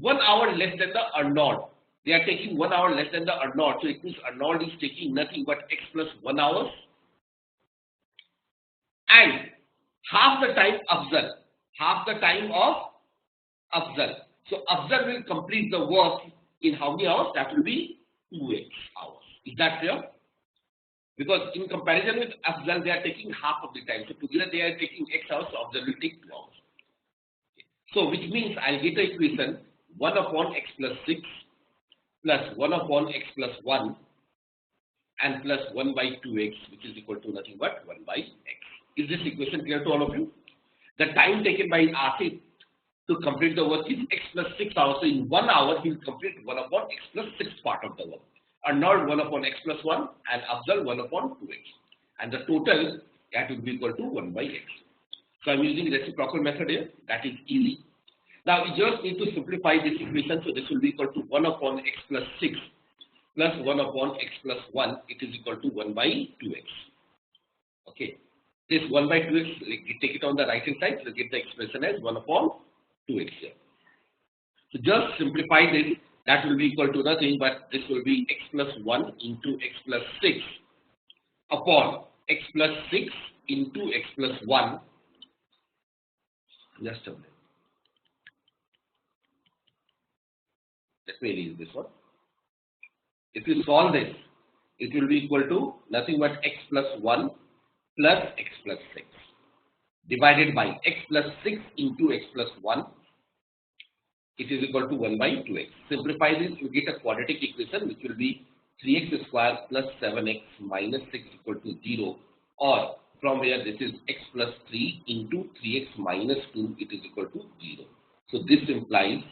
1 hour less than the Arnold. They are taking 1 hour less than the Arnold. So it means Arnold is taking nothing but x plus 1 hours. And half the time Afzal. Half the time of Afzal. So Afzal will complete the work in how many hours? That will be 2x hours. Is that clear? Because in comparison with Afzal, they are taking half of the time. So together they are taking x hours, so Afzal will take 2 hours. So which means I'll get the equation 1 upon x plus 6 plus 1 upon x plus 1 and plus 1 by 2x, which is equal to nothing but 1 by x. Is this equation clear to all of you? The time taken by Asif to complete the work is x plus 6 hours. So in 1 hour, he will complete 1 upon x plus 6 part of the work. Arnold 1 upon x plus 1 and Afzal 1 upon 2x. And the total, that will be equal to 1 by x. So I'm using reciprocal method here. That is easy. Now we just need to simplify this equation. So this will be equal to 1 upon x plus 6 plus 1 upon x plus 1. It is equal to 1 by 2x. Okay. This 1 by 2x, take it on the right hand side. So get the expression as 1 upon 2x here. So just simplify this. That will be equal to nothing but this will be x plus 1 into x plus 6 upon x plus 6 into x plus 1. Just a minute. Let me erase this one. If you solve this, it will be equal to nothing but x plus 1 plus x plus 6 divided by x plus 6 into x plus 1. It is equal to 1 by 2x. Simplify this, you get a quadratic equation which will be 3x square plus 7x minus 6 equal to 0, or from here this is x plus 3 into 3x minus 2, it is equal to 0. So this implies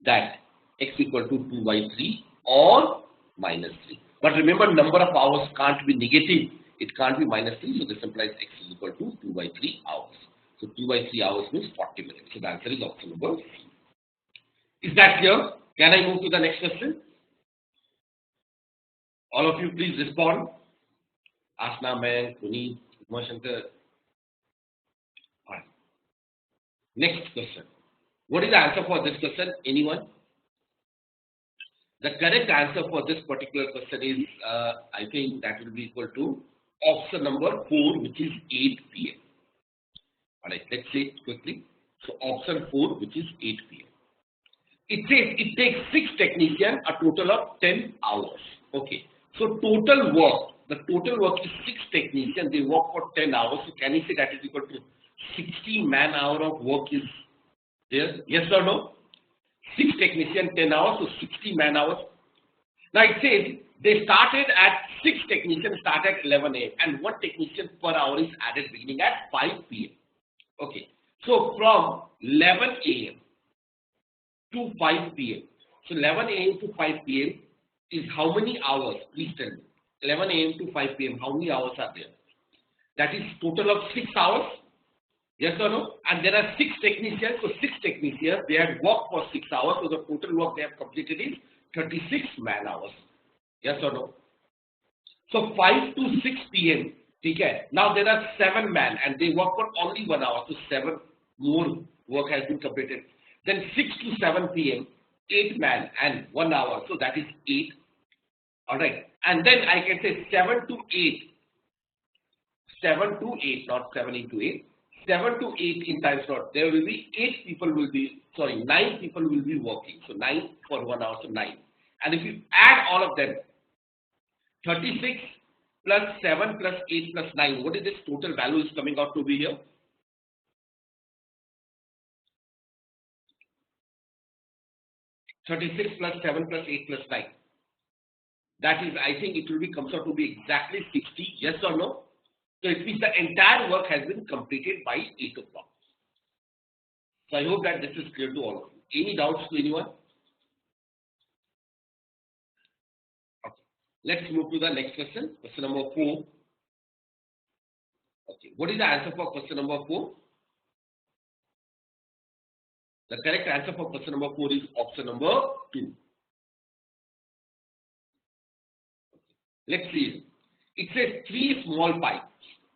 that x equal to 2 by 3 or minus 3. But remember, number of hours can't be negative. It can't be minus 3. So this implies x is equal to 2 by 3 hours. So 2 by 3 hours means 40 minutes. So the answer is option number C. Is that clear? Can I move to the next question? All of you please respond. Asna, man, Puneet, Umashankar. Alright. Next question. What is the answer for this question? Anyone? The correct answer for this particular question is, I think that will be equal to option number 4, which is 8 p.m. Alright, let's say it quickly. So option 4, which is 8 p.m. It says it takes 6 technicians, a total of 10 hours. Okay. So total work, the total work is 6 technicians, they work for 10 hours. So can you say that is equal to 60 man-hour of work is there? Yes or no? 6 technicians, 10 hours, so 60 man-hours. Now it says they started at 6 technicians start at 11 a.m. and 1 technician per hour is added beginning at 5 p.m. Okay. So from 11 a.m. to 5 p.m. So 11 a.m. to 5 p.m. is how many hours? Please tell me. 11 a.m. to 5 p.m. How many hours are there? That is total of 6 hours. Yes or no? And there are 6 technicians. So 6 technicians, they have worked for 6 hours. So the total work they have completed is 36 man hours. Yes or no? So 5 to 6 p.m. Okay. Now there are 7 man and they work for only 1 hour. So 7 more work has been completed. Then 6 to 7 p.m. 8 man and 1 hour. So that is 8. Alright. And then I can say 7 to 8. 7 to 8, not 7 into 8. 7 to 8 in time slot. There will be 9 people will be working. So 9 for 1 hour, so 9. And if you add all of them, 36 plus 7 plus 8 plus 9, what is this total value is coming out to be here? (36 plus 7 plus 8 plus 9). That is, I think it will be comes out to be exactly 60. Yes or no? So it means the entire work has been completed by 8 o'clock. So I hope that this is clear to all of you. Any doubts to anyone? Okay. Let's move to the next question. Question number 4. Okay. What is the answer for question number 4? The correct answer for question number 4 is option number 2. Let's see. It says 3 small pipes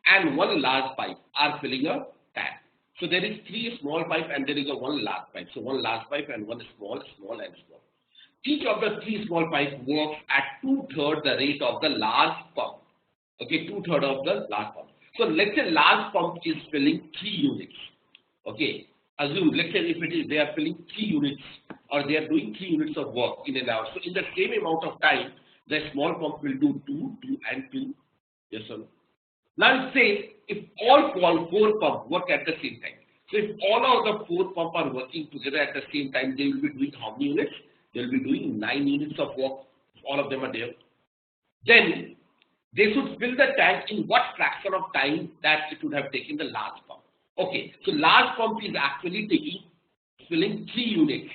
and 1 large pipe are filling a tank. So there is 3 small pipe and there is a 1 large pipe. So 1 large pipe and 1 small and small. each of the three small pipes works at 2/3 the rate of the large pump. Okay, 2/3 of the large pump. So let's say large pump is filling 3 units. Okay, assume, let's say if it is they are filling 3 units or they are doing 3 units of work in an hour. So in the same amount of time, the small pump will do 2, 2 and 2. Yes or no? Now it says if all 4 pumps work at the same time. So if all of the 4 pumps are working together at the same time, they will be doing how many units? They will be doing 9 units of work. If all of them are there. Then they should fill the tank in what fraction of time that it would have taken the large pump. Okay, so large pump is actually filling 3 units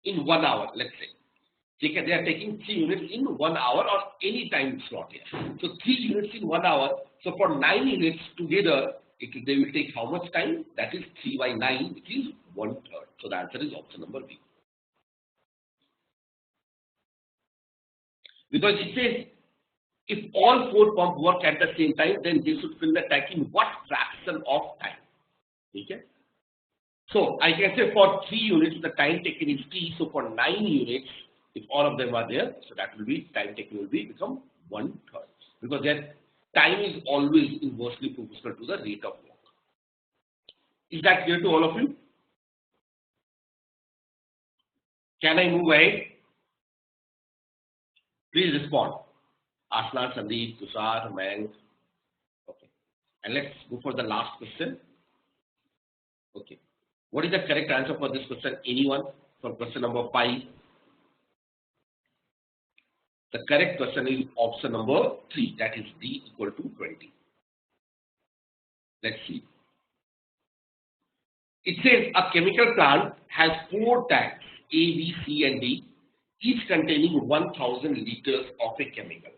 in 1 hour, let's say. They are taking 3 units in 1 hour or any time slot here. So 3 units in 1 hour. So for 9 units together, they will take how much time? That is 3 by 9, which is 1/3. So the answer is option number B. Because it says if all 4 pumps work at the same time, then they should fill the tank in what fraction of time? Okay. So I can say for 3 units, the time taken is T. So for 9 units, if all of them are there, so that will be time taken will become 1/3, because their time is always inversely proportional to the rate of work. Is that clear to all of you? Can I move ahead? Please respond. Aslan, Sandeep, Tushar, Mayank. Okay. And let's go for the last question. Okay. What is the correct answer for this question? Anyone? For question number 5. The correct question is option number 3. That is D equal to 20. Let's see. It says a chemical plant has 4 tanks, A, B, C and D, each containing 1000 liters of a chemical.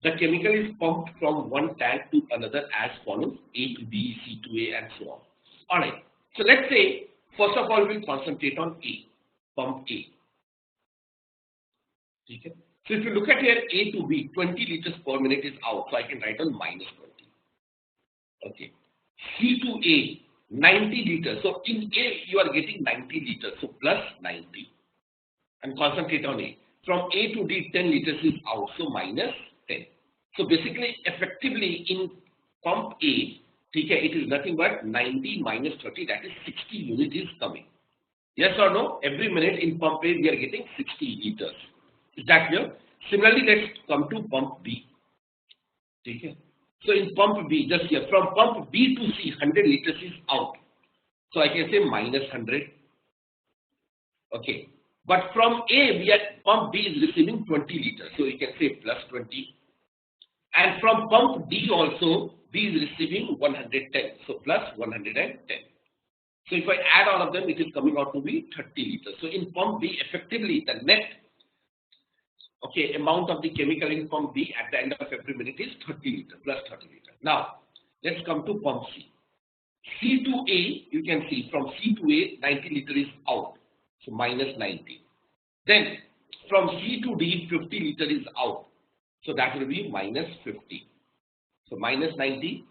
The chemical is pumped from one tank to another as follows: A to B, C to A, and so on. Alright, so let's say, first of all, we'll concentrate on A, pump A. Okay. So if you look at here, A to B, 20 liters per minute is out, so I can write on -20. Okay. C to A, 90 liters. So in A, you are getting 90 liters, so plus 90. And concentrate on A. From A to D, 10 liters is out, so minus 10. So basically, effectively in pump A, it is nothing but 90 minus 30, that is 60 units is coming. Yes or no? Every minute in pump A, we are getting 60 liters. Is that clear? Similarly, let's come to pump B. Okay. So in pump B, just here, from pump B to C, 100 liters is out. So I can say minus 100. Okay. But from A, pump B is receiving 20 liters. So you can say plus 20. And from pump D also, B is receiving 110. So plus 110. So if I add all of them, it is coming out to be 30 liters. So in pump B, effectively, the net amount of the chemical in pump B at the end of every minute is 30 liters, plus 30 liters. Now, let's come to pump C. C to A, you can see from C to A, 90 liters is out. So minus 90. Then from C to D, 50 liters is out. So that will be minus 50. So minus 90,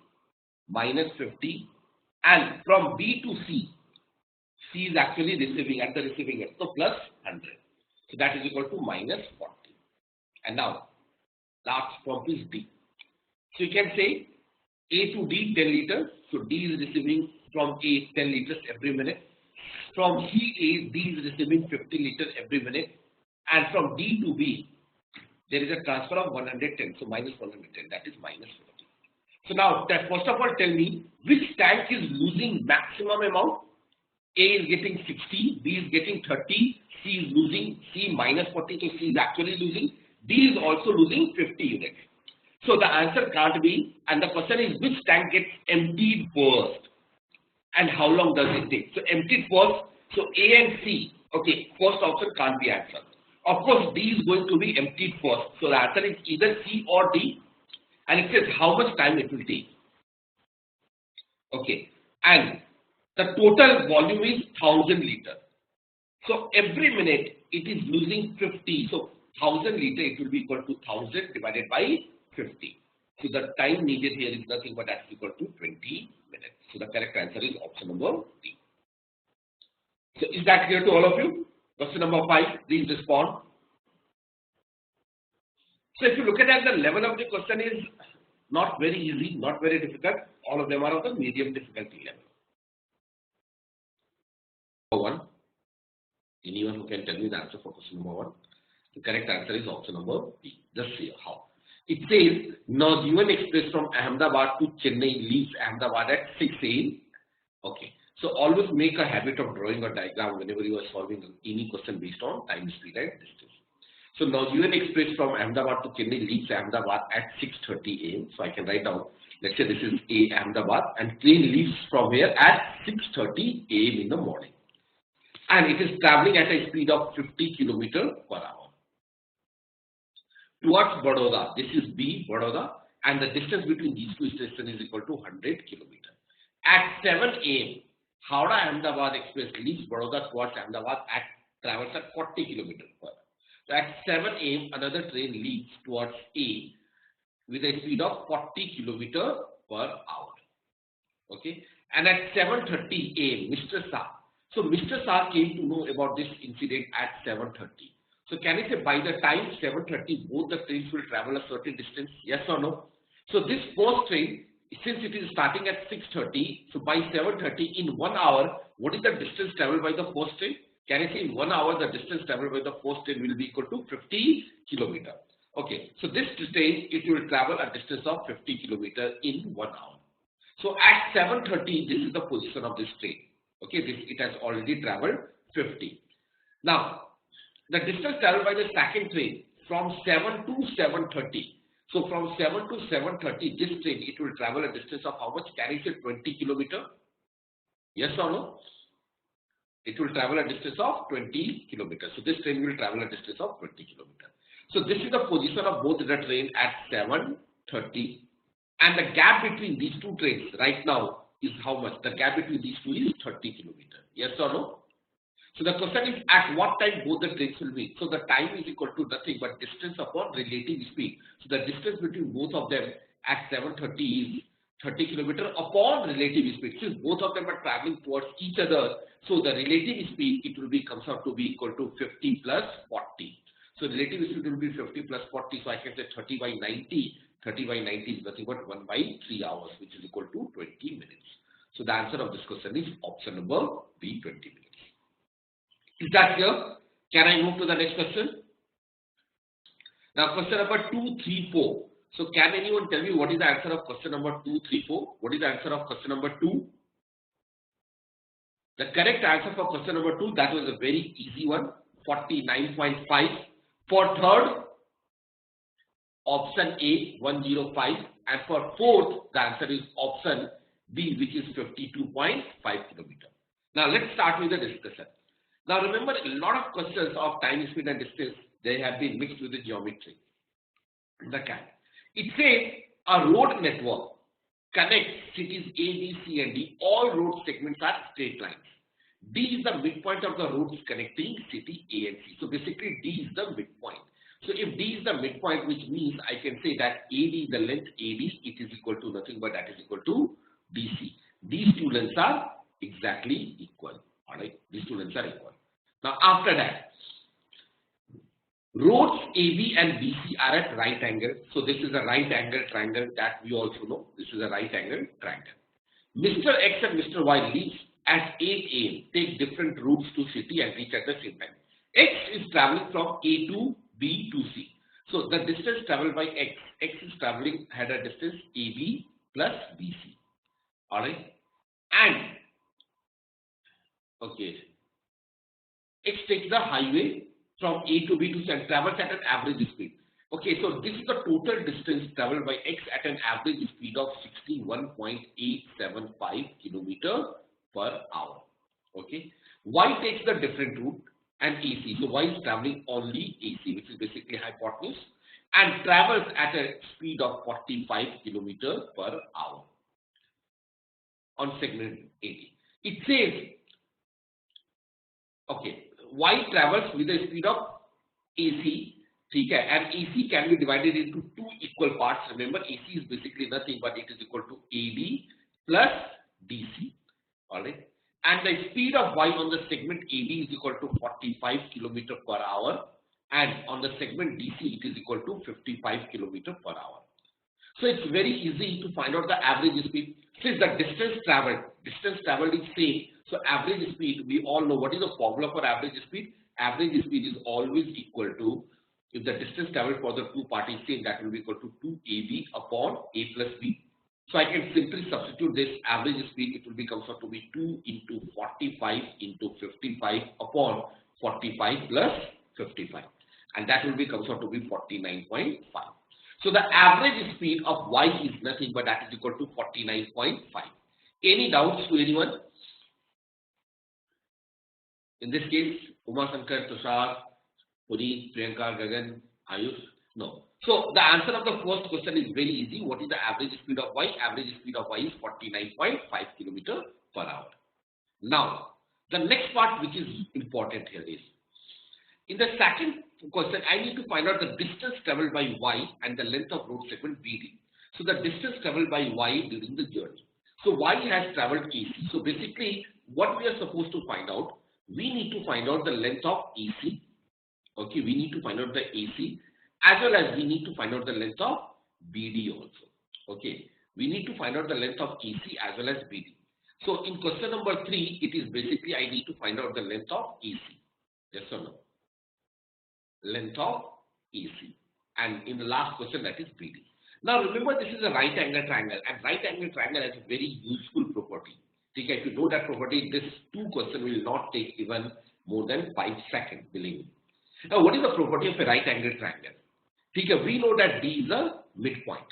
minus 50. And from B to C, C is actually receiving at the receiving end. So plus 100. So that is equal to minus 40. And now, last pump is D. So you can say A to D, 10 liters. So D is receiving from A 10 liters every minute. From C A, D is receiving 50 liters every minute. And from D to B, there is a transfer of 110. So minus 110, that is minus 50. So now, first of all, tell me which tank is losing maximum amount. A is getting 60, B is getting 30, C is losing, C minus 40, so C is actually losing. D is also losing 50 units. So the answer can't be, and the question is which tank gets emptied first and how long does it take? So emptied first, so A and C, first option can't be answered. Of course, D is going to be emptied first. So the answer is either C or D, and it says how much time it will take. Okay, and the total volume is 1000 liters. So every minute it is losing 50. So 1000 liters, it will be equal to 1000 divided by 50. So the time needed here is nothing but that's equal to 20 minutes. So the correct answer is option number D. So is that clear to all of you? Question number 5, please respond. So if you look at the level of the question is not very easy, not very difficult. All of them are of the medium difficulty level. Number 1. Anyone who can tell me the answer for question number 1? The correct answer is option number B. Just see how. It says, Naujivan Express from Ahmedabad to Chennai leaves Ahmedabad at 6 a.m. Okay. So always make a habit of drawing a diagram whenever you are solving any question based on time, speed and distance. So Naujivan Express from Ahmedabad to Chennai leaves Ahmedabad at 6:30 a.m. So I can write down, let's say this is A, Ahmedabad, and train leaves from here at 6:30 a.m. in the morning. And it is traveling at a speed of 50 km per hour. Towards Baroda, this is B, Baroda, and the distance between these two stations is equal to 100 km. At 7 a.m., Howrah Ahmedabad Express leaves Baroda towards Ahmedabad at travels at 40 km per hour. So at 7 a.m., another train leaves towards A with a speed of 40 km per hour. Okay, and at 7:30 a.m., Mr. Shah. So Mr. Shah came to know about this incident at 7:30. So can I say by the time 7:30, both the trains will travel a certain distance? Yes or no? So this first train, since it is starting at 6:30, so by 7:30 in 1 hour, what is the distance traveled by the first train? Can I say in 1 hour the distance traveled by the first train will be equal to 50 km. Okay, so this train, it will travel a distance of 50 km in 1 hour. So at 7:30, this is the position of this train. Okay, it has already traveled 50. Now, the distance traveled by the second train from 7 to 7:30. So from 7 to 7:30, this train, it will travel a distance of how much? Can I say 20 km? Yes or no? It will travel a distance of 20 km. So this train will travel a distance of 20 km. So this is the position of both the train at 7:30. And the gap between these two trains right now is how much? The gap between these two is 30 km. Yes or no? So the question is, at what time both the trains will meet? So the time is equal to nothing but distance upon relative speed. So the distance between both of them at 7:30 is 30 km upon relative speed. Since both of them are traveling towards each other, so the relative speed, it will be comes out to be equal to 50 plus 40. So relative speed will be 50 plus 40. So I can say 30 by 90. 30 by 90 is nothing but 1 by 3 hours, which is equal to 20 minutes. So the answer of this question is option number B, 20 minutes. Is that clear? Can I move to the next question? Now question number 2, 3, 4. So can anyone tell me what is the answer of question number 2, 3, 4? What is the answer of question number 2? The correct answer for question number 2, that was a very easy one, 49.5. For third, option A, 105. And for fourth, the answer is option B, which is 52.5 km. Now let's start with the discussion. Now remember, a lot of questions of time, speed and distance, they have been mixed with the geometry. The kind. It says a road network connects cities A, B, C and D. All road segments are straight lines. D is the midpoint of the roads connecting city A and C. So basically D is the midpoint. So if D is the midpoint, which means I can say that AD, the length AD, it is equal to nothing but that is equal to DC. These two lengths are exactly equal. Alright, these two lengths are equal. Now after that, roads AB and BC are at right angle. So this is a right angle triangle that we also know. This is a right angle triangle. Mr. X and Mr. Y leaves at 8 a.m. take different routes to city and reach at the same time. X is traveling from A to B to C. So the distance traveled by X is traveling had a distance AB plus BC. Alright. And okay, X takes the highway from A to B to C and travels at an average speed. Okay, so this is the total distance traveled by X at an average speed of 61.875 km per hour. Okay, Y takes the different route and AC. So Y is traveling only AC, which is basically hypotenuse, and travels at a speed of 45 km per hour on segment 80. It says, okay, Y travels with a speed of AC, and AC can be divided into two equal parts. Remember, AC is basically nothing but it is equal to AD plus DC. Alright. And the speed of Y on the segment AB is equal to 45 km per hour. and on the segment DC it is equal to 55 km per hour. So it's very easy to find out the average speed. Since the distance traveled is same, so average speed, we all know what is the formula for average speed. Average speed is always equal to, if the distance traveled for the two parties same, that will be equal to 2AB upon A plus B. So I can simply substitute this average speed. It will be comes out to be 2 into 45 into 55 upon 45 plus 55, and that will be comes out to be 49.5. So the average speed of y is nothing but that is equal to 49.5. Any doubts to anyone? In this case, Uma Shankar, Tushar, Puneet, Priyanka, Gagan, Ayush? No. So the answer of the first question is very easy. What is the average speed of y? Average speed of y is 49.5 km per hour. Now, the next part which is important here is, in the second question, I need to find out the distance traveled by y and the length of road segment BD. So the distance traveled by y during the journey. So y has traveled AC. So basically, what we are supposed to find out, we need to find out the length of AC. Okay, we need to find out the AC, as well as we need to find out the length of BD also. Okay, we need to find out the length of AC as well as BD. So in question number 3, it is basically I need to find out the length of AC. Yes or no? Length of AC. And in the last question, that is BD. Now remember, this is a right angle triangle, and right angle triangle has a very useful property. Okay, if you know that property, this 2 question will not take even more than 5 seconds, believe me. Now, what is the property of a right angle triangle? Okay, we know that D is a midpoint.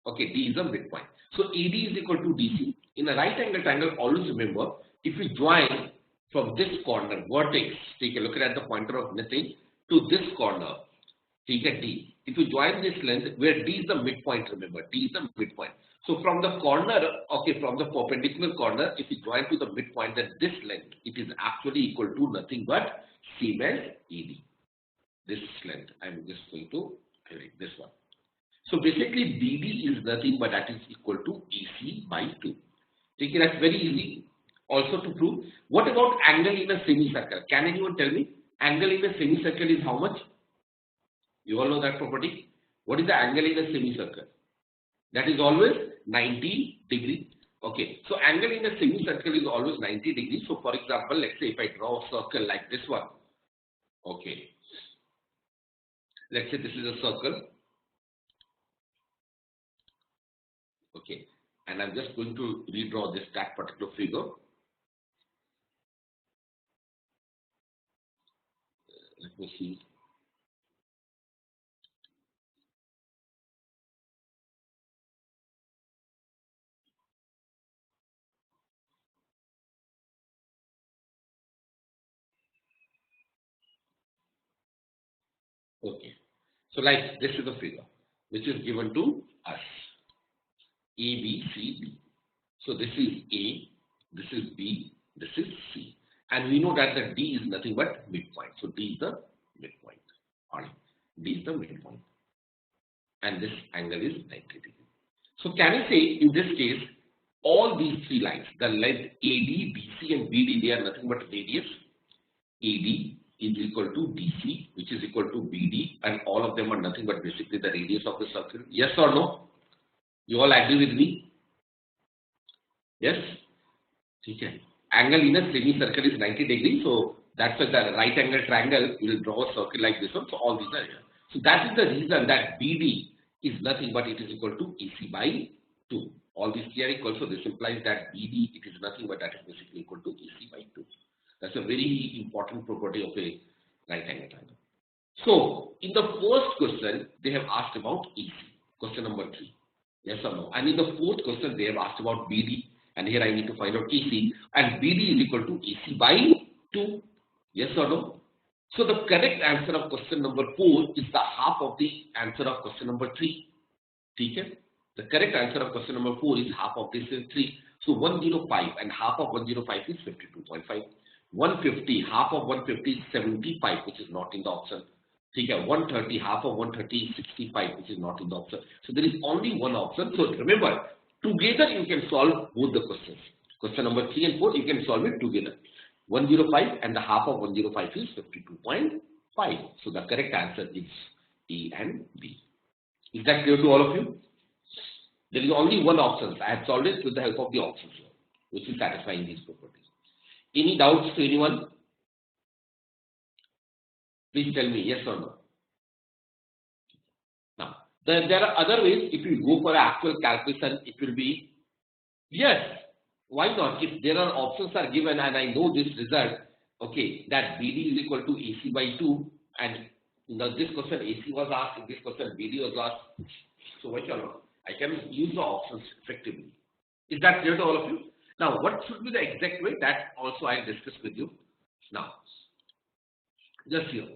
Okay, D is a midpoint. So AD is equal to DC. In a right angle triangle, always remember, if you join from this corner, vertex, take a look at the pointer of nothing, to this corner, take a D. If you join this length, where D is the midpoint, remember, D is the midpoint. So from the corner, okay, from the perpendicular corner, if you join to the midpoint, then this length, it is actually equal to nothing but same as AD. This length, I'm just going to highlight this one. So basically, BD is nothing but that is equal to AC by 2. Okay, that's very easy also to prove. What about angle in a semicircle? Can anyone tell me? Angle in a semicircle is how much? You all know that property. What is the angle in a semicircle? That is always 90 degrees. Okay, so angle in a semicircle is always 90 degrees. So for example, let's say if I draw a circle like this one. Okay, let's say this is a circle. Okay, and I'm just going to redraw that particular figure. Let me see. Okay, so like this is the figure which is given to us. A, B, C, D. So this is A, this is B, this is C. And we know that the D is nothing but midpoint. So D is the midpoint. Alright, D is the midpoint. And this angle is 90 degrees. So can you say in this case, all these 3 lines, the length AD, BC and BD, they are nothing but radius. AD is equal to DC, which is equal to BD, and all of them are nothing but basically the radius of the circle. Yes or no? You all agree with me? Yes? Okay. Angle in a semicircle is 90 degrees, so that's why the right angle triangle will draw a circle like this one. So all these are here. So that is the reason that BD is nothing but it is equal to AC by 2. All these 3 are equal, so this implies that BD, it is nothing but that is basically equal to AC by 2. That's a very important property of a right angle triangle. So in the first question, they have asked about AC, question number 3. Yes or no? And in the fourth question, they have asked about BD. And here I need to find out AC. And BD is equal to AC by 2. Yes or no? So the correct answer of question number 4 is the half of the answer of question number 3. Okay? The correct answer of question number 4 is half of this is 3. So 105 and half of 105 is 52.5. 150, half of 150 is 75, which is not in the option. 130, half of 130 is 65, which is not in the option. So there is only one option. So remember, together you can solve both the questions. Question number 3 and 4, you can solve it together. 105 and the half of 105 is 52.5. 5. So the correct answer is A and B. Is that clear to all of you? There is only one option. I have solved it with the help of the options here, which is satisfying these properties. Any doubts to anyone? Please tell me yes or no. Now, there are other ways. If you go for actual calculation, it will be yes. Why not? If there are options are given and I know this result, okay, that BD is equal to AC by 2, and in this question AC was asked, in this question BD was asked. So why cannot? I can use the options effectively. Is that clear to all of you? Now, what should be the exact way? That also I'll discuss with you. Now, just here.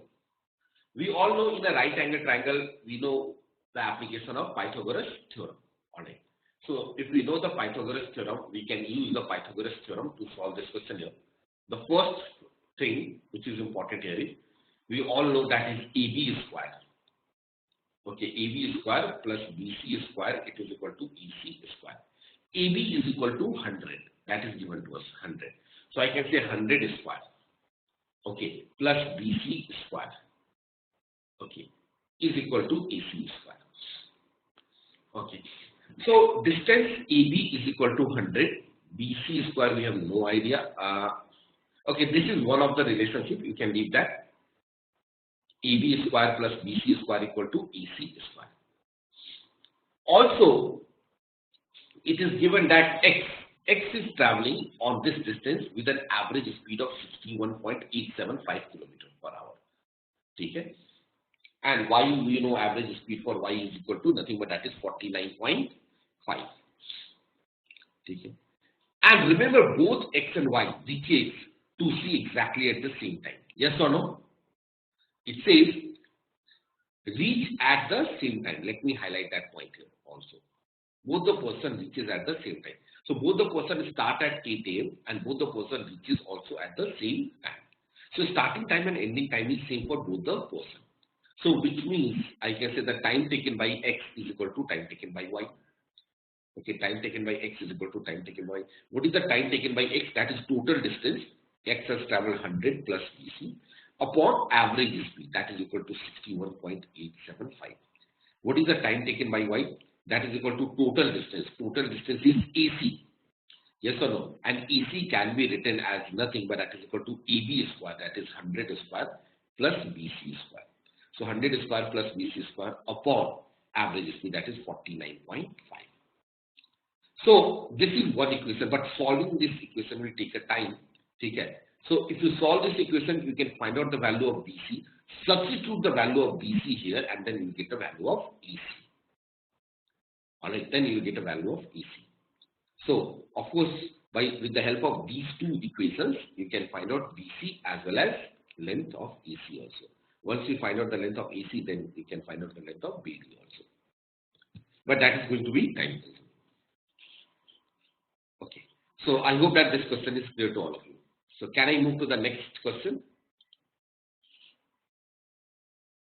We all know in a right angle triangle, we know the application of Pythagoras theorem. Alright. So, if we know the Pythagoras theorem, we can use the Pythagoras theorem to solve this question here. The first thing which is important here is, we all know that is AB square. Okay, AB square plus BC square, it is equal to EC square. AB is equal to 100. That is given to us, 100. So, I can say 100 square. Okay, plus BC square. Okay, is equal to AC square. Okay, so distance AB is equal to 100. BC square we have no idea. Okay, this is one of the relationship. You can leave that. AB square plus BC square equal to EC square. Also, it is given that X is traveling on this distance with an average speed of 61.875 km per hour. Okay. And Y, we know average speed for Y is equal to nothing but that is 49.5. Okay. And remember, both X and Y reaches to C exactly at the same time. Yes or no? It says reach at the same time. Let me highlight that point here also. Both the person reaches at the same time. So both the person start at 8 AM and both the person reaches also at the same time. So starting time and ending time is same for both the person. So which means I can say the time taken by X is equal to time taken by Y. Okay, time taken by X is equal to time taken by Y. What is the time taken by X? That is total distance. X has traveled 100 plus BC upon average speed. That is equal to 61.875. What is the time taken by Y? That is equal to total distance. Total distance is AC. Yes or no? And AC can be written as nothing but that is equal to AB square. That is 100 square plus BC square. So 100 square plus BC square upon average speed, that is 49.5. So this is one equation, but solving this equation will take a time. Okay. So if you solve this equation, you can find out the value of BC, substitute the value of BC here, and then you get the value of EC. Alright, then you will get a value of EC. So of course, with the help of these two equations, you can find out BC as well as length of EC also. Once you find out the length of AC, then you can find out the length of BD also. But that is going to be time consuming. Okay. So I hope that this question is clear to all of you. So can I move to the next question?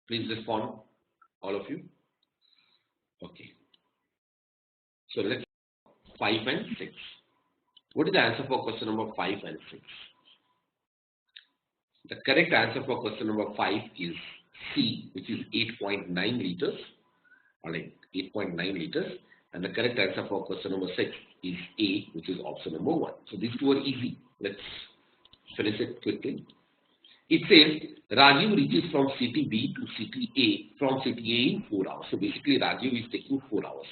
Please respond, all of you. Okay. So let's 5 and 6. What is the answer for question number 5 and 6? The correct answer for question number 5 is C, which is 8.9 liters. Alright, 8.9 liters. And the correct answer for question number 6 is A, which is option number 1. So these two are easy. Let's finish it quickly. It says Rajiv reaches from city B to city A from city A in 4 hours. So basically Rajiv is taking 4 hours,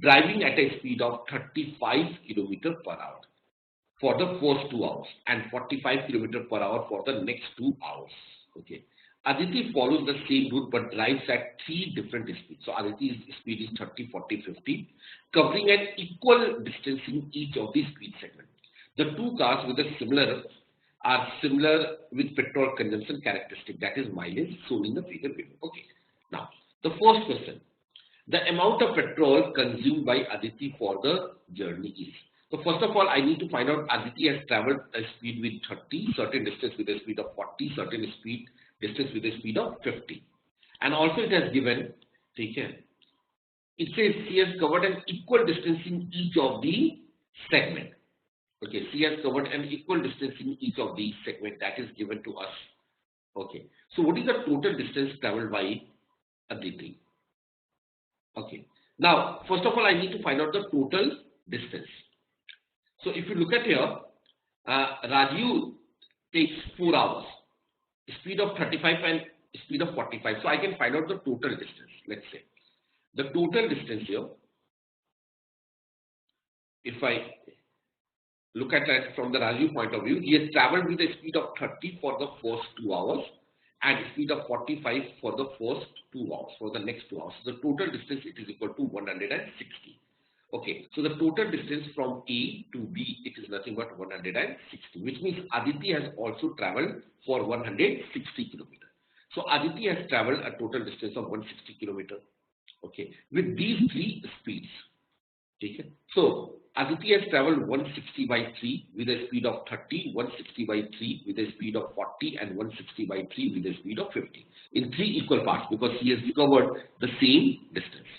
driving at a speed of 35 km per hour for the first 2 hours and 45 km per hour for the next 2 hours. Okay. Aditi follows the same route but drives at 3 different speeds. So Aditi's speed is 30, 40, 50, covering an equal distance in each of these speed segments. The two cars with a similar with petrol consumption characteristic, that is mileage, shown in the figure below. Okay. Now, the first question. The amount of petrol consumed by Aditi for the journey is. So first of all, I need to find out Aditi has traveled a speed with 30, certain distance with a speed of 40, certain distance with a speed of 50. And also it has given, take care, it says she has covered an equal distance in each of the segment. Okay, she has covered an equal distance in each of these segment that is given to us. Okay. So what is the total distance traveled by Aditi? Okay. Now, first of all, I need to find out the total distance. So if you look at here, Raju takes 4 hours, speed of 35 and speed of 45. So I can find out the total distance. Let's say the total distance here, if I look at it from the Raju point of view, he has traveled with a speed of 30 for the first 2 hours and speed of 45 for the first 2 hours, for the next 2 hours. So the total distance, it is equal to 160. Okay, so the total distance from A to B, it is nothing but 160, which means Aditi has also traveled for 160 kilometers. So Aditi has traveled a total distance of 160 kilometers. Okay, with these 3 speeds. Okay, so Aditi has traveled 160 by 3 with a speed of 30, 160 by 3 with a speed of 40, and 160 by 3 with a speed of 50 in 3 equal parts, because he has covered the same distance.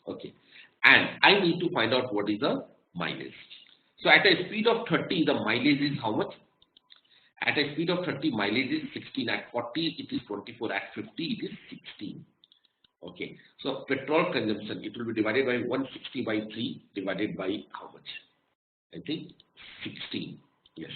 Okay, and I need to find out what is the mileage. So at a speed of 30, the mileage is how much? At a speed of 30, mileage is 16. At 40, it is 24. At 50, it is 16. Okay, so petrol consumption, it will be divided by 160 by 3 divided by how much? I think 16. Yes,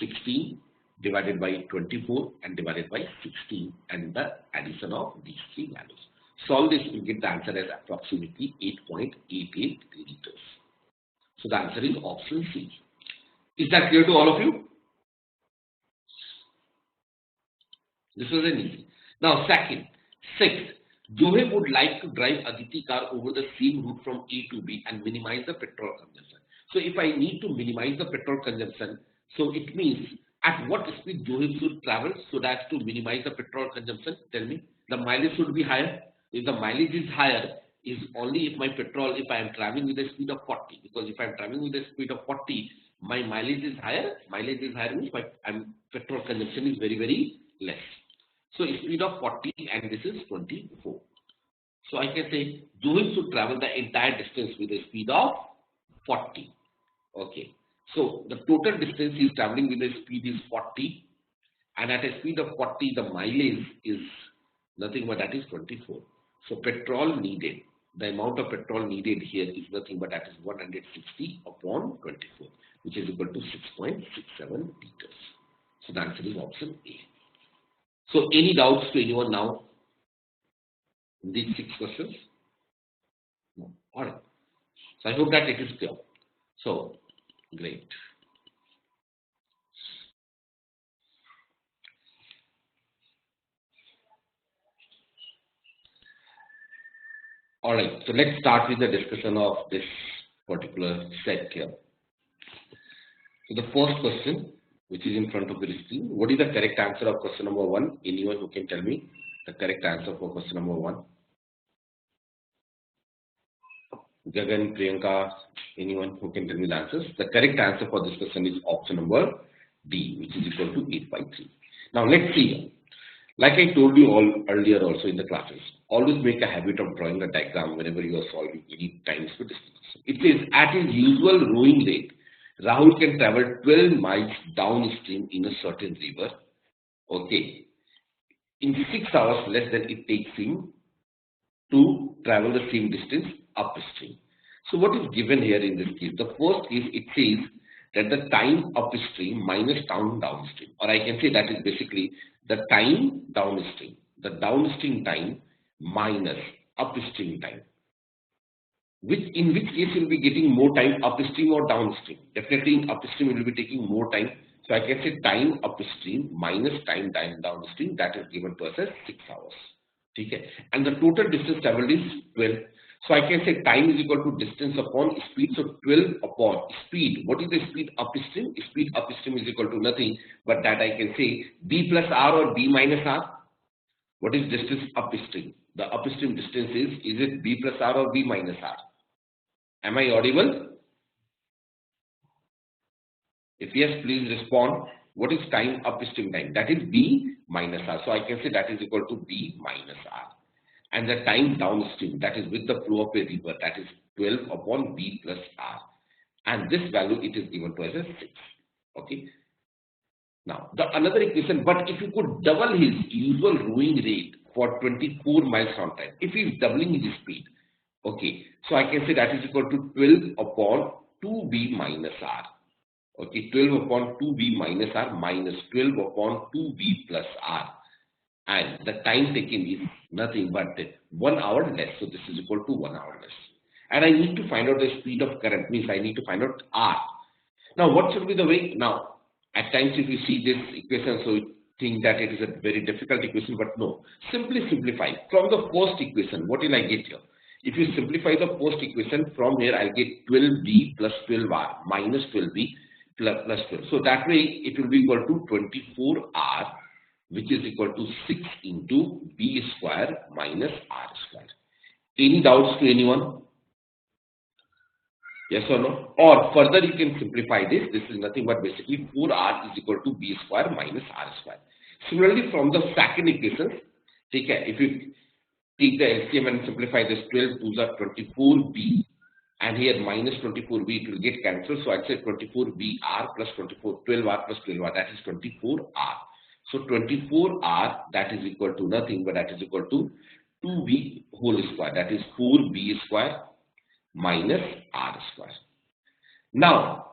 16 divided by 24 and divided by 16, and the addition of these 3 values. Solve this, you get the answer as approximately 8.88 liters. So the answer is option C. Is that clear to all of you? This was an easy. Now, sixth, Zohaib would like to drive Aditi car over the same route from A to B and minimize the petrol consumption. So if I need to minimize the petrol consumption, so it means at what speed Zohaib should travel so that to minimize the petrol consumption? Tell me. The mileage should be higher. If the mileage is higher, is only if my petrol, if I am traveling with a speed of 40, because if I am traveling with a speed of 40, my mileage is higher. Mileage is higher means my petrol consumption is very, very less. So speed of 40 and this is 24. So I can say Zohaib should travel the entire distance with a speed of 40. Okay. So the total distance he is traveling with a speed is 40, and at a speed of 40 the mileage is nothing but that is 24. So petrol needed, the amount of petrol needed here is nothing but that is 160 upon 24, which is equal to 6.67 liters. So the answer is option A. So any doubts to anyone now in these 6 questions? No. All right. So I hope that it is clear. So great. All right. So let's start with the discussion of this particular set here. So the first question, which is in front of the screen, what is the correct answer of question number 1? Anyone who can tell me the correct answer for question number 1? Gagan, Priyanka, anyone who can tell me the answers? The correct answer for this question is option number D, which is equal to 8 by 3. Now let's see. Like I told you all earlier also in the classes, always make a habit of drawing a diagram whenever you are solving any times to distance. It says at his usual rowing rate, Rahul can travel 12 miles downstream in a certain river. Okay. In 6 hours less than it takes him to travel the same distance upstream. So what is given here in this case? The first is it says that the time upstream minus time downstream, or I can say that is basically the time downstream, the downstream time minus upstream time. In which case you will be getting more time upstream or downstream? Definitely in upstream you will be taking more time. So I can say time upstream minus time downstream, that is given to us as 6 hours. Okay. And the total distance traveled is 12. So I can say time is equal to distance upon speed. So 12 upon speed. What is the speed upstream? Speed upstream is equal to nothing but that I can say B plus R or B minus R. What is distance upstream? The upstream distance is it B plus R or B minus R? Am I audible? If yes, please respond. What is time upstream time? That is B minus R. So I can say that is equal to B minus R. And the time downstream, that is with the flow of a river, that is 12 upon B plus R. And this value, it is given to us as 6. Okay. Now, the another equation, but if you could double his usual rowing rate for 24 miles on time, if he is doubling his speed, okay, so I can say that is equal to 12 upon 2b minus r. Okay, 12 upon 2b minus r minus 12 upon 2b plus r. And the time taken is nothing but 1 hour less. So this is equal to 1 hour less. And I need to find out the speed of current, means I need to find out r. Now, what should be the way? Now, at times if you see this equation, so you think that it is a very difficult equation, but no. Simply simplify. From the first equation, what will I get here? If you simplify the first equation, from here I'll get 12b plus 12r minus 12b plus 12. So that way it will be equal to 24r, which is equal to 6 into b square minus r square. Any doubts to anyone? Yes or no? Or further you can simplify this. This is nothing but basically 4r is equal to b square minus r square. Similarly, from the second equation, take care. If you take the LCM and simplify this, 12 to the 24b, and here minus 24b, it will get cancelled. So I'd say 24br plus 12r plus 12r, that is 24r. So 24r, that is equal to nothing but that is equal to 2b whole square, that is 4b square minus r square. Now,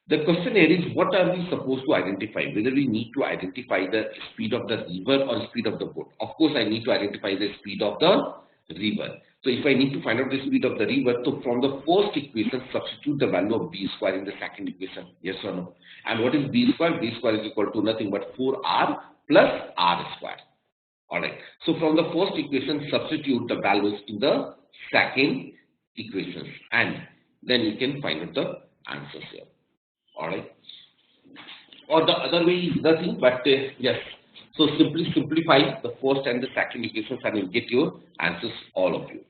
the question here is, what are we supposed to identify? Whether we need to identify the speed of the river or speed of the boat. Of course, I need to identify the speed of the river. So if I need to find out the speed of the river, so from the first equation, substitute the value of b square in the second equation. Yes or no? And what is b square? B square is equal to nothing but 4r plus r square. Alright. So from the first equation, substitute the values in the second equations, and then you can find out the answers here. Alright. Or the other way is nothing but yes. So simply simplify the first and the second equations and you'll get your answers, all of you.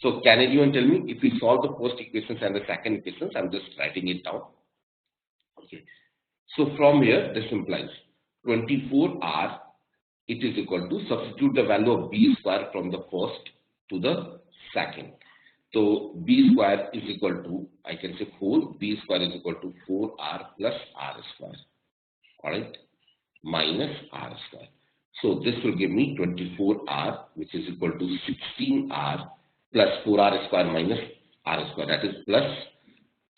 So can anyone tell me if we solve the first equations and the second equations? I'm just writing it down. Okay. So from here, this implies 24r, it is equal to, substitute the value of b square from the first to the second. So b square is equal to, I can say 4, b square is equal to 4r plus r square, alright, minus r square. So this will give me 24r, which is equal to 16r plus 4r square minus r square, that is plus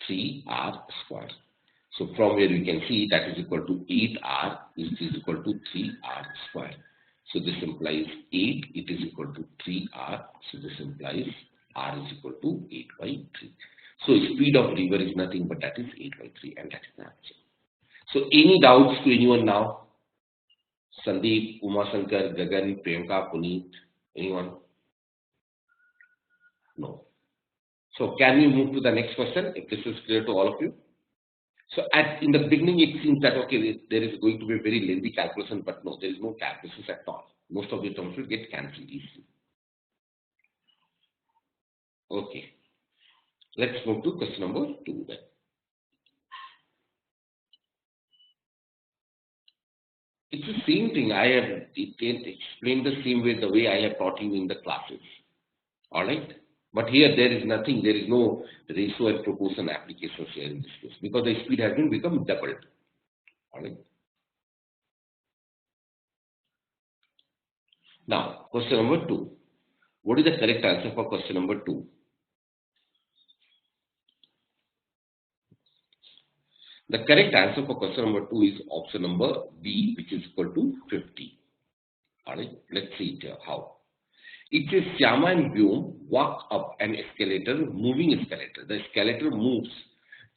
3r square. So from here you can see that is equal to 8r, which is equal to 3r square. So this implies 8, it is equal to 3r, so this implies r is equal to 8 by 3. So speed of river is nothing but that is 8 by 3, and that is the answer. So any doubts to anyone now? Sandeep, Uma Shankar, Gagan, Priyanka, Puneet, anyone? No. So can we move to the next question if this is clear to all of you? So in the beginning it seems that okay, there is going to be a very lengthy calculation, but no, there is no calculations at all. Most of the terms will get cancelled easily. Okay, let's move to question number 2 then. It's the same thing. I have explained the same way, the way I have taught you in the classes. Alright? But here there is nothing, there is no ratio and proportion applications here in this case because the speed has been become doubled. Alright? Now, question number 2. What is the correct answer for question number 2? The correct answer for question number 2 is option number B, which is equal to 50. Alright, let's see it here. How? It says Shyama and Vyom walk up an escalator, moving escalator. The escalator moves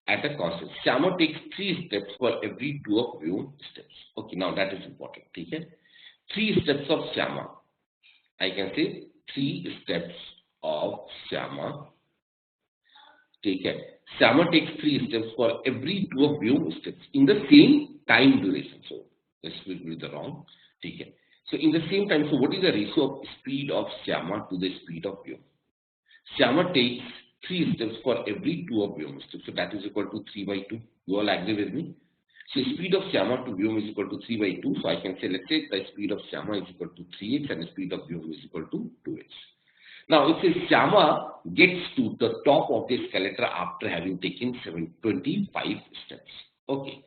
at a constant. Shyama takes 3 steps for every 2 of Vyom steps. Okay, now that is important. Okay? 3 steps of Shyama. I can say 3 steps of Shyama. Take care. Shyama takes 3 steps for every 2 of Vyom steps in the same time duration. So this will be the wrong. Take care. So in the same time, so what is the ratio of speed of Shyama to the speed of Vyom? Shyama takes 3 steps for every 2 of Vyom steps. So that is equal to 3 by 2. You all agree with me? So speed of Shyama to Vyom is equal to 3 by 2. So I can say, let's say the speed of Shyama is equal to 3x and the speed of Vyom is equal to 2x. Now it says Shyama gets to the top of the escalator after having taken 25 steps. Okay.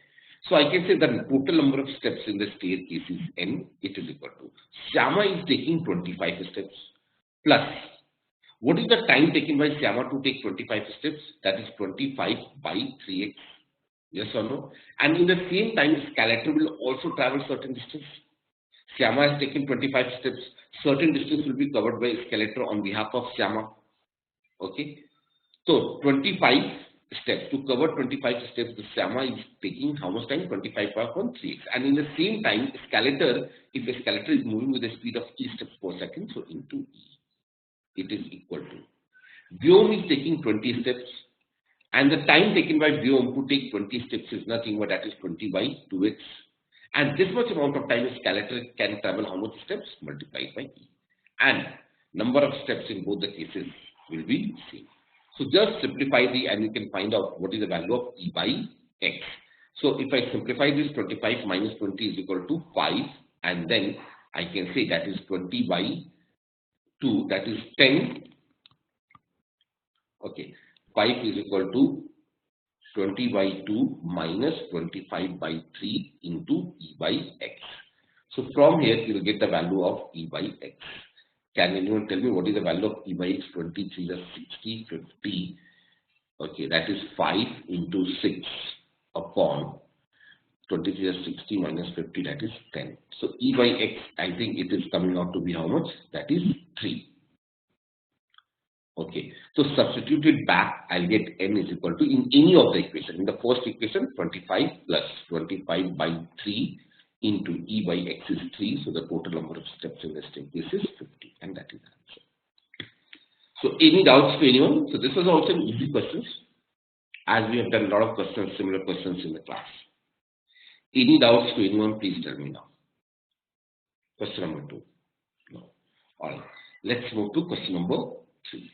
So I can say the total number of steps in the staircase is n. It is equal to Syama is taking 25 steps plus what is the time taken by Syama to take 25 steps? That is 25 by 3x. Yes or no? And in the same time, Skeletor will also travel certain distance. Syama has taken 25 steps. Certain distance will be covered by Skeletor on behalf of Syama. Okay. So 25 steps. To cover 25 steps, the Syama is taking how much time? 25 power 3x. And in the same time, Skeletor, if a Skeletor is moving with a speed of e steps per second, so into e, it is equal to Vyom is taking 20 steps, and the time taken by Vyom to take 20 steps is nothing but that is 20 by 2x. And this much amount of time Skeletor can travel how much steps? Multiplied by e. And number of steps in both the cases will be same. So just simplify and you can find out what is the value of e by x. So if I simplify this, 25 minus 20 is equal to 5, and then I can say that is 20 by 2, that is 10. Okay, 5 is equal to 20 by 2 minus 25 by 3 into e by x. So from here you will get the value of e by x. Can anyone tell me what is the value of e by x? 23 is 60, 50. Okay, that is 5 into 6 upon 23 is 60 minus 50, that is 10. So e by x, I think it is coming out to be how much? That is 3. Okay, so substitute it back, I'll get n is equal to, in any of the equation, in the first equation, 25 plus 25 by 3 into e by x is 3, so the total number of steps in the staircase is 50, and that is the answer. So any doubts to anyone? So this was also an easy questions, as we have done a lot of questions, similar questions in the class. Any doubts to anyone, please tell me now. Question number 2. No. Alright, let's move to question number 3.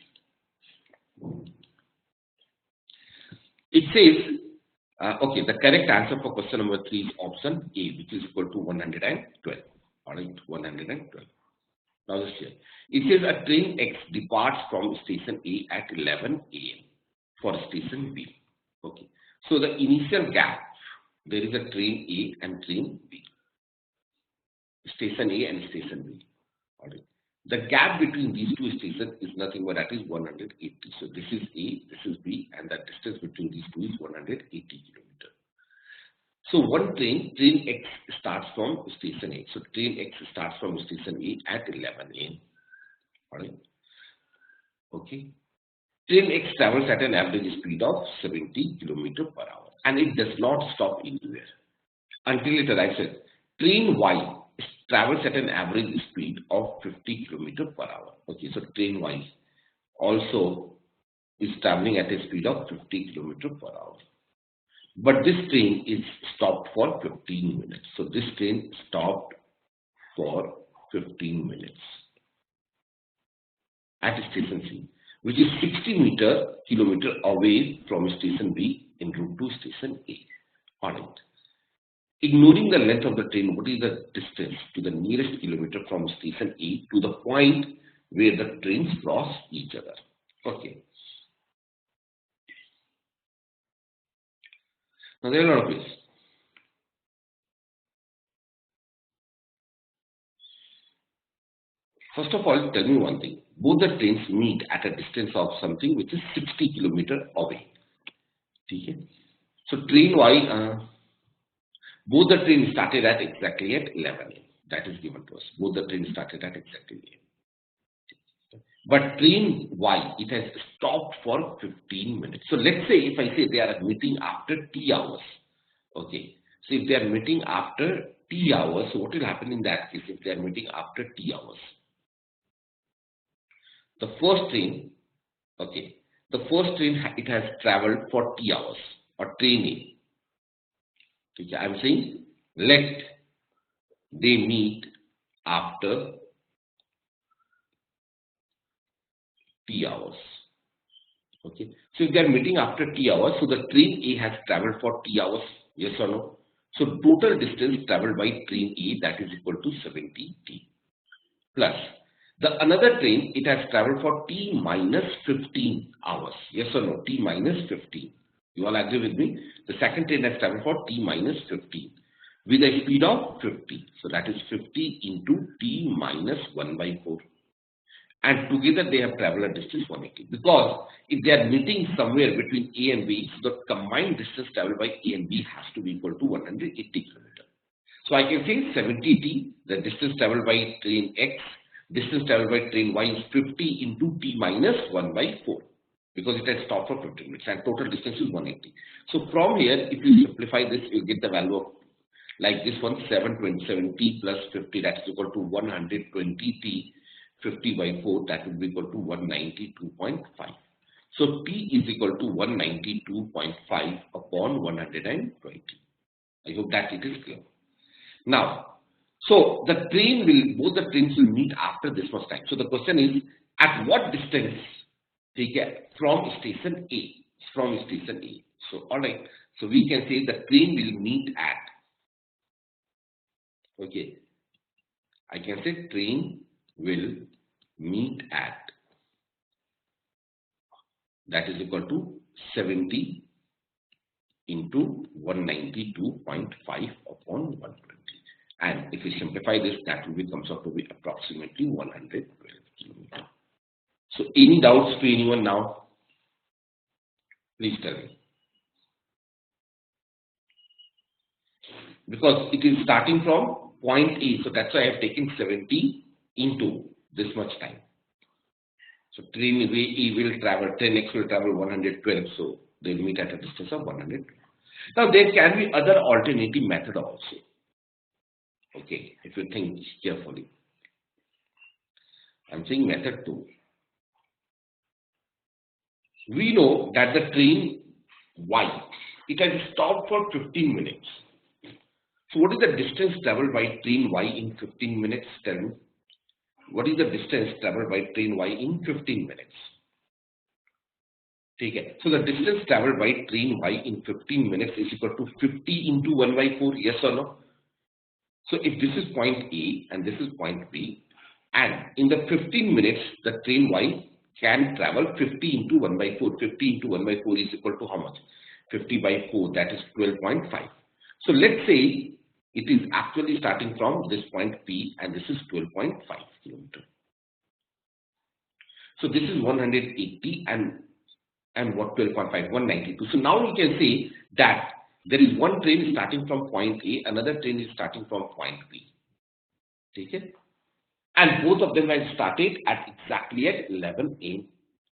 It says, okay, the correct answer for question number 3 is option A, which is equal to 112. Alright, 112. Now this here. It says a train X departs from station A at 11 a.m. for station B. Okay, so the initial gap, there is a train A and train B. Station A and station B. Alright. The gap between these two stations is nothing but that is 180. So this is A, this is B, and the distance between these two is 180 kilometers. So one train X starts from station A. So train X starts from station A at 11 a.m. Alright. Okay. Train X travels at an average speed of 70 kilometers per hour, and it does not stop anywhere until it arrives at train Y. Travels at an average speed of 50 kilometers per hour. Okay, so train Y also is traveling at a speed of 50 kilometers per hour. But this train is stopped for 15 minutes. So this train stopped for 15 minutes at station C, which is 60 kilometers away from station B en route to station A. Alright. Ignoring the length of the train, what is the distance to the nearest kilometer from station A to the point where the trains cross each other? Okay. Now there are a lot of ways. First of all, tell me one thing. Both the trains meet at a distance of something which is 60 kilometers away. Okay. So train Y, both the trains started at exactly at 11 a.m. That is given to us. Both the trains started at exactly 11 a.m. But train Y, it has stopped for 15 minutes. So let's say if I say they are meeting after T hours. Okay. So if they are meeting after T hours, so what will happen in that case if they are meeting after T hours? The first train, okay, the first train, it has traveled for T hours, or train A. Okay, I am saying let they meet after T hours. Okay, so if they are meeting after T hours, so the train A has traveled for T hours, yes or no? So total distance traveled by train A, that is equal to 70 T plus the another train, it has traveled for T minus 15 hours, yes or no? T minus 15. You all agree with me? The second train has traveled for t minus 15 with a speed of 50. So that is 50 into t minus 1 by 4. And together they have traveled a distance 180. Because if they are meeting somewhere between A and B, so the combined distance traveled by A and B has to be equal to 180 km. So I can say 70t, the distance traveled by train X, distance traveled by train Y is 50 into t minus 1 by 4. Because it has stopped for 15 minutes and total distance is 180. So from here, if you simplify this, you get the value of like this one 727t plus 50, that is equal to 120t 50 by 4, that will be equal to 192.5. So t is equal to 192.5 upon 120. I hope that it is clear. Now, so the train will, both the trains will meet after this much time. So the question is, at what distance they get from station A? From station A. So alright, so we can say the train will meet at, okay, I can say train will meet at, that is equal to 70 into 192.5 upon 120. And if we simplify this, that will be, comes out to be approximately 112 km. So any doubts to anyone now? Please tell me. Because it is starting from point A, so that's why I have taken 70 into this much time. So train A will travel, train X will travel 112, so they will meet at a distance of 112. Now there can be other alternative method also. Okay, if you think carefully. I'm saying method 2. We know that the train Y, it has stopped for 15 minutes. So what is the distance traveled by train Y in 15 minutes? Tell me. What is the distance traveled by train Y in 15 minutes? Okay. So the distance traveled by train Y in 15 minutes is equal to 50 into 1 by 4, yes or no? So if this is point A and this is point B, and in the 15 minutes, the train Y can travel 50 into 1 by 4. 50 into 1 by 4 is equal to how much? 50 by 4, that is 12.5. So let's say it is actually starting from this point P and this is 12.5 km. So this is 180 and what 12.5? 192. So now we can say that there is one train starting from point A, another train is starting from point B. Okay? And both of them have started at exactly at 11 AM.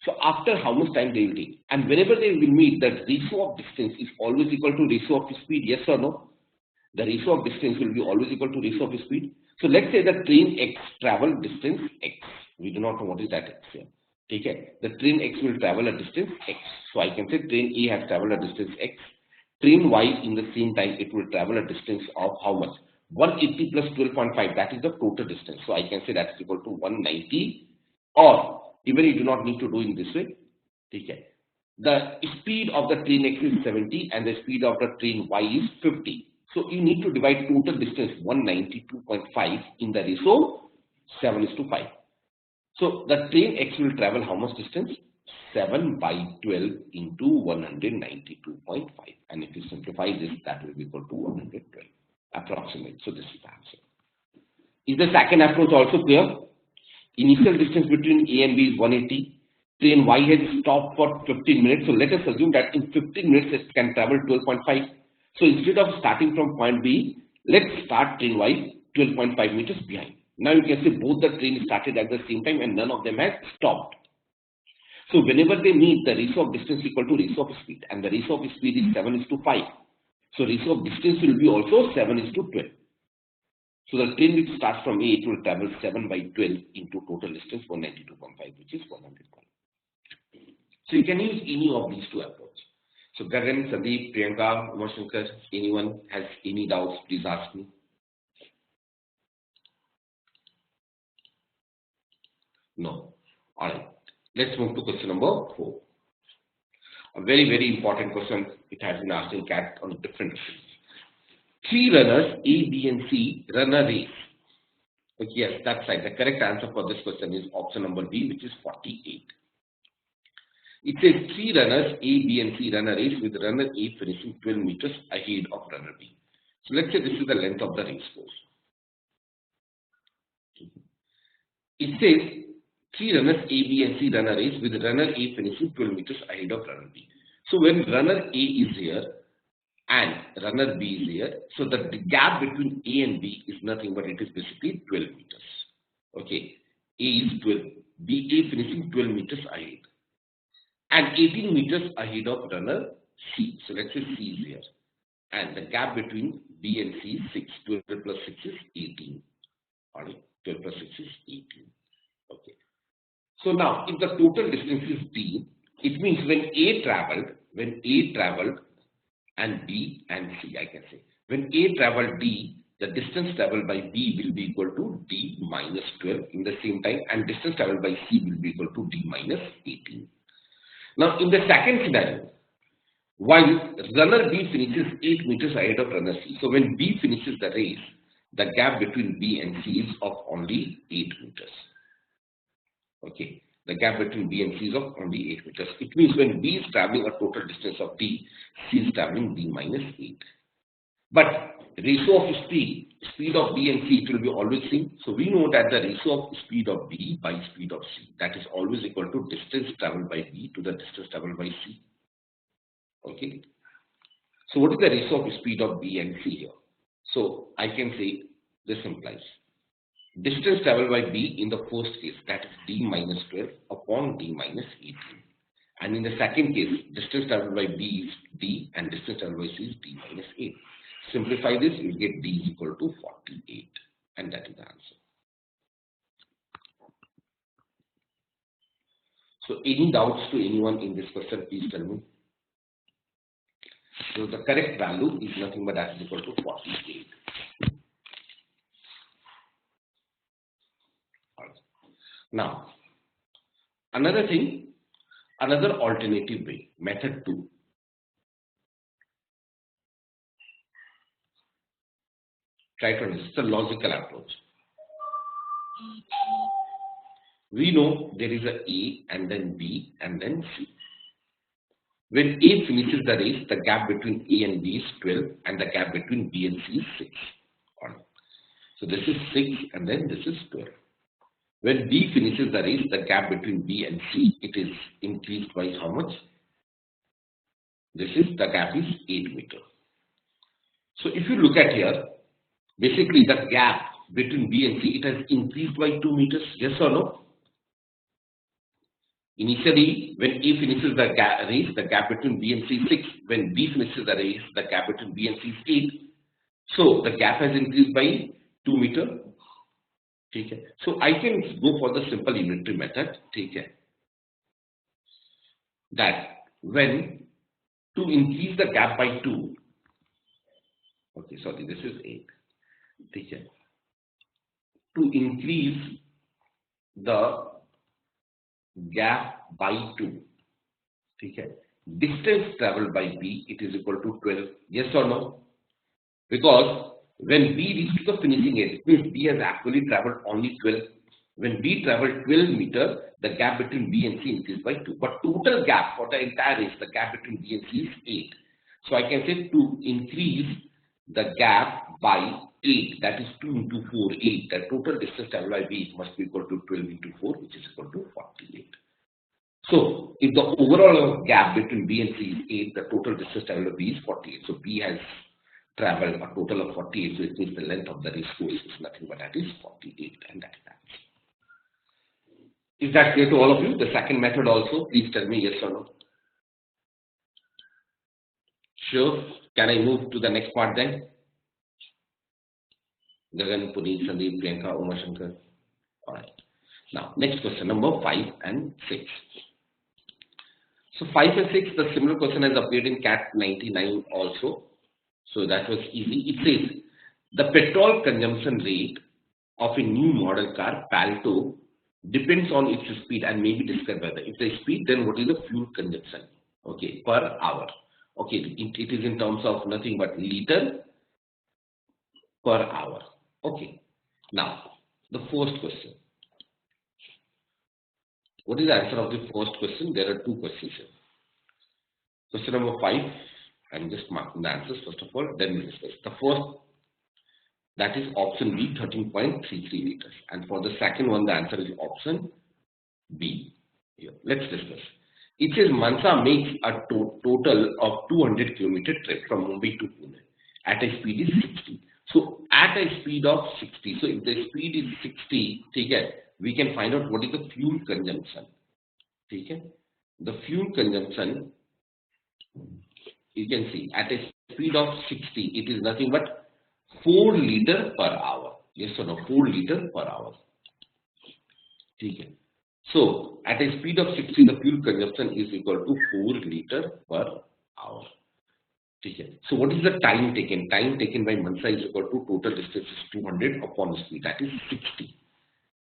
So after how much time they will take? And whenever they will meet, the ratio of distance is always equal to ratio of speed, yes or no? The ratio of distance will be always equal to ratio of speed. So let's say the train X travel distance X. We do not know what is that X here. Okay. The train X will travel a distance X. So I can say train A has traveled a distance X. Train Y in the same time it will travel a distance of how much? 180 plus 12.5, that is the total distance. So I can say that is equal to 190, or even you do not need to do in this way. Okay. The speed of the train X is 70 and the speed of the train Y is 50. So you need to divide total distance 192.5 in the ratio 7:5. So the train X will travel how much distance? 7 by 12 into 192.5. And if you simplify this, that will be equal to 112 approximate. So this is the answer. Is the second approach also clear? Initial distance between A and B is 180. Train Y has stopped for 15 minutes. So let us assume that in 15 minutes it can travel 12.5. So instead of starting from point B, let's start train Y 12.5 meters behind. Now you can see both the trains started at the same time and none of them has stopped. So whenever they meet, the ratio of distance equal to ratio of speed, and the ratio of speed is 7:5. So ratio of distance will be also 7:12. So the train which starts from A, it will travel 7 by 12 into total distance 192.5, which is 100. So you can use any of these two approaches. So Gagan, Sandeep, Priyanka, Umashankar, anyone has any doubts, please ask me. No. Alright. Let's move to question number 4. A very, very important question. It has been asked in CAT on different questions. 3 runners, A, B, and C, run a race. Okay, yes, that's right. The correct answer for this question is option number B, which is 48. It says 3 runners A, B and C run a race with runner A finishing 12 meters ahead of runner B. So let's say this is the length of the race course. It says 3 runners A, B and C run a race with runner A finishing 12 meters ahead of runner B. So when runner A is here and runner B is here, so the gap between A and B is nothing but it is basically 12 meters. Okay, A is 12, B A finishing 12 meters ahead and 18 meters ahead of runner C. So let's say C is here and the gap between B and C is 6. 12 plus 6 is 18. Alright, 12 plus 6 is 18. Okay. So now if the total distance is D, it means when A traveled and B and C, I can say. When A traveled D, the distance traveled by B will be equal to D minus 12 in the same time and distance traveled by C will be equal to D minus 18. Now in the second scenario, while runner B finishes 8 meters ahead of runner C. So when B finishes the race, the gap between B and C is of only 8 meters. Okay, the gap between B and C is of only 8 meters. It means when B is traveling a total distance of D, C is traveling D minus 8. But ratio of speed of B and C, it will be always same. So we know that the ratio of speed of B by speed of C, that is always equal to distance traveled by B to the distance traveled by C. Okay. So what is the ratio of speed of B and C here? So I can say this implies distance traveled by B in the first case, that is D minus 12 upon D minus 18. And in the second case, distance traveled by B is D and distance traveled by C is D minus 8. Simplify this, you get D is equal to 48. And that is the answer. So any doubts to anyone in this question, please tell me. So the correct value is nothing but that is equal to 48. Now, another thing, another alternative way, method 2. Try to understand the logical approach. We know there is a A and then B and then C. When A finishes the race, the gap between A and B is 12 and the gap between B and C is 6. So this is 6 and then this is 12. When B finishes the race, the gap between B and C, it is increased by how much? The gap is 8 meters. So if you look at here, basically the gap between B and C, it has increased by 2 meters, yes or no? Initially, when A finishes the race, the gap between B and C is 6. When B finishes the race, the gap between B and C is 8. So the gap has increased by 2 meters. Okay. So I can go for the simple unitary method. Okay. That when to increase the gap by 2. Okay, sorry, this is 8. Okay. To increase the gap by 2. Okay. Distance traveled by B, it is equal to 12. Yes or no? Because when B reaches the finishing edge, it means B has actually traveled only 12. When B traveled 12 meters, the gap between B and C increased by 2. But total gap for the entire race, the gap between B and C is 8. So I can say to increase the gap by 8, that is 2 into 4, 8. The total distance traveled by B must be equal to 12 into 4, which is equal to 48. So if the overall gap between B and C is 8, the total distance traveled by B is 48. So B has traveled a total of 48, so it means the length of the race course is nothing but that is 48, and that is that. Is that clear to all of you? The second method also, please tell me yes or no. Sure. Can I move to the next part then? Gagan, Puneet, Sandeep, Priyanka, Uma Shankar. Alright. Now, next question, number 5 and 6. So 5 and 6, the similar question has appeared in CAT 99 also. So that was easy. It says the petrol consumption rate of a new model car, Palto, depends on its speed and may be described by the. If the speed, then what is the fuel consumption? Okay, per hour. Okay, it is in terms of nothing but liter per hour. Okay. Now, the first question. What is the answer of the first question? There are two questions here. Question number 5. I'm just marking the answers first of all, then we'll discuss. The first, that is option B, 13.33 liters. And for the second one, the answer is option B. Here, let's discuss. It says Mansa makes a total of 200 kilometer trip from Mumbai to Pune at a speed is 60. So at a speed of 60, so if the speed is 60, okay, we can find out what is the fuel consumption. Okay? The fuel consumption, you can see at a speed of 60, it is nothing but 4 liters per hour. Yes or no? 4 liters per hour. Okay. So at a speed of 60, the fuel consumption is equal to 4 liters per hour. Okay. So what is the time taken? Time taken by Mansa is equal to total distance is 200 upon the speed, that is 60.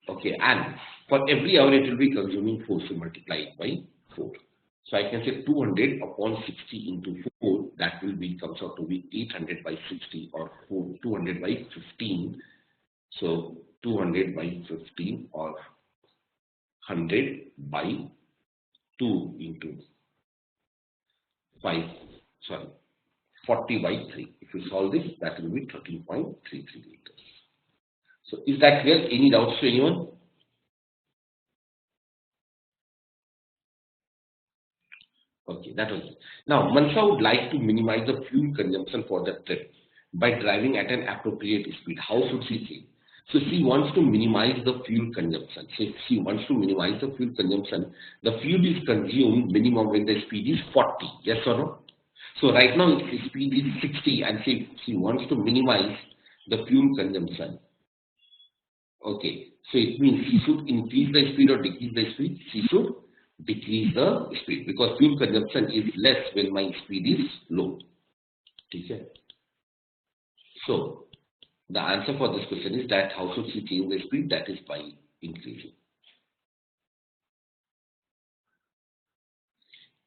Okay, and for every hour it will be consuming 4, so multiply it by 4. So I can say 200 upon 60 into 4, that will be, comes out to be 800 by 60 or 200 by 15. So 200 by 15 or 100 by 2 into 5, sorry, 40 by 3. If you solve this, that will be 13.33 liters. So is that clear? Any doubts to anyone? Okay, that was it. Now, Mansa would like to minimize the fuel consumption for the trip by driving at an appropriate speed. How should she change? So she wants to minimize the fuel consumption. So if she wants to minimize the fuel consumption, the fuel is consumed minimum when the speed is 40. Yes or no? So right now the speed is 60 and she wants to minimize the fuel consumption. Okay, so it means she should increase the speed or decrease the speed. She should decrease the speed because fuel consumption is less when my speed is low. Okay. So the answer for this question is that how should she change the speed? That is by increasing.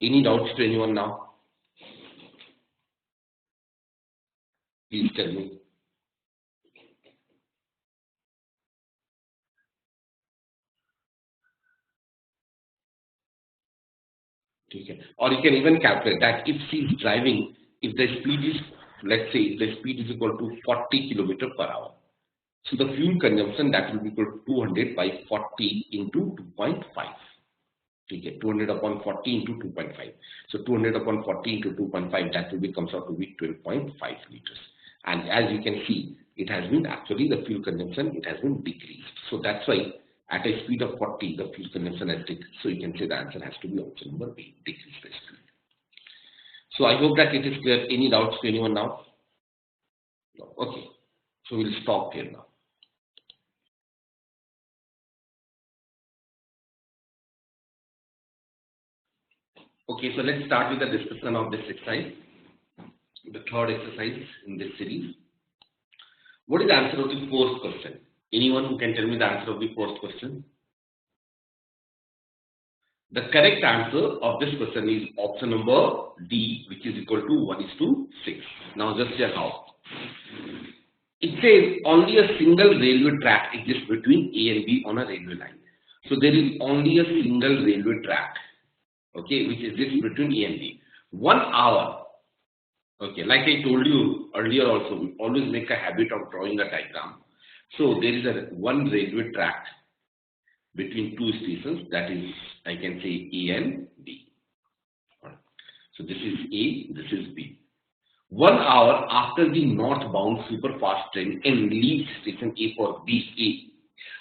Any doubts to anyone now? Please tell me. Okay. Or you can even calculate that if she is driving, if the speed is, let's say, the speed is equal to 40 kilometers per hour. So the fuel consumption that will be equal to 200 by 40 into 2.5. Okay, 200 upon 40 into 2.5. So 200 upon 40 into 2.5, that will be comes out to be 12.5 liters. And as you can see, it has been actually the fuel consumption, it has been decreased. So that's why at a speed of 40, the fuel consumption has decreased. So you can say the answer has to be option number B, decrease the speed. So I hope that it is clear. Any doubts to anyone now? No. Okay. So we'll stop here now. Okay, so let's start with the discussion of this exercise, the third exercise in this series. What is the answer of the first question? Anyone who can tell me the answer of the first question? The correct answer of this question is option number D, which is equal to 1:6. Now just check how. It says only a single railway track exists between A and B on a railway line. So there is only a single railway track, okay, which exists between A and B. 1 hour, okay, like I told you earlier also, we always make a habit of drawing a diagram. So there is one railway track between two stations, that is, I can say A and B. So this is A, this is B. 1 hour after the northbound superfast train N leaves station A for B,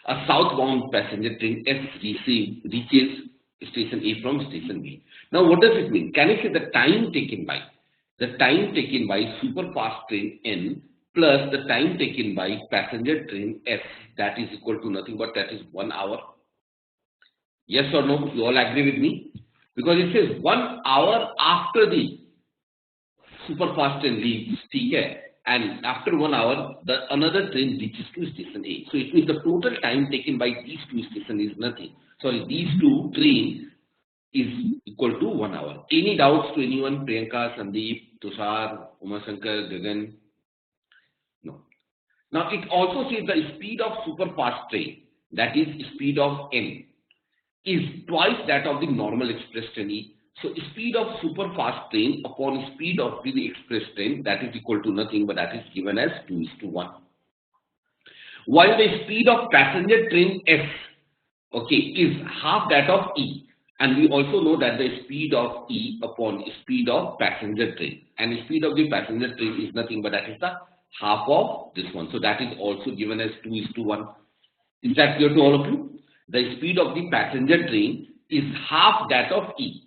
a southbound passenger train S reaches station A from station B. Now what does it mean? Can I say the time taken by superfast train N plus the time taken by passenger train S, that is equal to nothing but that is 1 hour? Yes or no? You all agree with me? Because it says 1 hour after the superfast train leaves, and after 1 hour, the another train reaches to station A. So it means the total time taken by these two stations is nothing. Sorry, these two trains is equal to 1 hour. Any doubts to anyone? Priyanka, Sandeep, Tushar, Umashankar, Gagan? No. Now it also says the speed of superfast train, that is speed of N. is twice that of the normal expressed in E. So speed of super fast train upon speed of the express train, that is equal to nothing but that is given as 2:1. While the speed of passenger train S, okay, is half that of E. And we also know that the speed of E upon speed of passenger train. And the speed of the passenger train is nothing but that is the half of this one. So that is also given as 2:1. Is that clear to all of you? The speed of the passenger train is half that of E.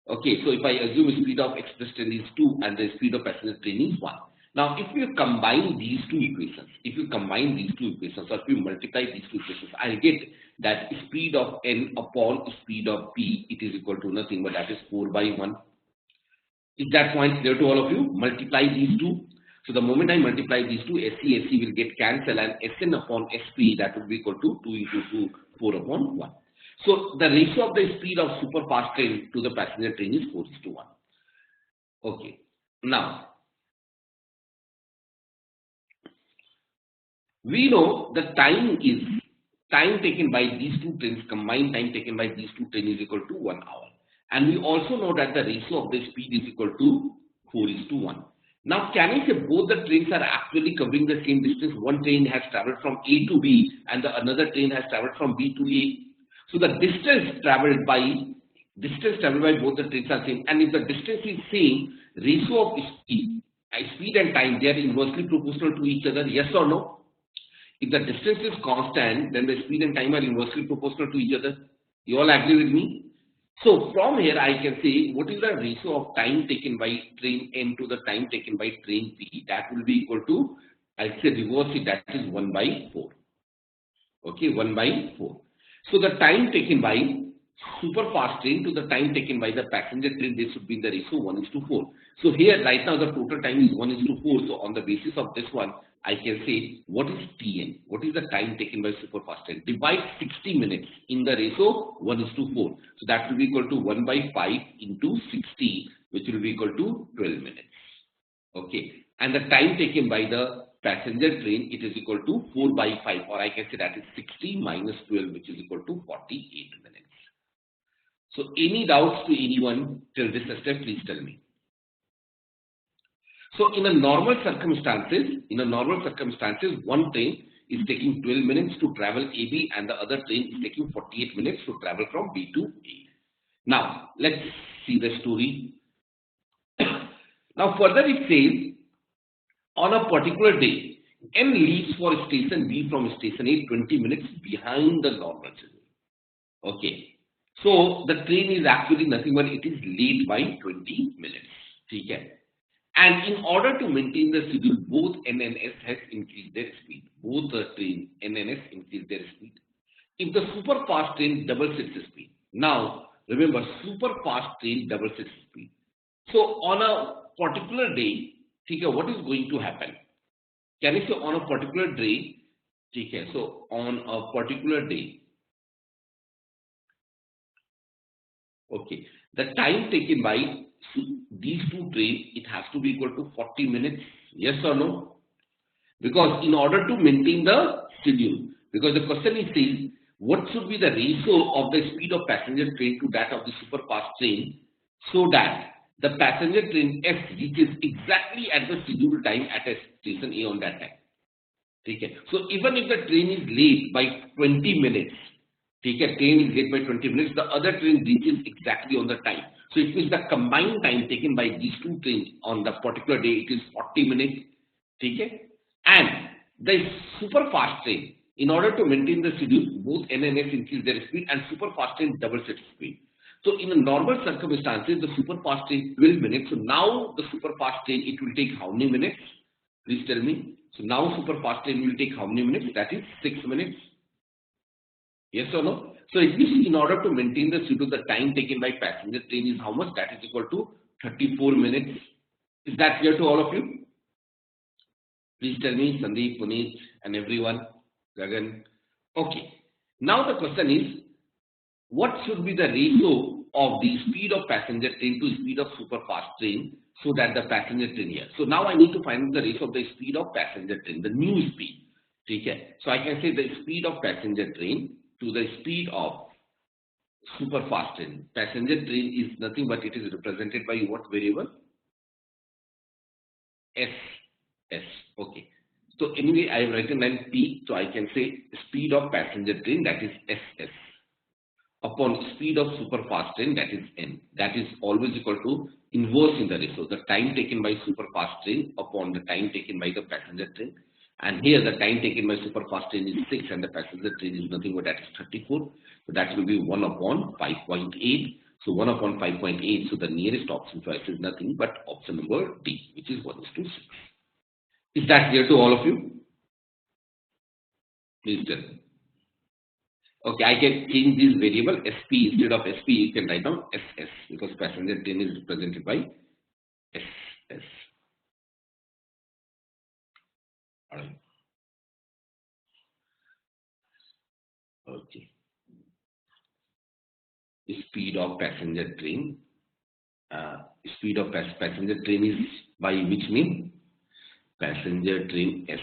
Okay, so if I assume speed of express train is 2 and the speed of passenger train is 1. Now, if you combine these two equations, or if you multiply these two equations, I'll get that speed of N upon speed of P, it is equal to nothing but that is 4/1. Is that point clear to all of you? Multiply these two. So the moment I multiply these two, SC will get cancelled and Sn upon Sp, that will be equal to 2 into 2, 4/1. So the ratio of the speed of super fast train to the passenger train is 4:1. Okay. Now, we know the time taken by these two trains, combined time taken by these two trains is equal to 1 hour. And we also know that the ratio of the speed is equal to 4:1. Now, can I say both the trains are actually covering the same distance? One train has traveled from A to B and the another train has traveled from B to A. So the distance traveled by both the trains are same. And if the distance is same, ratio of speed and time, they are inversely proportional to each other. Yes or no? If the distance is constant, then the speed and time are inversely proportional to each other. You all agree with me? So from here I can say what is the ratio of time taken by train N to the time taken by train P. That will be equal to, I'll say reverse it, that is 1/4. Okay, 1/4. So the time taken by super fast train to the time taken by the passenger train, this should be in the ratio 1:4. So here right now the total time is 1:4. So on the basis of this one, I can say what is Tn? What is the time taken by super fast train? Divide 60 minutes in the ratio 1:4. So that will be equal to 1/5 into 60, which will be equal to 12 minutes. Okay. And the time taken by the passenger train, it is equal to 4/5, or I can say that is 60 minus 12, which is equal to 48 minutes. So any doubts to anyone till this step, please tell me. So in a normal circumstances, one train is taking 12 minutes to travel AB and the other train is taking 48 minutes to travel from B to A. Now, let's see the story. Now further it says, on a particular day, N leaves for station B from station A 20 minutes behind the normal schedule. Okay. So the train is actually nothing but it is late by 20 minutes. Okay. And in order to maintain the schedule, both N and S has increased their speed. Both the train N and S increased their speed. If the super fast train doubles its speed. Now, remember, super fast train doubles its speed. So on a particular day, what is going to happen? Can I say on a particular day? So on a particular day, okay, the time taken by these two trains, it has to be equal to 40 minutes. Yes or no? Because in order to maintain the schedule, because the question is saying, what should be the ratio of the speed of passenger train to that of the super fast train, so that the passenger train S reaches exactly at the scheduled time at a station A on that time. Okay. So even if the train is late by 20 minutes, train is late by 20 minutes, the other train reaches exactly on the time. So it means the combined time taken by these two trains on the particular day, it is 40 minutes. Okay. And the super fast train, in order to maintain the schedule, both N and S increase their speed and super fast train doubles its speed. So in a normal circumstances, the super fast train 12 minutes. So now the super fast train, it will take how many minutes? Please tell me. So now super fast train will take how many minutes? That is 6 minutes. Yes or no? So it means in order to maintain the schedule, the time taken by passenger train is how much? That is equal to 34 minutes. Is that clear to all of you? Please tell me, Sandeep, Puneet, and everyone. Gagan. Okay. Now the question is, what should be the ratio of the speed of passenger train to speed of super fast train, so that the passenger train here. So now I need to find the ratio of the speed of passenger train, the new speed. Okay. So I can say the speed of passenger train to the speed of super fast train. Passenger train is nothing but it is represented by what variable? S. S. Okay. So anyway, I have written then P, so I can say speed of passenger train, that is SS, upon speed of super fast train, that is N. That is always equal to inverse in the ratio, the time taken by super fast train upon the time taken by the passenger train. And here the time taken by super fast train is 6 and the passenger train is nothing but that is 34. So that will be 1 upon 5.8. So 1 upon 5.8. So the nearest option choice is nothing but option number D, which is 1:6. Is that clear to all of you? Please tell me. Okay, I can change this variable SP instead of SP. You can write down SS because passenger train is represented by SS. All right. Okay. Speed of passenger train. Speed of passenger train is by which name? Passenger train S,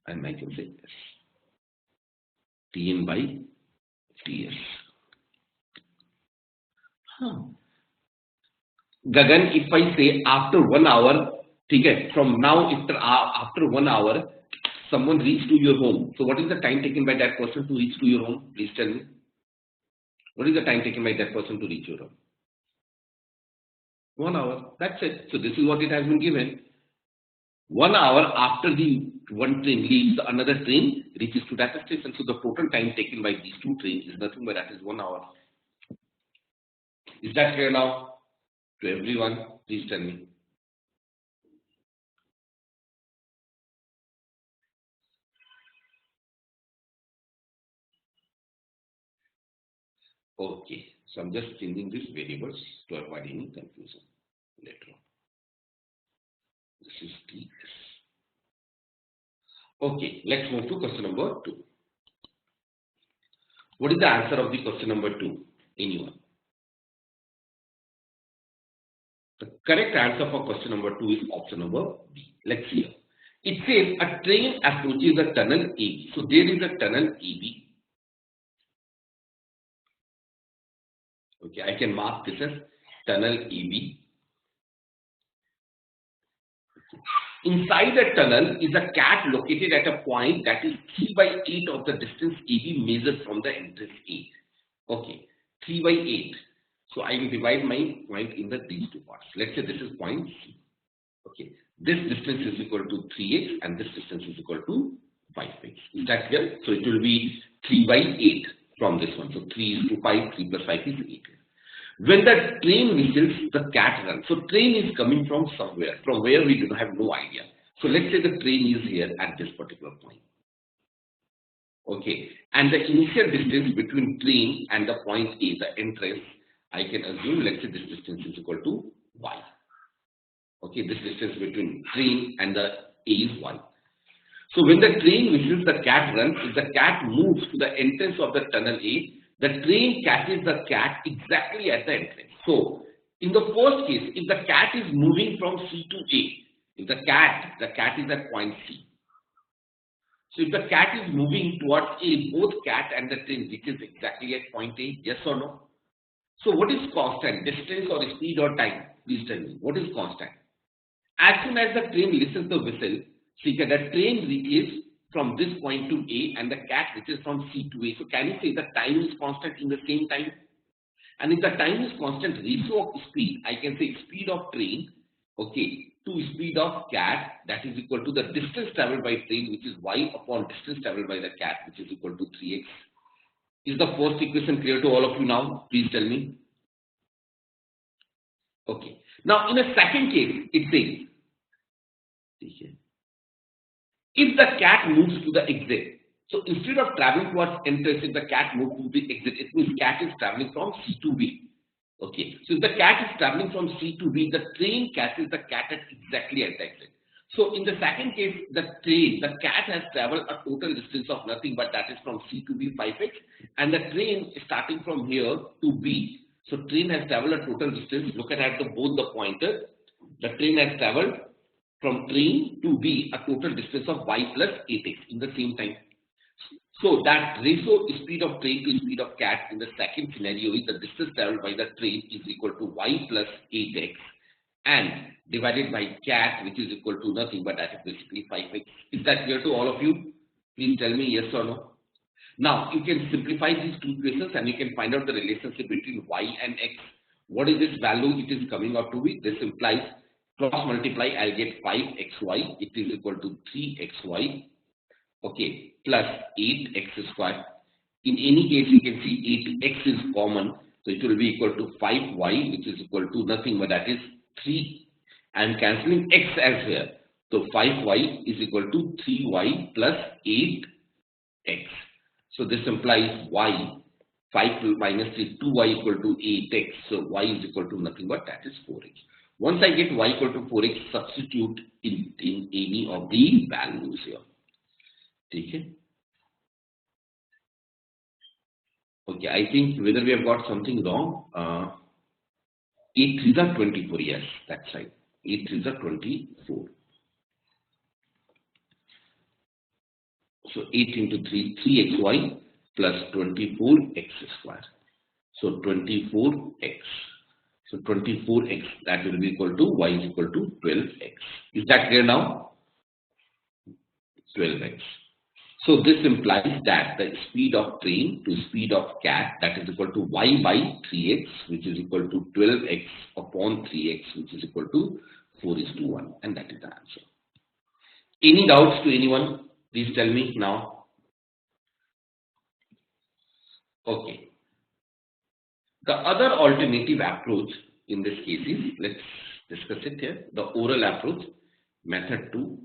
and I can say S. Tn by Ts. Gagan, if I say after 1 hour, okay, from now after 1 hour, someone reached to your home. So what is the time taken by that person to reach to your home? Please tell me. What is the time taken by that person to reach your home? 1 hour. That's it. So this is what it has been given. 1 hour after the one train leaves, another train reaches to that station. So the total time taken by these two trains is nothing but that is 1 hour. Is that clear now to everyone? Please tell me. Okay. So I'm just changing these variables to avoid any confusion later on. This is TS. Okay, let's move to question number 2. What is the answer of the question number 2? Anyone? The correct answer for question number 2 is option number B. Let's see. It says a train approaches a tunnel AB. So there is a tunnel AB. Okay, I can mark this as tunnel AB. Inside the tunnel is a cat located at a point that is 3/8 of the distance AB measured from the entrance A. Okay, 3/8. So I will divide my point in these two parts. Let's say this is point C. Okay, this distance is equal to 3x and this distance is equal to 5x. Is that clear? So it will be 3/8 from this one. So 3 is to 5, 3 plus 5 is 8. When the train whistles, the cat runs. So train is coming from somewhere, from where we do have no idea. So let's say the train is here at this particular point. Okay, and the initial distance between train and the point A, the entrance, I can assume, let's say this distance is equal to y. Okay, this distance between train and the A is y. So when the train whistles, the cat runs. If the cat moves to the entrance of the tunnel A, the train catches the cat exactly at the entrance. So in the first case, if the cat is moving from C to A, if the cat is at point C. So if the cat is moving towards A, both cat and the train reaches exactly at point A, yes or no? So what is constant? Distance or speed or time? Please tell me. What is constant? As soon as the train listens to the whistle, see that the train reaches from this point to A and the cat reaches from C to A. So can you say the time is constant in the same time? And if the time is constant, ratio of speed, I can say speed of train, okay, to speed of cat, that is equal to the distance traveled by train, which is y upon distance traveled by the cat, which is equal to 3x. Is the first equation clear to all of you now? Please tell me. Okay. Now in a second case, it says, if the cat moves to the exit, so instead of traveling towards entrance, if the cat moves to the exit, it means cat is traveling from C to B. Okay, so if the cat is traveling from C to B, the train catches the cat at exactly at the exit. So in the second case, the cat has traveled a total distance of nothing but that is from C to B 5x, and the train is starting from here to B. So train has traveled a total distance. Look at both the pointers. The train has traveled from train to B a total distance of y plus 8x in the same time. So that ratio speed of train to speed of cat in the second scenario is the distance traveled by the train is equal to y plus 8x and divided by cat, which is equal to nothing but that is basically 5x. Is that clear to all of you? Please tell me yes or no. Now you can simplify these two equations and you can find out the relationship between y and x. What is this value it is coming out to be? This implies cross multiply, I'll get 5xy, it is equal to 3xy, okay, plus 8x squared. In any case, you can see 8x is common, so it will be equal to 5y, which is equal to nothing but that is 3. I am cancelling x as here. So 5y is equal to 3y plus 8x. So this implies y, 5 minus 3, 2y equal to 8x. So y is equal to nothing but that is 4x. Once I get y equal to 4x, substitute in any of the values here. Okay. Okay, I think whether we have got something wrong. 8 3s are 24. Yes, that's right. 8 3s are 24. So 8 into 3, 3xy plus 24x square. So 24x. So 24x, that will be equal to y is equal to 12x. Is that clear now? 12x. So this implies that the speed of train to speed of cat, that is equal to y by 3x, which is equal to 12x upon 3x, which is equal to 4:1, and that is the answer. Any doubts to anyone? Please tell me now. Okay. The other alternative approach in this case is, let's discuss it here, the oral approach, method 2.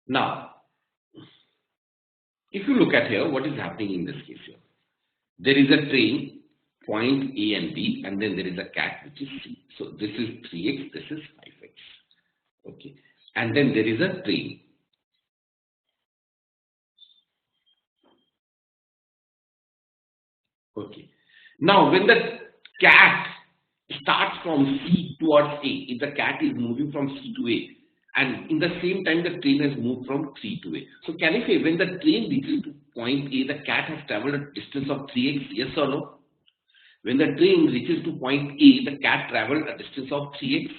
Now, if you look at here, what is happening in this case here? There is a train, point A and B, and then there is a cat, which is C. So this is 3x, this is 5x. Okay. And then there is a train. Okay. Now, when the cat starts from C towards A, if the cat is moving from C to A, and in the same time the train has moved from 3 to A. So can I say when the train reaches to point A, the cat has traveled a distance of 3x, yes or no? When the train reaches to point A, the cat traveled a distance of 3x.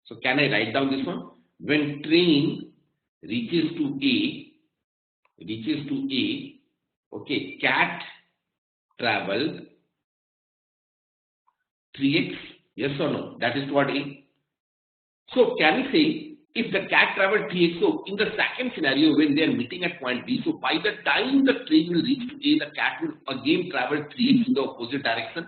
So can I write down this one? When train reaches to A, okay, cat traveled 3x, yes or no? That is toward A. So can we say if the cat traveled 3x, so in the second scenario when they are meeting at point B, so by the time the train will reach to A, the cat will again travel 3x in the opposite direction.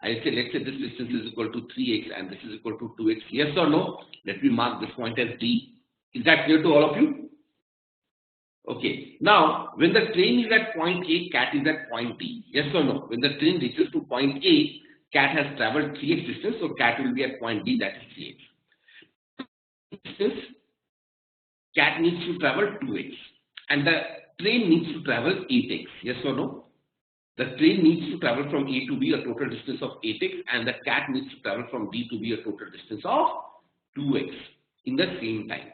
I say, let's say this distance is equal to 3x and this is equal to 2x. Yes or no? Let me mark this point as D. Is that clear to all of you? Okay. Now, when the train is at point A, cat is at point D. Yes or no? When the train reaches to point A, cat has traveled 3x distance, so cat will be at point D, that is 3x. Distance, cat needs to travel 2x and the train needs to travel 8x. Yes or no? The train needs to travel from A to B a total distance of 8x and the cat needs to travel from D to B a total distance of 2x in the same time.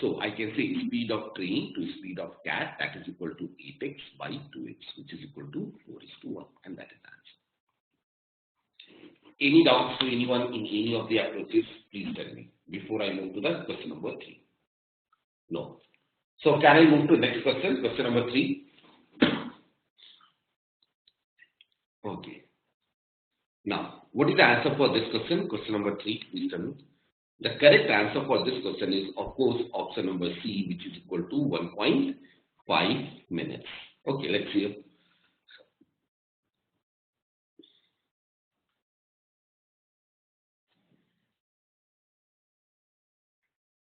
So I can say speed of train to speed of cat, that is equal to 8x by 2x, which is equal to 4:1, and that is the answer. Any doubts to anyone in any of the approaches? Please tell me before I move to the question number 3. No. So can I move to the next question? Question number 3. Okay. Now, what is the answer for this question? Question number 3. Please tell me. The correct answer for this question is, of course, option number C, which is equal to 1.5 minutes. Okay, let's see.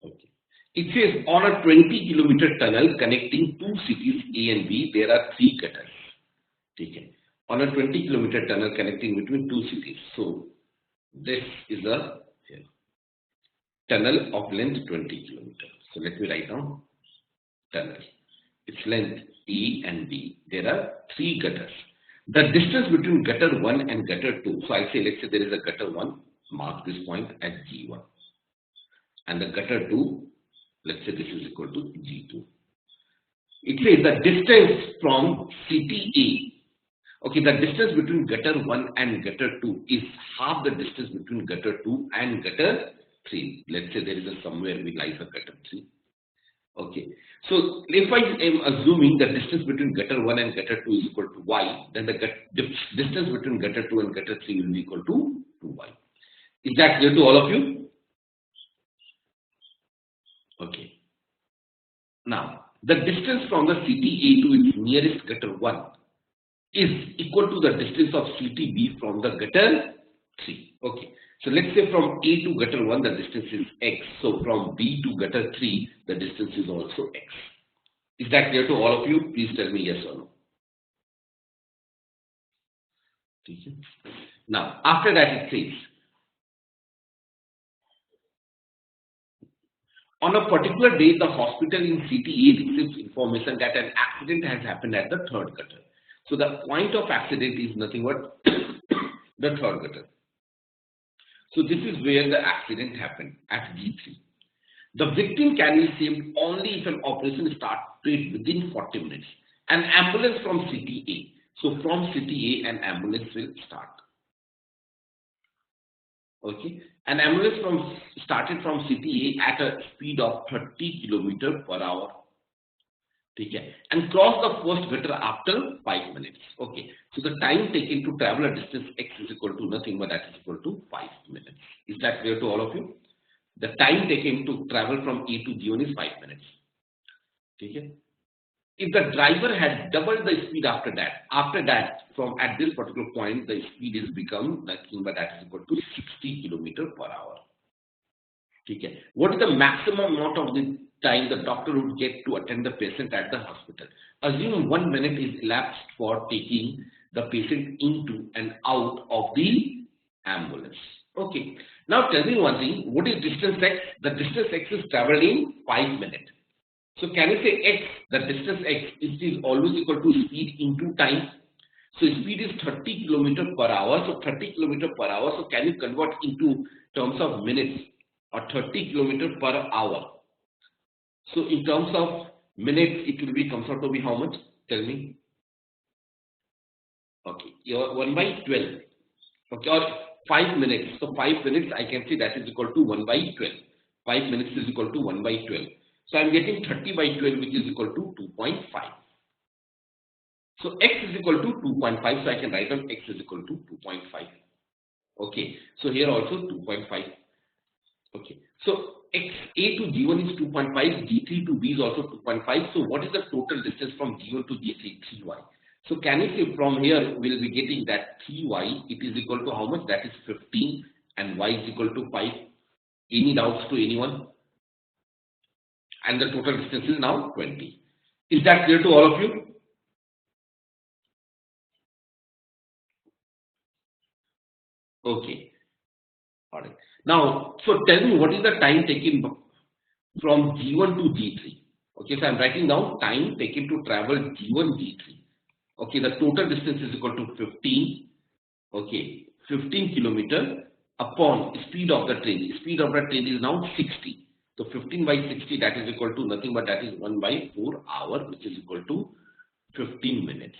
Okay. It says on a 20-kilometer tunnel connecting two cities A and B, there are 3 gutters. Okay. On a 20-kilometer tunnel connecting between two cities. So this is a tunnel of length 20 kilometers. So let me write down tunnel. Its length A and B. There are 3 gutters. The distance between gutter 1 and gutter 2. So I'll say, let's say there is a gutter 1. Mark this point at G1. And the gutter 2, Let's say this is equal to G2. It says the distance from CTA. Okay, the distance between gutter 1 and gutter 2 is half the distance between gutter 2 and gutter 3. Let's say there is a somewhere we lies a gutter 3. Okay, so if I am assuming the distance between gutter 1 and gutter 2 is equal to y, then the distance between gutter 2 and gutter 3 will be equal to 2y. Is that clear to all of you? Okay. Now, the distance from the CTA to its nearest gutter 1 is equal to the distance of CTB from the gutter 3. Okay. So let's say from A to gutter 1 the distance is x. So from B to gutter 3 the distance is also x. Is that clear to all of you? Please tell me yes or no. Okay. Now after that it says, on a particular day the hospital in CTA receives information that an accident has happened at the third gutter. So the point of accident is nothing but the third gutter. So this is where the accident happened at G3. The victim can be saved only if an operation started within 40 minutes. An ambulance from CTA. So from CTA an ambulance will start. Okay. An ambulance started from CTA at a speed of 30 km/h. Okay. And cross the first gutter after 5 minutes. Okay. So the time taken to travel a distance x is equal to nothing but that is equal to 5 minutes. Is that clear to all of you? The time taken to travel from A to G1 is 5 minutes. Okay. If the driver had doubled the speed after that from at this particular point the speed is become nothing but that is equal to 60 km/h. Okay. What is the maximum amount of the time the doctor would get to attend the patient at the hospital? Assume 1 minute is elapsed for taking the patient into and out of the ambulance. Okay. Now tell me one thing. What is distance x? The distance x is traveled in 5 minutes. So can you say x, the distance x, it is always equal to speed into time. So speed is 30 km/h. So 30 km/h. So can you convert into terms of minutes or 30 km/h? So in terms of minutes, it will be comes out to be how much? Tell me. Okay, your 1/12. Okay, or 5 minutes. So 5 minutes I can say that is equal to 1/12. 5 minutes is equal to 1/12. So I am getting 30/12 which is equal to 2.5. So x is equal to 2.5. So I can write down x is equal to 2.5. Okay. So here also 2.5. Okay. So x A to G1 is 2.5. G3 to B is also 2.5. So what is the total distance from G1 to G3? 3y. So can you say from here we will be getting that 3y it is equal to how much? That is 15 and y is equal to 5. Any doubts to anyone? And the total distance is now 20. Is that clear to all of you? Okay. All right. Now, so tell me what is the time taken from G1 to G3? Okay, so I'm writing down time taken to travel G1, G3. Okay, the total distance is equal to 15. Okay, 15 kilometer upon speed of the train. Speed of the train is now 60. So 15/60 that is equal to nothing but that is 1/4 hour which is equal to 15 minutes.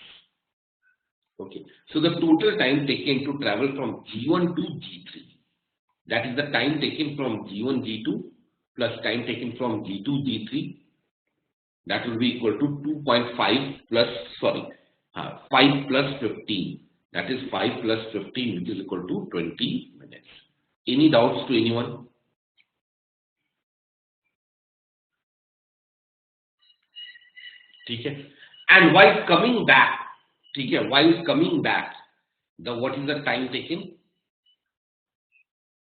Okay. So the total time taken to travel from G1 to G3, that is the time taken from G1 G2 plus time taken from G2 G3, that will be equal to 2.5 plus 5 plus 15, that is 5 plus 15 which is equal to 20 minutes. Any doubts to anyone? Okay. And while coming back, what is the time taken?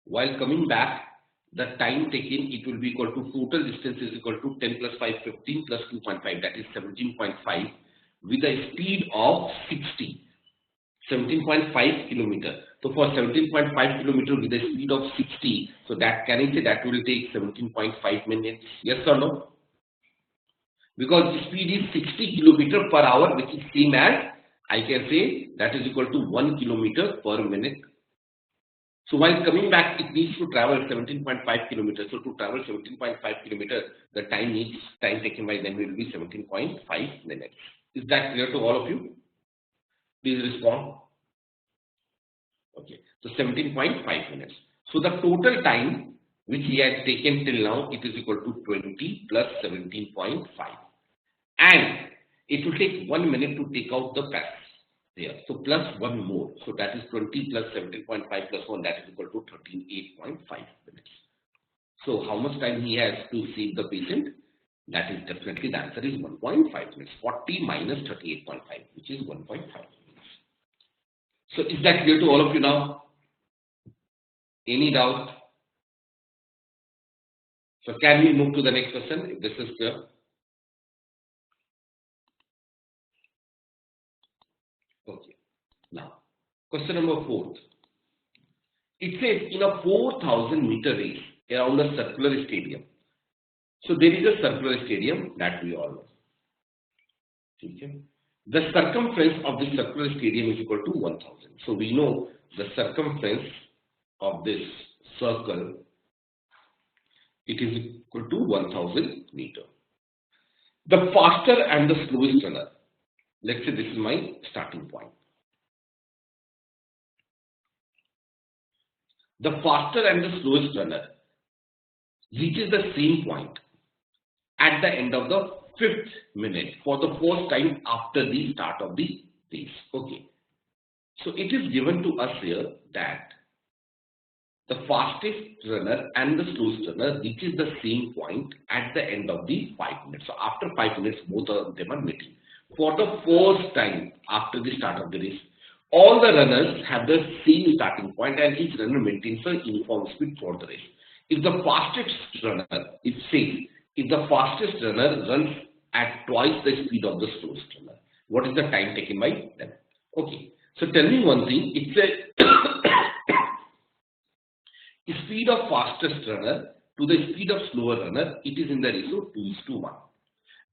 While coming back, the time taken it will be equal to total distance is equal to 10 plus 5, 15 plus 2.5, that is 17.5 with a speed of 60. 17.5 kilometer. So for 17.5 kilometer with a speed of 60, so that can I say that will take 17.5 minutes? Yes or no? Because the speed is 60 km/h, which is same as I can say that is equal to 1 km per minute. So while coming back, it needs to travel 17.5 kilometers. So to travel 17.5 kilometers, the time taken by them will be 17.5 minutes. Is that clear to all of you? Please respond. Okay, so 17.5 minutes. So the total time which he has taken till now, it is equal to 20 plus 17.5. And it will take 1 minute to take out the pass there. So plus 1 more. So that is 20 plus 17.5 plus 1, that is equal to 38.5 minutes. So how much time he has to save the patient? That is definitely the answer is 1.5 minutes. 40 minus 38.5, which is 1.5 minutes. So is that clear to all of you now? Any doubt? So can we move to the next question if this is clear? Okay. Now, question number 4. It says in a 4,000 meter race around a circular stadium. So there is a circular stadium that we all know. Okay. The circumference of the circular stadium is equal to 1,000. So we know the circumference of this circle, it is equal to 1,000 meter. The faster and the slowest runner, let's say this is my starting point. The faster and the slowest runner reaches the same point at the end of the 5th minute for the first time after the start of the race. Okay. So it is given to us here that the fastest runner and the slowest runner reaches the same point at the end of the 5 minutes. So after 5 minutes, both of them are meeting. For the first time after the start of the race, all the runners have the same starting point and each runner maintains a uniform speed for the race. If the fastest runner, it says, if the fastest runner runs at twice the speed of the slowest runner, what is the time taken by them? Okay, so tell me one thing, it's a speed of fastest runner to the speed of slower runner, it is in the ratio 2:1.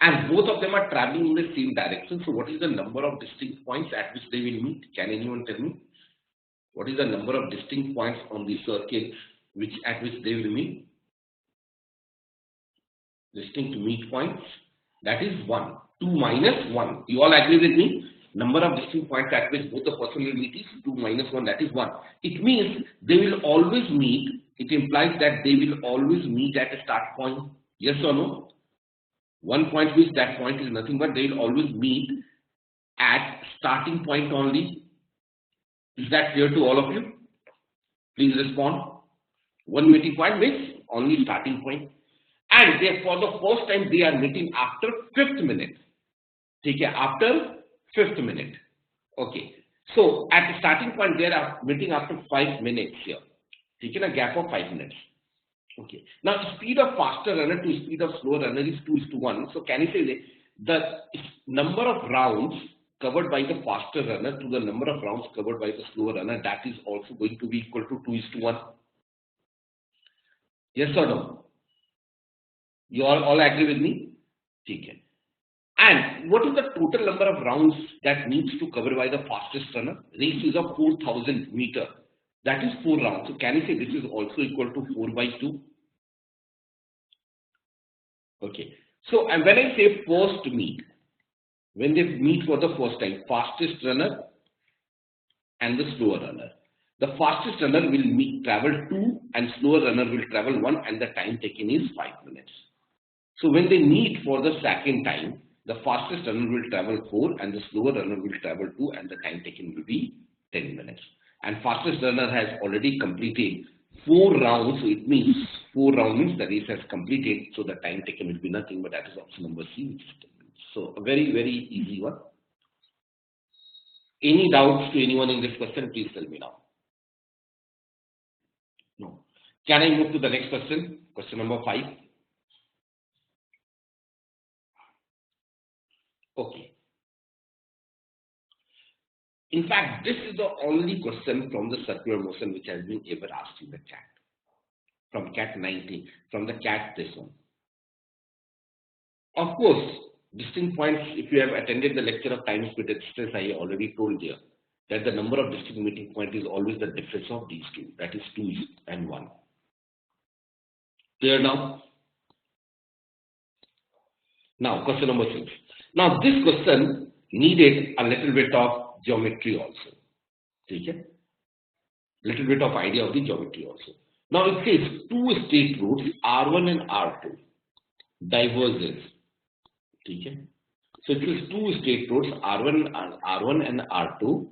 And both of them are traveling in the same direction. So what is the number of distinct points at which they will meet? Can anyone tell me? What is the number of distinct points on the circle at which they will meet? Distinct meet points. That is 1. 2 minus 1. You all agree with me? Number of distinct points at which both the person will meet is 2 minus 1. That is 1. It means they will always meet. It implies that they will always meet at a start point. Yes or no? One point which that point is nothing but they will always meet at starting point only. Is that clear to all of you? Please respond. One meeting point means only starting point. And they, for the first time they are meeting after 5th minute. Okay, after 5th minute. Okay. So at the starting point they are meeting after 5 minutes here. Taking a gap of 5 minutes. Okay. Now, speed of faster runner to speed of slower runner is 2:1. So, can you say the number of rounds covered by the faster runner to the number of rounds covered by the slower runner, that is also going to be equal to 2:1? Yes or no? You all agree with me? Okay. And what is the total number of rounds that needs to cover by the fastest runner? Race is of 4,000 meter. That is 4 rounds. So, can you say this is also equal to 4/2? Okay. So, and when I say first meet, when they meet for the first time, fastest runner and the slower runner. The fastest runner will travel 2 and slower runner will travel 1 and the time taken is 5 minutes. So, when they meet for the second time, the fastest runner will travel 4 and the slower runner will travel 2 and the time taken will be 10 minutes. And fastest runner has already completed 4 rounds, so it means 4 rounds means the race has completed, so the time taken will be nothing, but that is option number C, which is 10 minutes. So a very, very easy one. Any doubts to anyone in this question, please tell me now. No. Can I move to the next question? Question number 5. Okay. In fact, this is the only question from the circular motion which has been ever asked in the CAT. From CAT 19, from the CAT this one. Of course, distinct points, if you have attended the lecture of time, speed, and distance, I already told you. that the number of distinct meeting point is always the difference of these two, that is 2 and 1. Clear now? Now, question number 6. Now, this question needed a little bit of geometry also. Okay? Little bit of idea of the geometry also. Now, it says two straight roads R1 and R2 diverges. Okay? So, it says two straight roads R1 and R2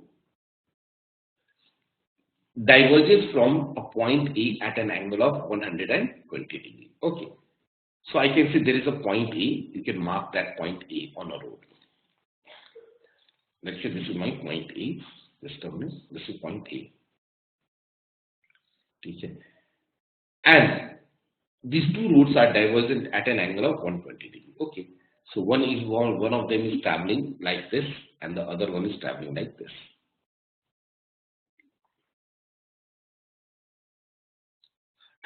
diverges from a point A at an angle of 120 degrees. Okay. So I can say there is a point A. You can mark that point A on a road. Let's say this is my point A. This terminus. This is point A. Okay. And these two roads are divergent at an angle of 120 degrees. Okay. So one of them is traveling like this, and the other one is traveling like this.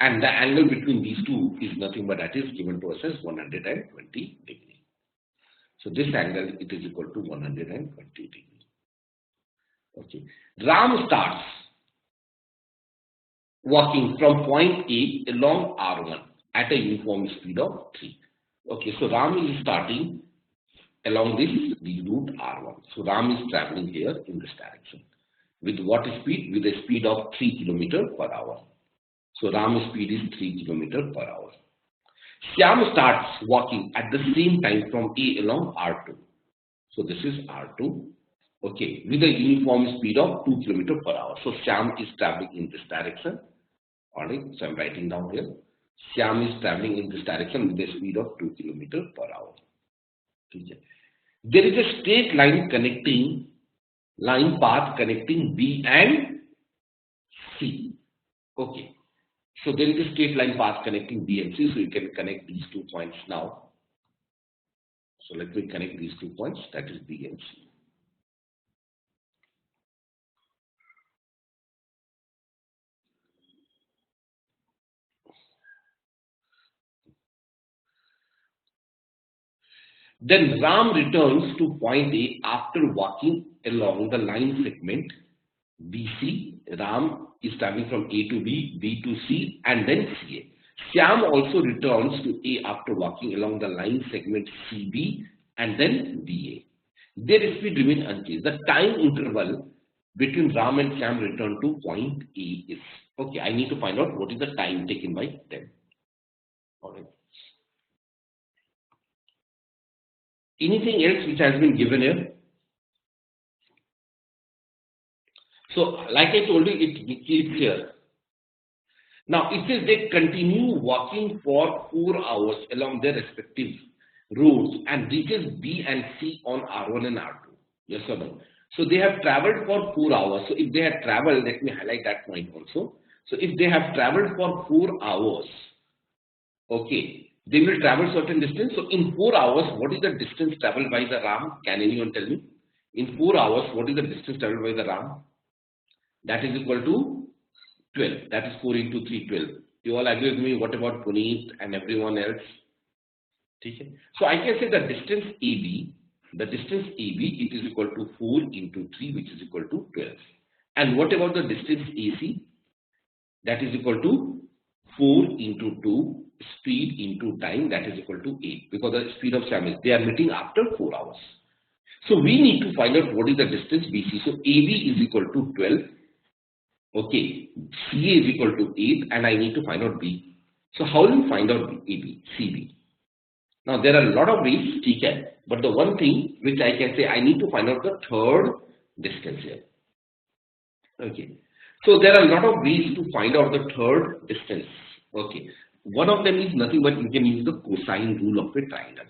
And the angle between these two is nothing but that is given to us as 120 degrees. So this angle, it is equal to 120 degrees. Okay. Ram starts walking from point A along R1 at a uniform speed of 3. Okay, so Ram is starting along the route R1. So Ram is traveling here in this direction. With what speed? With a speed of 3 km per hour. So Ram's speed is 3 km per hour. Shyam starts walking at the same time from A along R2. So this is R2. Okay, with a uniform speed of 2 km per hour. So Shyam is traveling in this direction. Alright, so I'm writing down here. Shyam is traveling in this direction with a speed of 2 km per hour. Okay. There is a straight line path connecting B and C. Okay. So there is a straight line path connecting B and C, so you can connect these 2 points now. So let me connect these 2 points, that is B and C. Then Ram returns to point A after walking along the line segment BC. Ram is traveling from A to B, B to C, and then CA. Shyam also returns to A after walking along the line segment CB and then BA. Their speed remains unchanged. The time interval between Ram and Shyam return to point A is. Okay, I need to find out what is the time taken by them. Alright. Anything else which has been given here? So, like I told you, it keeps here. Now, it says they continue walking for 4 hours along their respective roads and reaches B and C on R1 and R2. Yes or no? So, they have traveled for 4 hours. So, if they have traveled, let me highlight that point also. So, if they have traveled for 4 hours, okay, they will travel certain distance. So, in 4 hours, what is the distance traveled by the Ram? Can anyone tell me? In 4 hours, what is the distance traveled by the Ram? That is equal to 12. That is 4 into 3, 12. You all agree with me? What about Puneet and everyone else? Okay. So I can say the distance AB, it is equal to 4 into 3, which is equal to 12. And what about the distance AC? That is equal to 4 into 2, speed into time, that is equal to 8. Because the speed of Shyam is, they are meeting after 4 hours. So we need to find out what is the distance BC. So AB is equal to 12. Okay, CA is equal to 8 and I need to find out B. So how will you find out AB, CB? Now there are a lot of ways, TK, but the one thing which I can say, I need to find out the third distance here. Okay, so there are a lot of ways to find out the third distance. Okay, one of them is nothing but you can use the cosine rule of a triangle.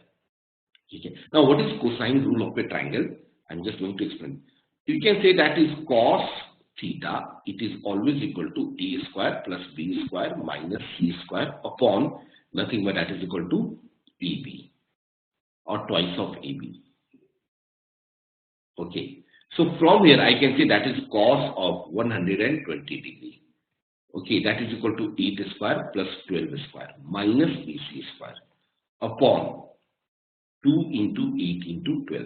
Okay, now what is cosine rule of a triangle? I'm just going to explain. You can say that is cos theta, it is always equal to A square plus B square minus C square upon nothing but that is equal to AB or twice of AB. Okay, so from here I can say that is cos of 120 degree. Okay, that is equal to 8 square plus 12 square minus BC square upon 2 into 8 into 12.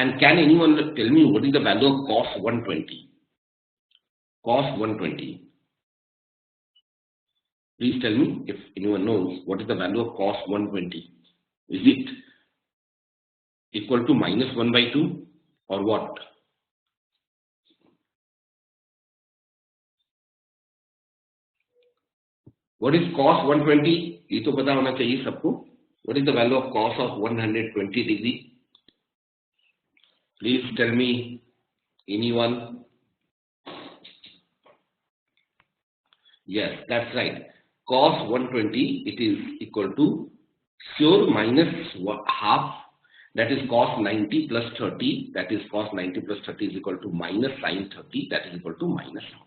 And can anyone tell me what is the value of cos 120? Cos 120. Please tell me if anyone knows what is the value of cos 120. Is it equal to minus 1 by 2 or what? What is cos 120? ये तो पता होना चाहिए सबको. What is the value of cos of 120 degree? Please tell me, anyone? Yes, that's right. Cos 120, it is equal to sure minus half, that is cos 90 plus 30, that is cos 90 plus 30 is equal to minus sin 30, that is equal to minus half.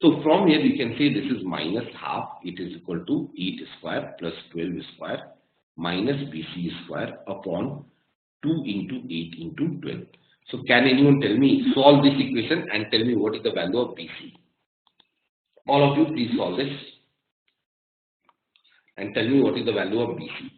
So from here you can say this is minus half, it is equal to 8 square plus 12 square minus BC square upon 2 into 8 into 12. So can anyone tell me, solve this equation and tell me what is the value of BC? All of you please solve this and tell me what is the value of BC.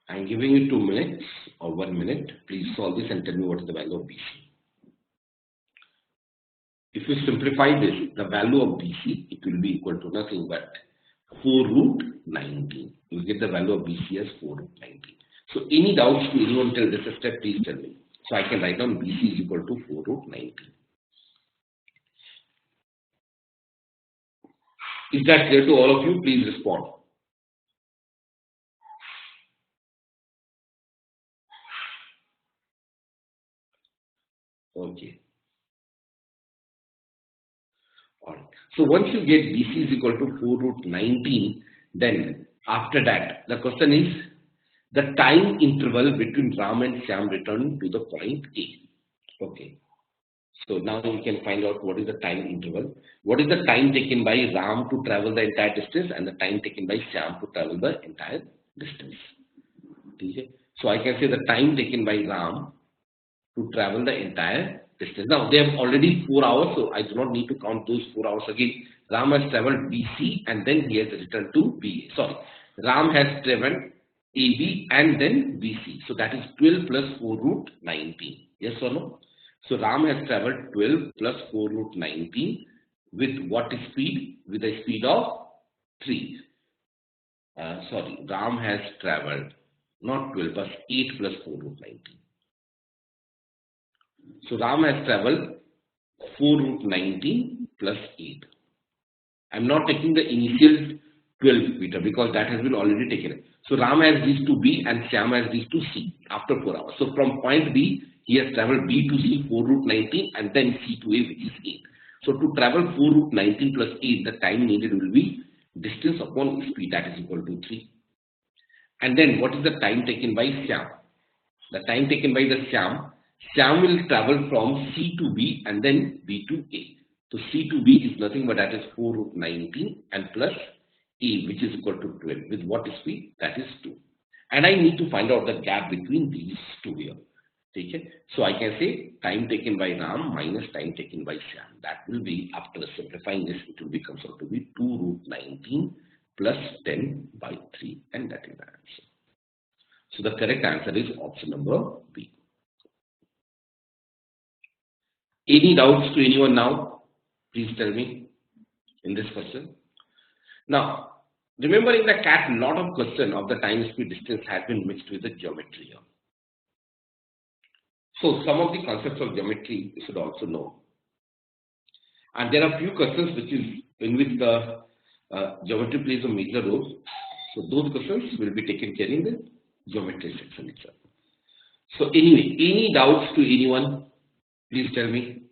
I am giving you 2 minutes or 1 minute. Please solve this and tell me what is the value of BC. If you simplify this, the value of BC, it will be equal to nothing but 4 root 19. You will get the value of BC as 4 root 19. So any doubts to anyone till this step, please tell me. So I can write down BC is equal to 4 root 19. Is that clear to all of you? Please respond. Okay. Alright. So once you get BC is equal to 4 root 19, then after that, the question is the time interval between Ram and Shyam return to the point A. Okay. So now you can find out what is the time interval. What is the time taken by Ram to travel the entire distance and the time taken by Shyam to travel the entire distance. Okay. So I can say the time taken by Ram to travel the entire distance. Now they have already 4 hours, so I do not need to count those 4 hours again. Ram has traveled BC and then he has returned to BA. Sorry, Ram has traveled AB and then BC. So that is 12 plus 4 root 19. Yes or no? So Ram has traveled 12 plus 4 root 19 with what speed? With a speed of 3. Ram has traveled not 12 but 8 plus 4 root 19. So Ram has traveled 4 root 19 plus 8. I am not taking the initial 12 meter because that has been already taken. So Ram has reached to B and Shyam has reached to C after 4 hours. So from point B, he has traveled B to C 4 root 19 and then C to A, which is 8. So to travel 4 root 19 plus 8, the time needed will be distance upon speed, that is equal to 3. And then what is the time taken by Shyam? The time taken by the Shyam will travel from C to B and then B to A. So C to B is nothing but that is 4 root 19 and plus A, which is equal to 12. With what speed? That is 2. And I need to find out the gap between these two here. Okay? So I can say time taken by Ram minus time taken by Shyam. That will be, after simplifying this, it will become out to be 2 root 19 plus 10 by 3, and that is the answer. So the correct answer is option number B. Any doubts to anyone now? Please tell me in this question. Now, remember in the CAT, a lot of question of the time, speed, distance has been mixed with the geometry here. So some of the concepts of geometry you should also know. And there are few questions in which the geometry plays a major role. So those questions will be taken care in the geometry section itself. So anyway, any doubts to anyone? Please tell me.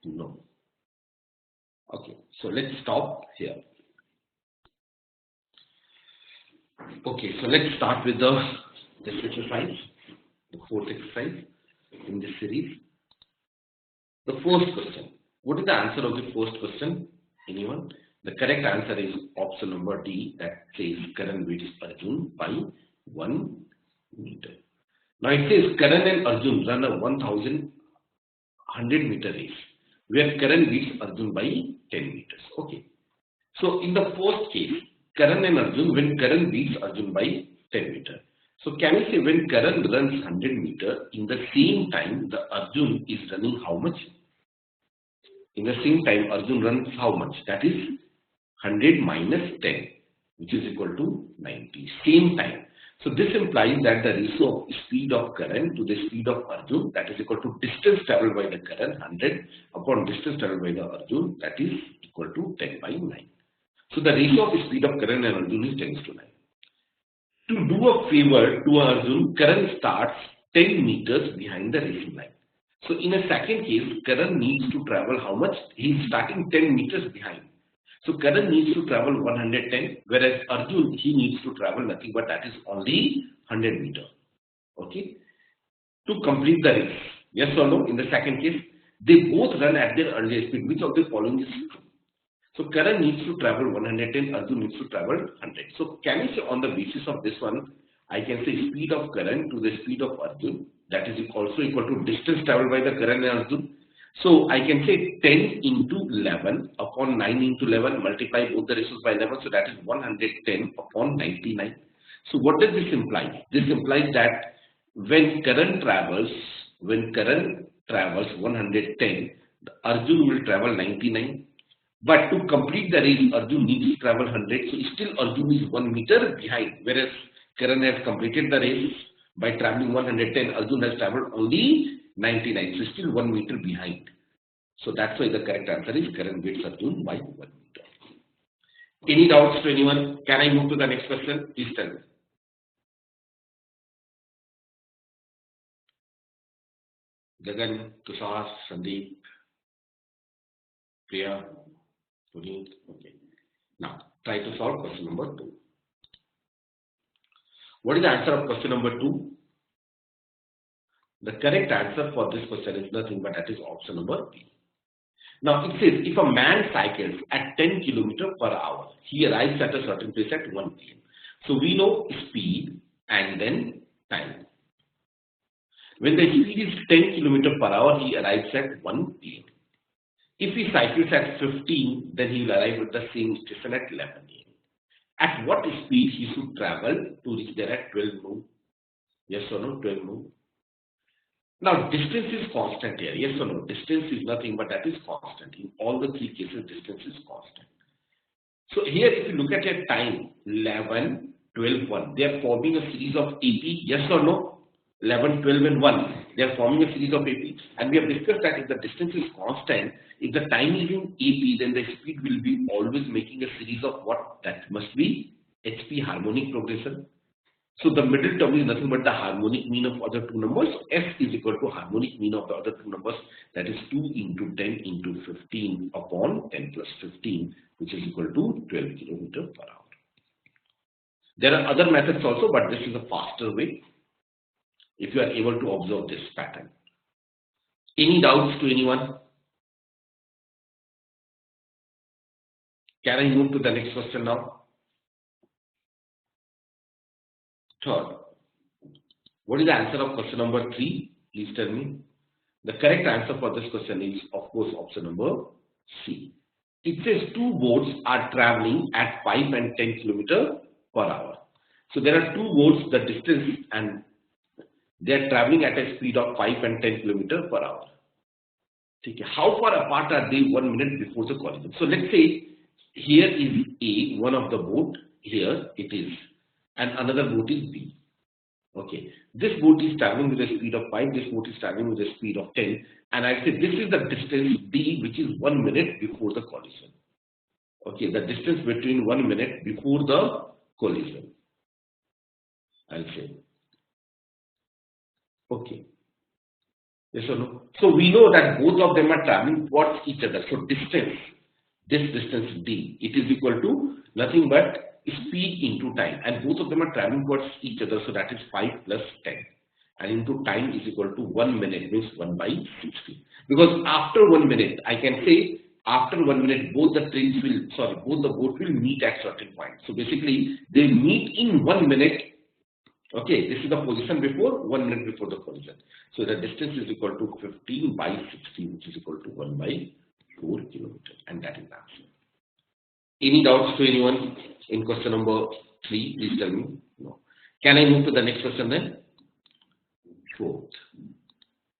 No. Okay, so let's stop here. Okay, so let's start with this exercise, the fourth exercise in this series. The first question. What is the answer of the first question? Anyone? The correct answer is option number D, that says Karan beats Arjun by 1 meter. Now it says Karan and Arjun run a 1,100 meter race. where Karan beats Arjun by 10 meters. Okay. So in the first case, Karan and Arjun, when Karan beats Arjun by 10 meters. So can we say when Karan runs 100 meters, in the same time, the Arjun is running how much? In the same time, Arjun runs how much? That is 100 minus 10, which is equal to 90. Same time. So this implies that the ratio of speed of Karan to the speed of Arjun, that is equal to distance traveled by the Karan, 100 upon distance traveled by the Arjun, that is equal to 10 by 9. So the ratio of speed of Karan and Arjun is 10:9. To do a favor to Arjun, Karan starts 10 meters behind the racing line. So in a second case, Karan needs to travel how much? He is starting 10 meters behind. So Karan needs to travel 110, whereas Arjun, he needs to travel nothing but that is only 100 meters. Okay? To complete the race. Yes or no? In the second case, they both run at their earlier speed. Which of the following is true? So Karan needs to travel 110, Arjun needs to travel 100. So can we say on the basis of this one, I can say speed of Karan to the speed of Arjun, that is also equal to distance traveled by the Karan and Arjun. So I can say 10 into 11 upon 9 into 11, multiply both the ratios by 11, so that is 110 upon 99. So what does this imply? This implies that when Karan travels 110, the Arjun will travel 99. But to complete the race, Arjun needs to travel 100. So still Arjun is 1 meter behind. Whereas Karan has completed the race by traveling 110. Arjun has traveled only 99. So still 1 meter behind. So that's why the correct answer is Karan beats Arjun by 1 meter. Any doubts to anyone? Can I move to the next question? Please tell me. Gagan, Tushar, Sandeep, Priya. Okay. Now, try to solve question number 2. What is the answer of question number 2? The correct answer for this question is nothing but that is option number B. Now, it says if a man cycles at 10 km per hour, he arrives at a certain place at 1 p.m. So we know speed and then time. When the speed is 10 km per hour, he arrives at 1 p.m. If he cycles at 15, then he will arrive at the same station at 11 a.m. At what speed he should travel to reach there at 12 noon? Yes or no? 12 noon. Now, distance is constant here. Yes or no? Distance is nothing but that is constant. In all the 3 cases, distance is constant. So here, if you look at your time, 11, 12, 1, they are forming a series of AP. Yes or no? 11, 12 and 1, they are forming a series of AP. And we have discussed that if the distance is constant, if the time is in AP, then the speed will be always making a series of what? That must be HP, harmonic progression. So the middle term is nothing but the harmonic mean of other 2 numbers. S is equal to harmonic mean of the other 2 numbers. That is 2 into 10 into 15 upon 10 plus 15, which is equal to 12 km per hour. There are other methods also, but this is a faster way if you are able to observe this pattern. Any doubts to anyone? Can I move to the next question now? Third, what is the answer of question number 3? Please tell me. The correct answer for this question is, of course, option number C. It says 2 boats are traveling at 5 and 10 km per hour. So there are 2 boats, the distance, and they are traveling at a speed of 5 and 10 km per hour. Okay. How far apart are they 1 minute before the collision? So let's say here is A, one of the boat, here it is, and another boat is B. Okay, this boat is traveling with a speed of 5, this boat is traveling with a speed of 10, and I say this is the distance D, which is 1 minute before the collision. Okay, the distance between 1 minute before the collision, I'll say. Okay. Yes or no? So we know that both of them are traveling towards each other. So distance, this distance D, it is equal to nothing but speed into time. And both of them are traveling towards each other. So that is 5 plus 10. And into time is equal to 1 minute, means 1 by 60. Because after 1 minute, I can say after 1 minute, both the boat will meet at certain point. So basically, they meet in 1 minute Okay, this is the position before, 1 minute before the collision. So the distance is equal to 15 by 16, which is equal to 1 by 4 kilometers, and that is the answer. Any doubts to anyone in question number 3? Please tell me. No. Can I move to the next question then? 4th.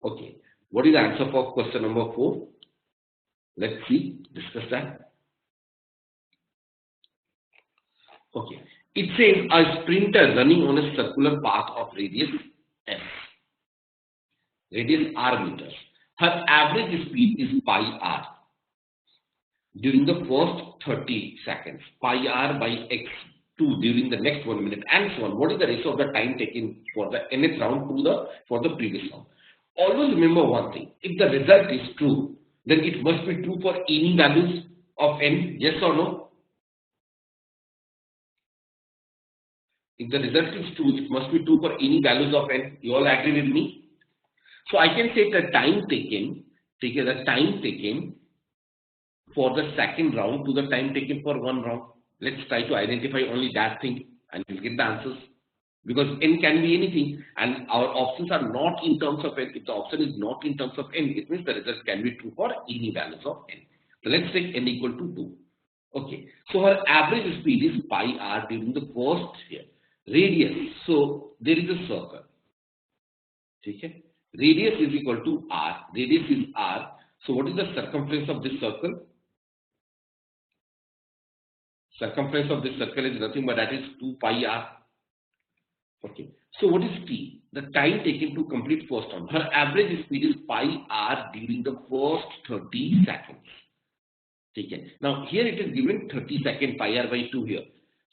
Okay. What is the answer for question number 4? Let's see. Discuss that. Okay. It says a sprinter running on a circular path of radius s, radius r meters. Her average speed is pi r during the first 30 seconds, pi r by x2 during the next 1 minute, and so on. What is the ratio of the time taken for the nth round to for the previous round? Always remember one thing: if the result is true, then it must be true for any values of n. Yes or no? If the result is true, it must be true for any values of n. You all agree with me? So I can say the time taken, the time taken for the second round to the time taken for one round. Let's try to identify only that thing and we'll get the answers. Because n can be anything and our options are not in terms of n. If the option is not in terms of n, it means the result can be true for any values of n. So let's take n equal to 2. Okay. So her average speed is pi r during the first here. Radius. So there is a circle. Okay. Radius is equal to r. Radius is r. So what is the circumference of this circle? Circumference of this circle is nothing but that is 2 pi r. Okay. So what is t? The time taken to complete first round. Her average speed is pi r during the first 30 seconds. Okay. Now here it is given 30 seconds pi r by 2 here.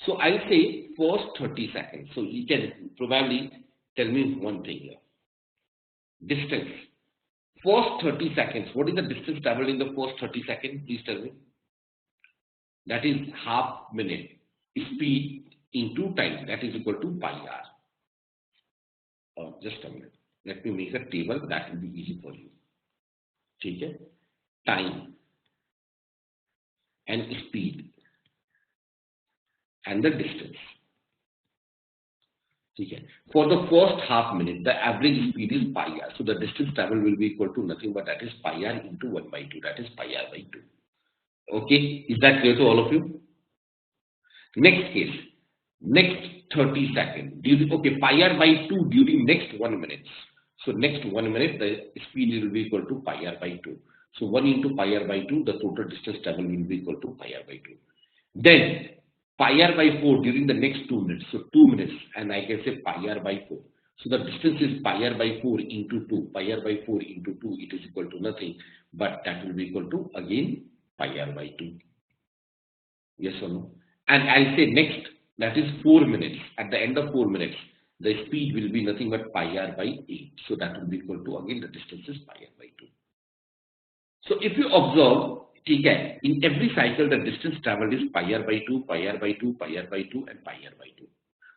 So I'll say first 30 seconds. So you can probably tell me one thing here. Distance. First 30 seconds. What is the distance traveled in the first 30 seconds? Please tell me. That is half minute. Speed into time. That is equal to pi r. Just a minute. Let me make a table. That will be easy for you. Okay? Time and speed and the distance. Okay. For the first half minute, the average speed is pi r. So the distance travel will be equal to nothing but that is pi r into 1 by 2. That is pi r by 2. Okay. Is that clear to all of you? Next case. Next 30 seconds. Okay. Pi r by 2 during next 1 minute. So next 1 minute, the speed will be equal to pi r by 2. So 1 into pi r by 2, the total distance travel will be equal to pi r by 2. Then pi r by 4 during the next 2 minutes. So 2 minutes and I can say pi r by 4. So the distance is pi r by 4 into 2. Pi r by 4 into 2, it is equal to nothing. But that will be equal to again pi r by 2. Yes or no? And I'll say next, that is 4 minutes. At the end of 4 minutes, the speed will be nothing but pi r by 8. So that will be equal to again the distance is pi r by 2. So if you observe, okay, in every cycle the distance traveled is pi r by 2, pi r by 2, pi r by 2 and pi r by 2.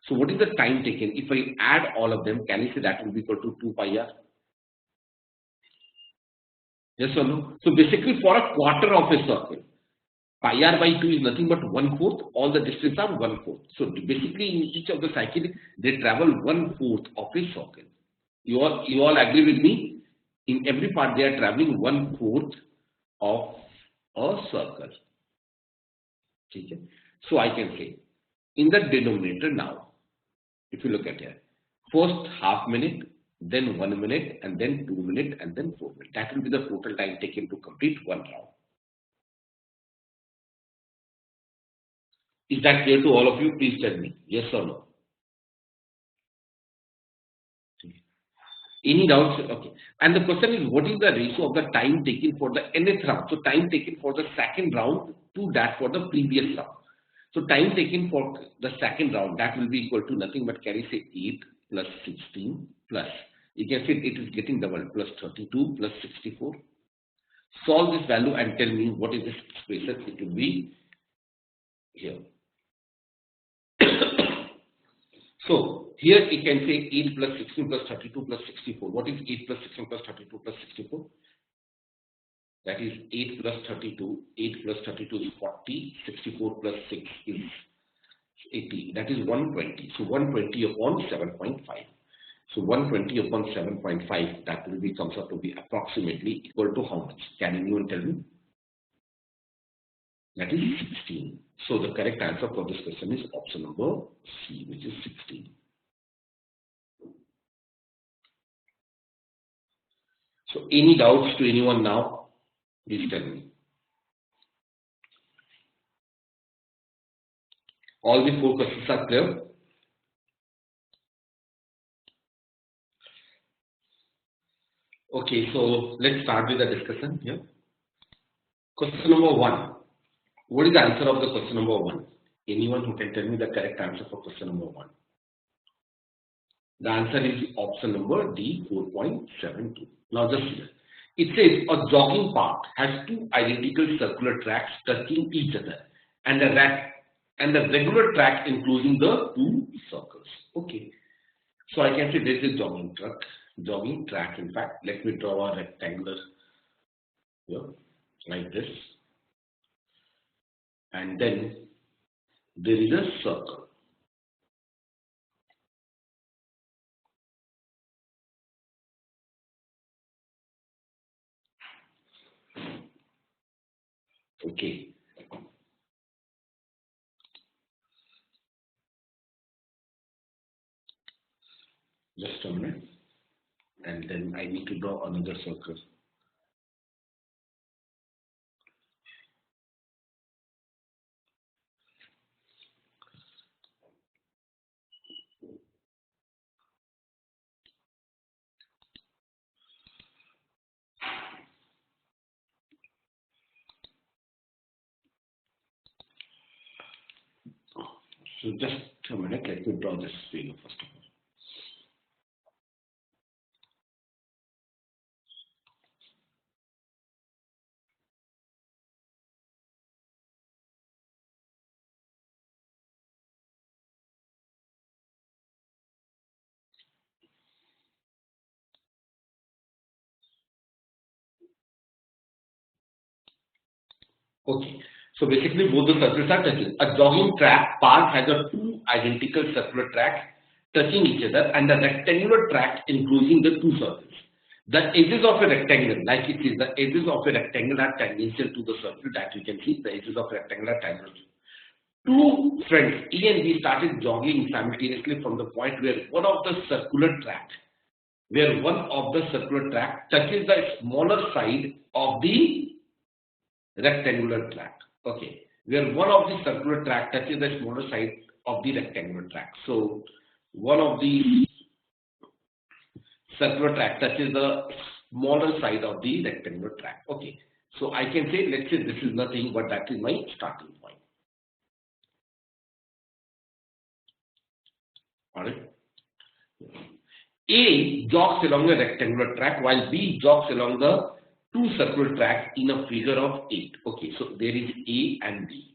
So what is the time taken? If I add all of them, can you say that will be equal to 2 pi r? Yes or no? So basically for a quarter of a circle, pi r by 2 is nothing but 1/4. All the distance are 1/4. So basically in each of the cycle, they travel 1/4 of a circle. You all agree with me? In every part they are traveling 1/4 of a circle. Okay. So I can say in the denominator now, if you look at here, first half minute, then 1 minute, and then 2 minutes, and then 4 minutes. That will be the total time taken to complete one round. Is that clear to all of you? Please tell me, yes or no? Any doubts? Okay. And the question is, what is the ratio of the time taken for the nth round? So time taken for the second round to that for the previous round. So time taken for the second round, that will be equal to nothing but can you say 8 plus 16 plus, you can say it is getting double, plus 32 plus 64. Solve this value and tell me what is this expression. It will be here. So here you can say 8 plus 16 plus 32 plus 64. What is 8 plus 16 plus 32 plus 64? That is 8 plus 32. 8 plus 32 is 40. 64 plus 6 is 80, that is 120. So 120 upon 7.5. So 120 upon 7.5, that will be comes out to be approximately equal to how much? Can anyone tell me? That is 16. So the correct answer for this question is option number C, which is 16. So any doubts to anyone now? Please tell me. All the 4 questions are clear? Okay, so let's start with the discussion here. Question number 1. What is the answer of the question number 1? Anyone who can tell me the correct answer for question number 1? The answer is option number D, 4.72. Now just here. It says a jogging path has 2 identical circular tracks touching each other and the regular track including the 2 circles. Okay. So I can say this is jogging track. In fact, let me draw a rectangle here like this, and then there is a circle. Okay. Just a minute. And then I need to draw another circle. So just a minute, let me draw this figure first of all. Okay, so basically both the circles are touching. A jogging track path has a 2 identical circular tracks touching each other and a rectangular track enclosing the 2 circles. The edges of a rectangle, like it is, the edges of a rectangle are tangential to the circle, that you can see. The edges of a rectangle are tangential. 2 friends, A and B, started jogging simultaneously from the point where one of the circular track touches the smaller side of the rectangular track. Okay, where one of the circular track touches the smaller side of the rectangular track. So one of the circular track touches the smaller side of the rectangular track. Okay, so I can say, let's say this is nothing but that is my starting point. Alright. A jogs along a rectangular track while B jogs along the 2 circular tracks in a figure of 8. Okay, so there is A and B.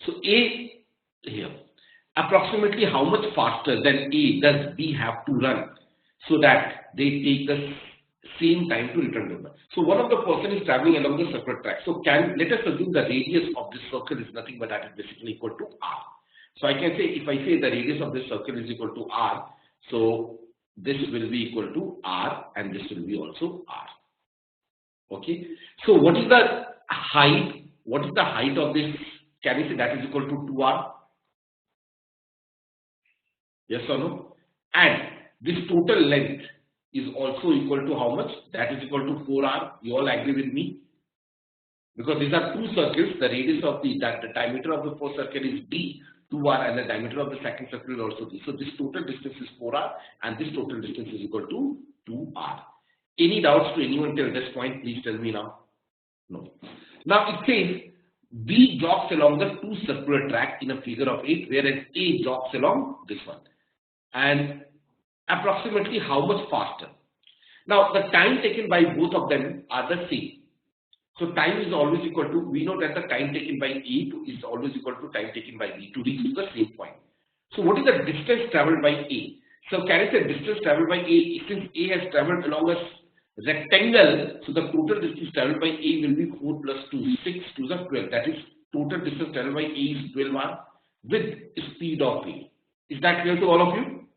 So A here, approximately how much faster than A does B have to run so that they take the same time to return to them? So one of the person is traveling along the circular track. So let us assume the radius of this circle is nothing but that is basically equal to R. So I can say, if I say the radius of this circle is equal to R, so this will be equal to R and this will be also R. Okay, so what is the height? What is the height of this? Can we say that is equal to 2R? Yes or no? And this total length is also equal to how much? That is equal to 4R. You all agree with me? Because these are 2 circles. The radius of the diameter of the first circle is D, 2R, and the diameter of the second circle is also D. So this total distance is 4R, and this total distance is equal to 2R. Any doubts to anyone till this point? Please tell me now. No. Now it says B jogs along the 2 circular track in a figure of 8, whereas A jogs along this one. And approximately how much faster? Now the time taken by both of them are the same. So time is always equal to, we know that the time taken by A is always equal to time taken by B to reach to the same point. So what is the distance traveled by A? So can I say distance traveled by A, since A has traveled along a rectangle, so the total distance traveled by A will be 4 plus 2, 6 to the 12. That is total distance traveled by A is 12R. with speed of A. Is that clear to all of you?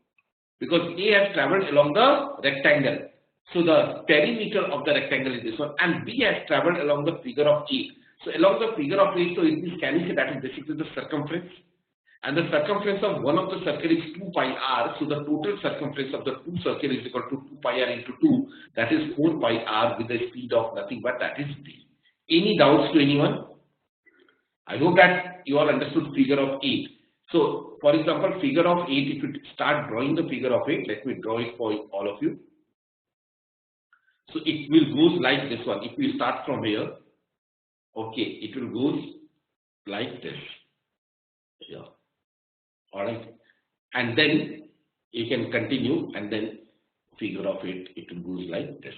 Because A has traveled along the rectangle. So the perimeter of the rectangle is this one, and B has traveled along the figure of A. So along the figure of A, so it is, can you say that is basically the circumference? And the circumference of one of the circle is 2 pi r. So the total circumference of the two circle is equal to 2 pi r into 2. That is 4 pi r with a speed of nothing but that is B. Any doubts to anyone? I hope that you all understood figure of 8. So for example, figure of 8, if you start drawing the figure of 8, let me draw it for all of you. So it will go like this one. If we start from here, okay, it will go like this. Here. Alright, and then you can continue, and then figure of it will go like this,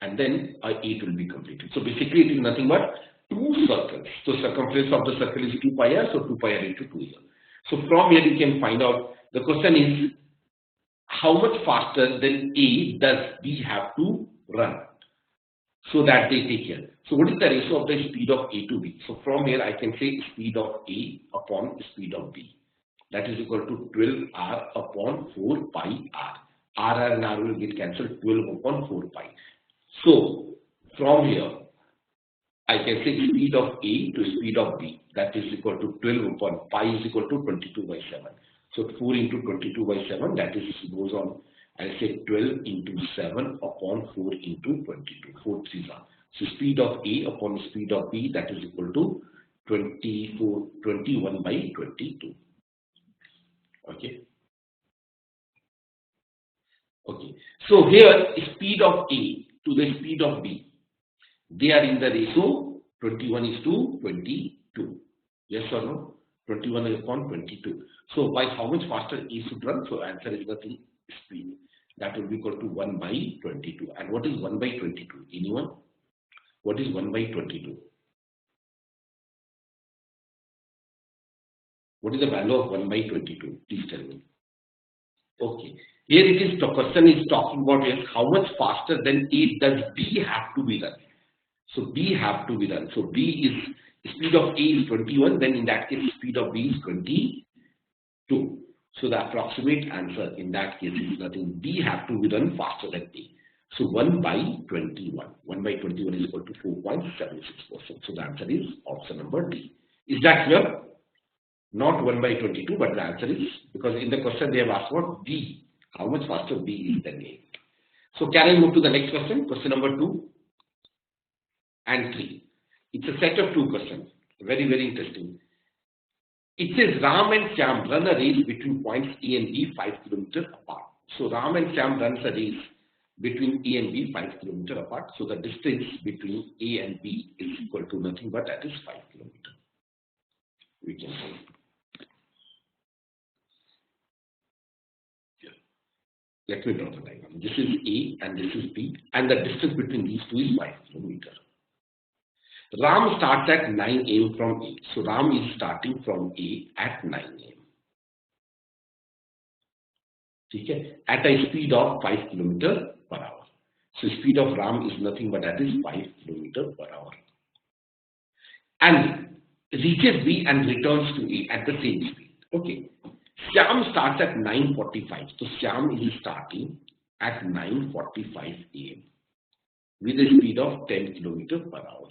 and then 8 will be completed. So basically it is nothing but two circles. So circumference of the circle is 2 pi r, so 2 pi r into 2 here. So from here you can find out, the question is how much faster than A does B have to run so that they take here. So what is the ratio of the speed of A to B? So from here I can say speed of A upon speed of B. That is equal to 12r upon 4 pi r. R and R will get cancelled, 12 upon 4 pi. So from here I can say speed of A to speed of B. That is equal to 12 upon pi is equal to 22 by 7. So 4 into 22 by 7, that is goes on. I say 12 into 7 upon 4 into 22. 4 3s are. So speed of A upon speed of B, that is equal to 21 by 22. Okay. Okay. So here speed of A to the speed of B, they are in the ratio 21 is to 22. Yes or no? 21 is upon 22. So by how much faster A should run? So answer is nothing, speed. That will be equal to 1 by 22. And what is 1 by 22? Anyone? What is 1 by 22? What is the value of 1 by 22? Please tell me. Okay. Here it is, the question is talking about is how much faster than A does B have to be run. So B have to be run. So B is, speed of A is 21, then in that case speed of B is 22. So the approximate answer in that case is nothing. B have to be run faster than A. So 1 by 21. 1 by 21 is equal to 4.76%. So the answer is option number D. Is that clear? Not 1 by 22, but the answer is, because in the question they have asked about B. How much faster B is than A. So can I move to the next question? Question number 2 and 3. It's a set of 2 questions. Very, very interesting. It says Ram and Shyam run a race between points A and B 5 km apart. So Ram and Shyam runs a race between A and B 5 km apart. So the distance between A and B is equal to nothing but that is 5 km. We can say. Let me draw the diagram. This is A and this is B, and the distance between these two is 5 km. Ram starts at 9 am from A. So Ram is starting from A at 9 am. Okay? At a speed of 5 km per hour. So speed of Ram is nothing but that is 5 km per hour. And reaches B and returns to A at the same speed. Okay. Shyam starts at 9:45. So Shyam is starting at 9:45 am with a speed of 10 km per hour.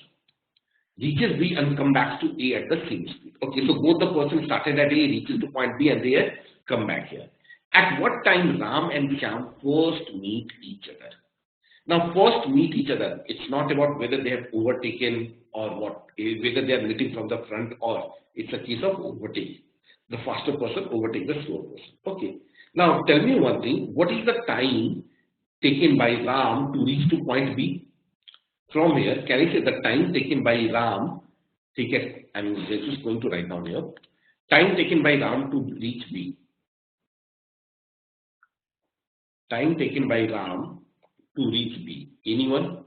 Reaches B and come back to A at the same speed. Okay, so both the person started at A, reaches to point B, and they come back here. At what time Ram and Shyam first meet each other? Now, first meet each other. It's not about whether they have overtaken or what, whether they are meeting from the front or it's a case of overtake. The faster person overtakes the slower person. Okay. Now, tell me one thing. What is the time taken by Ram to reach to point B? From here, can I say the time taken by Ram, I'm just going to write down here. Time taken by Ram to reach B. Time taken by Ram to reach B. Anyone?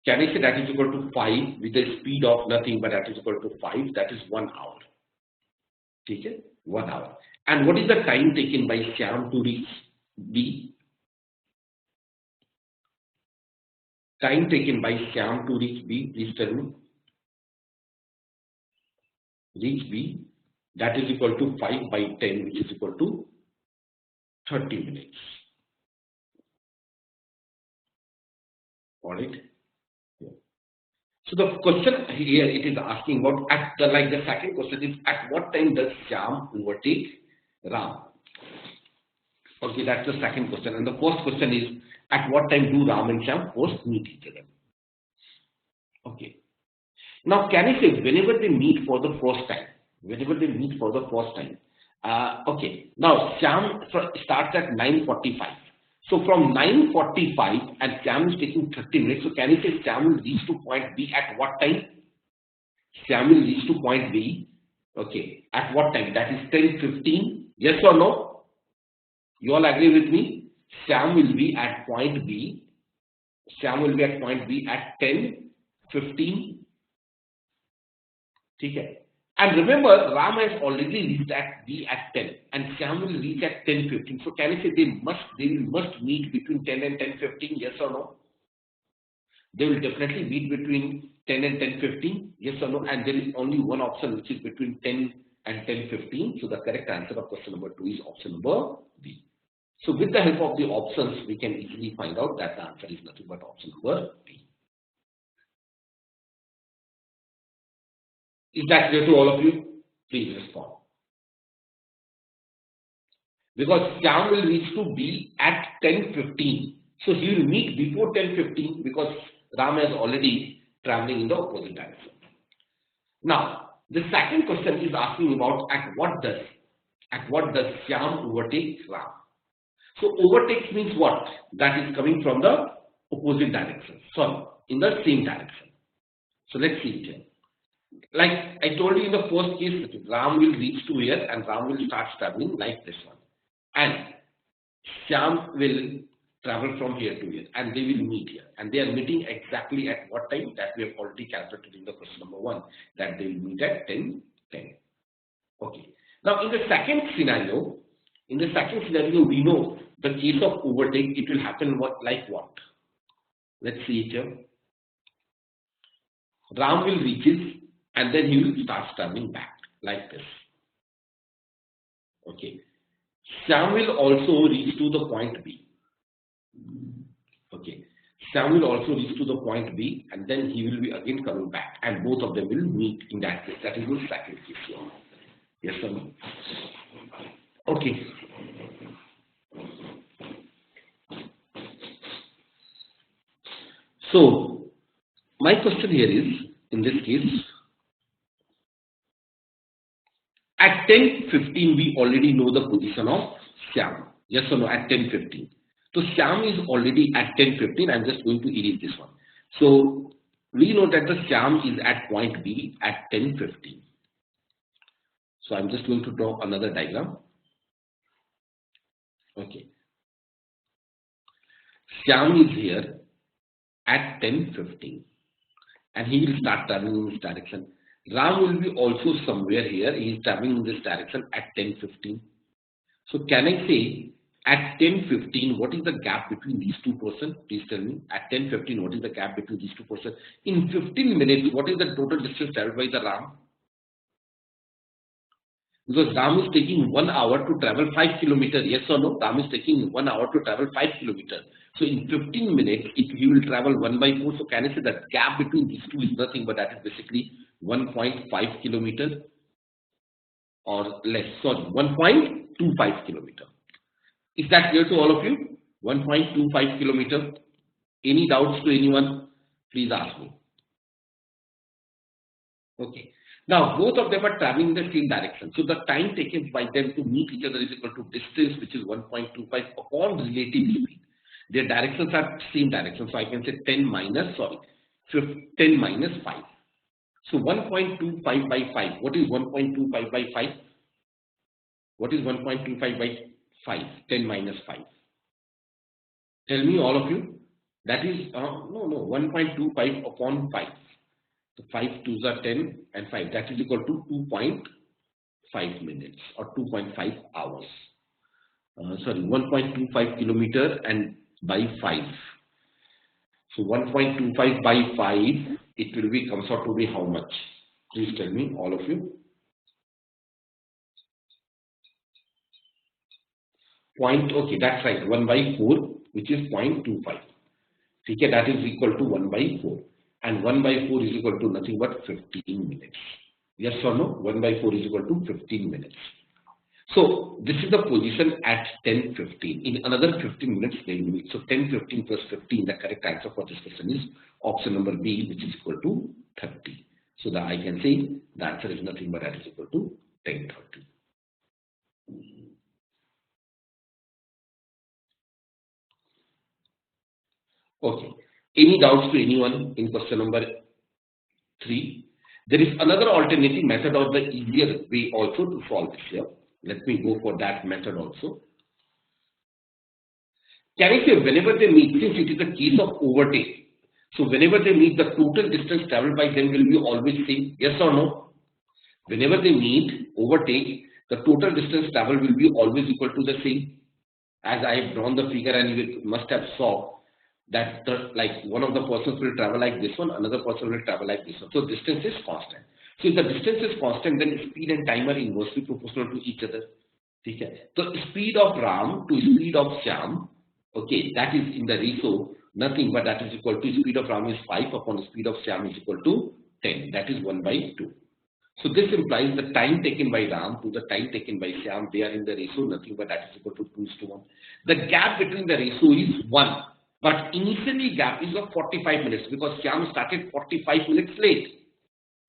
Can I say that is equal to 5 with a speed of nothing but that is equal to 5? That is 1 hour. Okay? 1 hour. And what is the time taken by Shyam to reach B? Time taken by Shyam to reach B, please tell me. reach B, that is equal to 5 by 10, which is equal to 30 minutes. All right. So the question here it is asking about like the second question is at what time does Shyam overtake Ram? Okay, that's the second question. And the first question is at what time do Ram and Shyam first meet each other? Okay. Now can I say whenever they meet for the first time? Whenever they meet for the first time. Okay. Now Shyam starts at 9:45. So from 9:45 and Shyam is taking 30 minutes. So can you say Shyam will reach to point B at what time? Shyam will reach to point B. Okay. At what time? That is 10:15. Yes or no? You all agree with me? Shyam will be at point B. Shyam will be at point B at 10:15. Okay. And remember, Ram has already reached at B at 10, and Shyam will reach at 10:15. So can I say they must meet between 10 and 10:15? Yes or no? They will definitely meet between 10 and 10:15. Yes or no? And there is only one option which is between 10 and 10:15. So the correct answer of question number 2 is option number B. So with the help of the options, we can easily find out that the answer is nothing but option number B. Is that clear to all of you? Please respond. Because Shyam will reach to B at 10:15. So he will meet before 10:15 because Ram is already traveling in the opposite direction. Now, the second question is asking about at what does Shyam overtake Ram? So overtake means what? That is coming from the opposite direction. Sorry, in the same direction. So let's see it here. Like I told you in the first case, Ram will reach to here and Ram will start traveling like this one. And Shyam will travel from here to here and they will meet here. And they are meeting exactly at what time? That we have already calculated in the question number 1. That they will meet at 10:10. Okay. Now in the second scenario, we know the case of overtake, it will happen like what? Let's see it here. Ram will reach it and then he will start traveling back like this. Okay. Shyam will also reach to the point B. Okay. Shyam will also reach to the point B and then he will be again coming back and both of them will meet in that case. That is the second case. Yes or no? Okay. So, my question here is, in this case, at 10:15 we already know the position of Shyam. Yes or no? At 10:15. So Shyam is already at 10:15. I'm just going to erase this one. So we know that the Shyam is at point B at 10:15. So I'm just going to draw another diagram. Okay. Shyam is here at 10:15 and he will start traveling in this direction. Ram will be also somewhere here. He is traveling in this direction at 10:15. So can I say at 10:15 what is the gap between these two persons? Please tell me. At 10:15 what is the gap between these two persons? In 15 minutes what is the total distance traveled by the Ram? Because Ram is taking 1 hour to travel 5 kilometers. Yes or no? Ram is taking 1 hour to travel 5 kilometers. So in 15 minutes, he will travel 1/4. So can I say that gap between these two is nothing but that is basically 1.5 kilometers or less. Sorry, 1.25 kilometers. Is that clear to all of you? 1.25 kilometers. Any doubts to anyone? Please ask me. Okay. Now, both of them are traveling in the same direction. So, the time taken by them to meet each other is equal to distance, which is 1.25 upon relative speed. Their directions are same direction. So, I can say 10 minus 5. So, 1.25 by 5. What is 1.25 by 5? What is 1.25 by 5? 10 minus 5. Tell me, all of you. That is, no, 1.25 upon 5. So 5 2s are 10 and 5. That is equal to 2.5 minutes or 2.5 hours. 1.25 kilometer and by 5. So 1.25 by 5, it will be comes out to be how much? Please tell me, all of you. point, okay, that's right, 1 by 4, which is 0.25. Okay, that is equal to 1 by 4. And 1 by 4 is equal to nothing but 15 minutes. Yes or no? 1 by 4 is equal to 15 minutes. So this is the position at 10:15. In another 15 minutes, they will meet. So 10:15 plus 15, the correct answer for this question is option number B, which is equal to 30. So that I can say the answer is nothing but that is equal to 10:30. Okay. Any doubts to anyone in question number 3? There is another alternative method or the easier way also to solve this here. Let me go for that method also. Can I say whenever they meet, since it is a case of overtake, so whenever they meet, the total distance traveled by them will be always same, yes or no? Whenever they meet, overtake, the total distance traveled will be always equal to the same. As I have drawn the figure, and you must have saw that like one of the persons will travel like this one, another person will travel like this one. So distance is constant. So if the distance is constant, then speed and time are inversely proportional to each other. Okay. So speed of Ram to speed of Shyam, okay, that is in the ratio nothing but that is equal to speed of Ram is 5 upon speed of Shyam is equal to 10. That is 1 by 2. So this implies the time taken by Ram to the time taken by Shyam, they are in the ratio nothing but that is equal to 2:1. The gap between the ratio is 1. But initially gap is of 45 minutes because Shyam started 45 minutes late.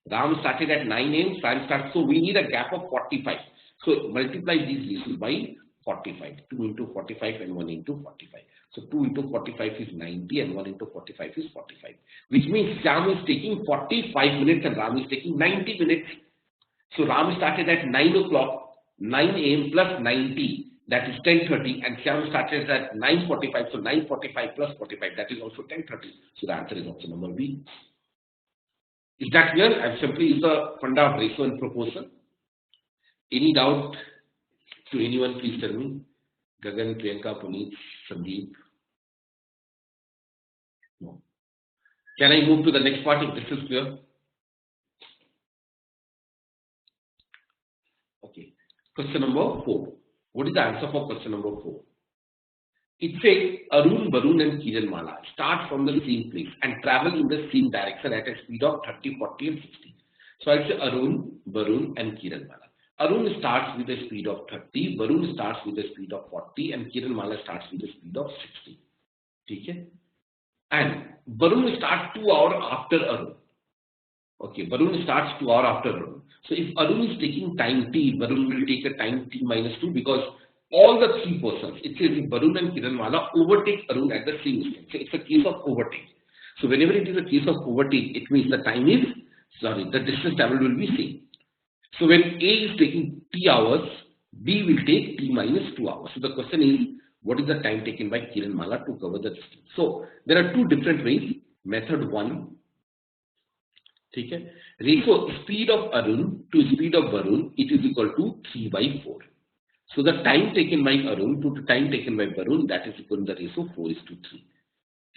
Ram started at 9 a.m. Shyam started. So we need a gap of 45. So multiply these ratios by 45. 2 into 45 and 1 into 45. So 2 into 45 is 90 and 1 into 45 is 45. Which means Shyam is taking 45 minutes and Ram is taking 90 minutes. So Ram started at 9 o'clock, 9 a.m. plus 90. That is 10:30, and Shyam started at 9:45, so 9:45 plus 45, that is also 10:30. So the answer is option number B. Is that clear? I've simply used the funda of ratio and proportion. Any doubt to anyone? Please tell me. Gagan, Priyanka, Puneet, Sandeep. No. Can I move to the next part if this is clear? Okay. Question number 4. What is the answer for question number 4? It says Arun, Varun and Kiranmala start from the same place and travel in the same direction at a speed of 30, 40 and 60. So I'll say Arun, Varun and Kiranmala. Arun starts with a speed of 30, Varun starts with a speed of 40 and Kiranmala starts with a speed of 60. Okay? And Varun starts 2 hours after Arun. Okay, Varun starts 2 hours after Arun. So if Arun is taking time t, Varun will take a time t minus 2 because all the 3 persons, it says if Varun and Kiranmala overtake Arun at the same instant. So it's a case of overtake. So whenever it is a case of overtake, it means the time is, the distance traveled will be same. So when A is taking t hours, B will take t minus 2 hours. So the question is, what is the time taken by Kiranmala to cover the distance? So there are 2 different ways. Method 1. Okay. Ratio speed of Arun to speed of Varun, it is equal to 3 by 4. So the time taken by Arun to the time taken by Varun, that is equal to the ratio 4:3.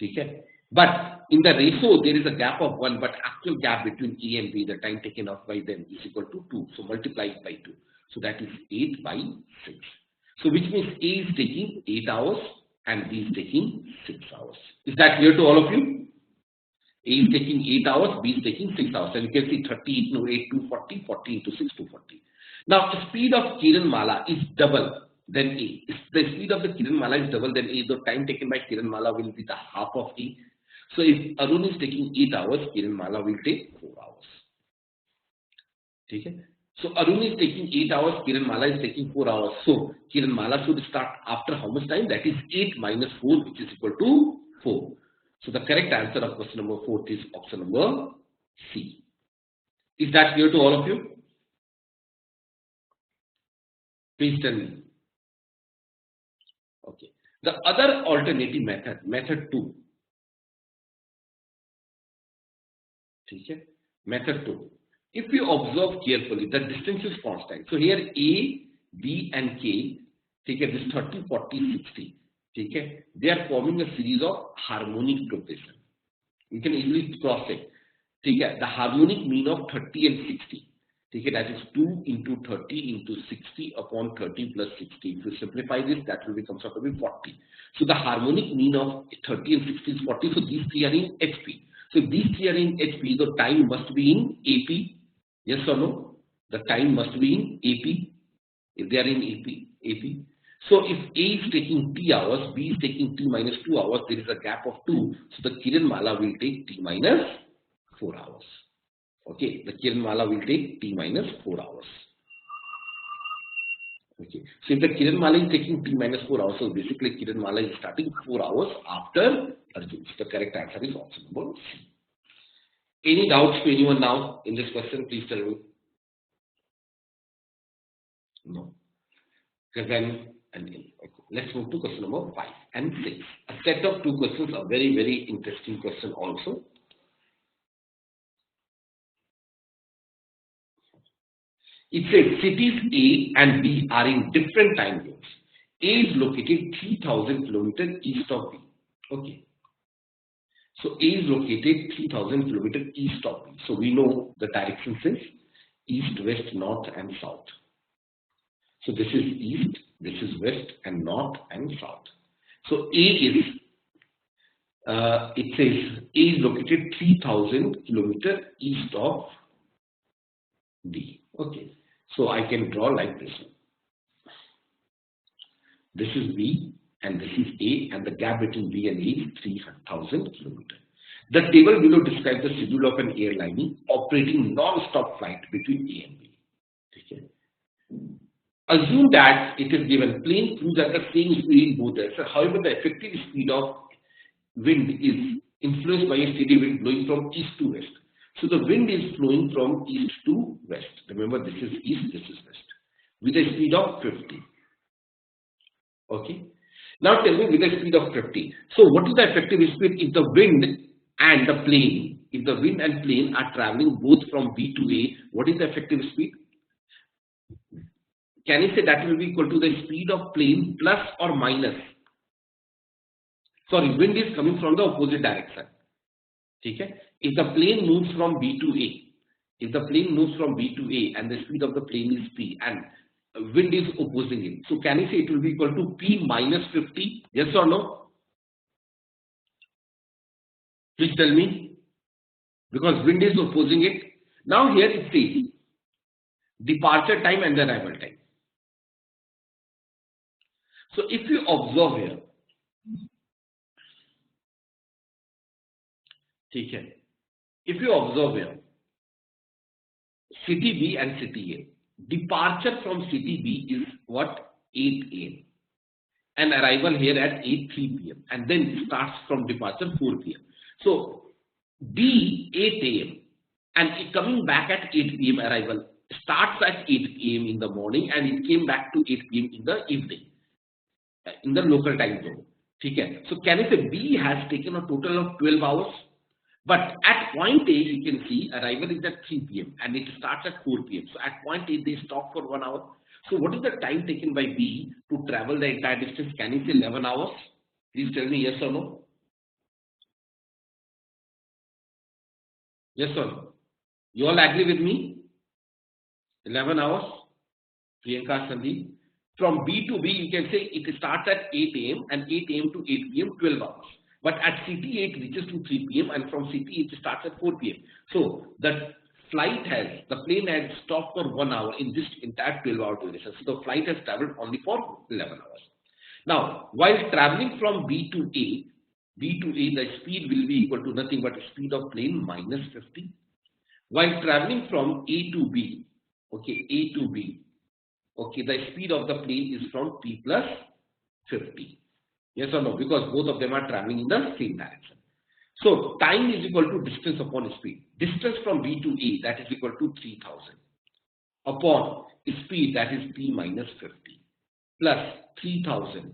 Okay. But in the ratio, there is a gap of 1, but actual gap between A and B, the time taken off by them is equal to 2. So multiply it by 2. So that is 8 by 6. So which means A is taking 8 hours and B is taking 6 hours. Is that clear to all of you? A is taking 8 hours, B is taking 6 hours. And you can see 30 into 8 to 40, 40 into 6 to 40. Now the speed of Kiranmala is double than A. If the speed of the Kiranmala is double than A, the time taken by Kiranmala will be the half of A. So if Arun is taking 8 hours, Kiranmala will take 4 hours. Okay? So Arun is taking 8 hours, Kiranmala is taking 4 hours. So Kiranmala should start after how much time? That is 8 minus 4, which is equal to 4. So the correct answer of question number 4 is option number C. Is that clear to all of you? Please tell me. Okay. The other alternative method, method 2. Okay. Method 2. If you observe carefully, the distance is constant. So here A, B and K, take this 30, 40, 60. Okay. They are forming a series of harmonic progression. You can easily cross check. The harmonic mean of 30 and 60. Okay, that is 2 into 30 into 60 upon 30 plus 60. If you simplify this, that will become out to be 40. So the harmonic mean of 30 and 60 is 40. So these three are in HP. So if these three are in HP, the time must be in AP. Yes or no? The time must be in AP. If they are in AP. So if A is taking T hours, B is taking T minus 2 hours, there is a gap of 2. So the Kiranmala will take T minus 4 hours. Okay, the Kiranmala will take T minus 4 hours. Okay, so if the Kiranmala is taking T minus 4 hours, so basically Kiranmala is starting 4 hours after Arjun. So the correct answer is option number C. Any doubts to anyone now in this question? Please tell me. No. Then and okay. Let's move to question number 5 and 6. A set of 2 questions, a very, very interesting question also. It says cities A and B are in different time zones. A is located 3,000 kilometers east of B. Okay. So A is located 3,000 kilometers east of B. So we know the direction says east, west, north, and south. So this is east, this is west, and north and south. So A is, it says A is located 3,000 kilometers east of B. Okay. So I can draw like this. This is B and this is A, and the gap between B and A is 3,000 kilometers. The table below describes the schedule of an airline operating non-stop flight between A and B. Okay. Assume that it is given plane cruise at the same speed in both directions. However, the effective speed of wind is influenced by a steady wind blowing from east to west. So the wind is flowing from east to west. Remember, this is east, this is west, with a speed of 50. Okay. Now tell me, with a speed of 50. So what is the effective speed if the wind and the plane, if the wind and plane are traveling both from B to A? What is the effective speed? Can you say that will be equal to the speed of plane plus or minus? Sorry, wind is coming from the opposite direction. Okay? If the plane moves from B to A, if the plane moves from B to A and the speed of the plane is P and wind is opposing it, so can you say it will be equal to P minus 50? Yes or no? Please tell me. Because wind is opposing it. Now here it says departure time and the arrival time. So if you observe here, okay, if you observe here, city B and city A, departure from city B is what? 8 AM and arrival here at 8:03 PM, and then starts from departure 4 PM. So B 8 AM and coming back at 8 PM arrival starts at 8 PM in the morning and it came back to 8 PM in the evening in the local time zone. Okay. So can I say B has taken a total of 12 hours? But at point A, you can see arrival is at 3 PM and it starts at 4 PM. So at point A, they stop for 1 hour. So what is the time taken by B to travel the entire distance? Can you say 11 hours? Please tell me yes or no. Yes or no? You all agree with me? 11 hours? Priyanka, Sandeep. From B to B, you can say it starts at 8 AM and 8 AM to 8 PM, 12 hours. But at city 8 reaches to 3 PM and from city it starts at 4 PM. So the plane has stopped for 1 hour in this entire 12-hour duration. So the flight has traveled only for 11 hours. Now, while traveling from B to A, the speed will be equal to nothing but speed of plane minus 50. While traveling from A to B, okay, the speed of the plane is from P plus 50. Yes or no? Because both of them are traveling in the same direction. So time is equal to distance upon speed. Distance from B to A, that is equal to 3000 upon speed, that is P minus 50 plus 3000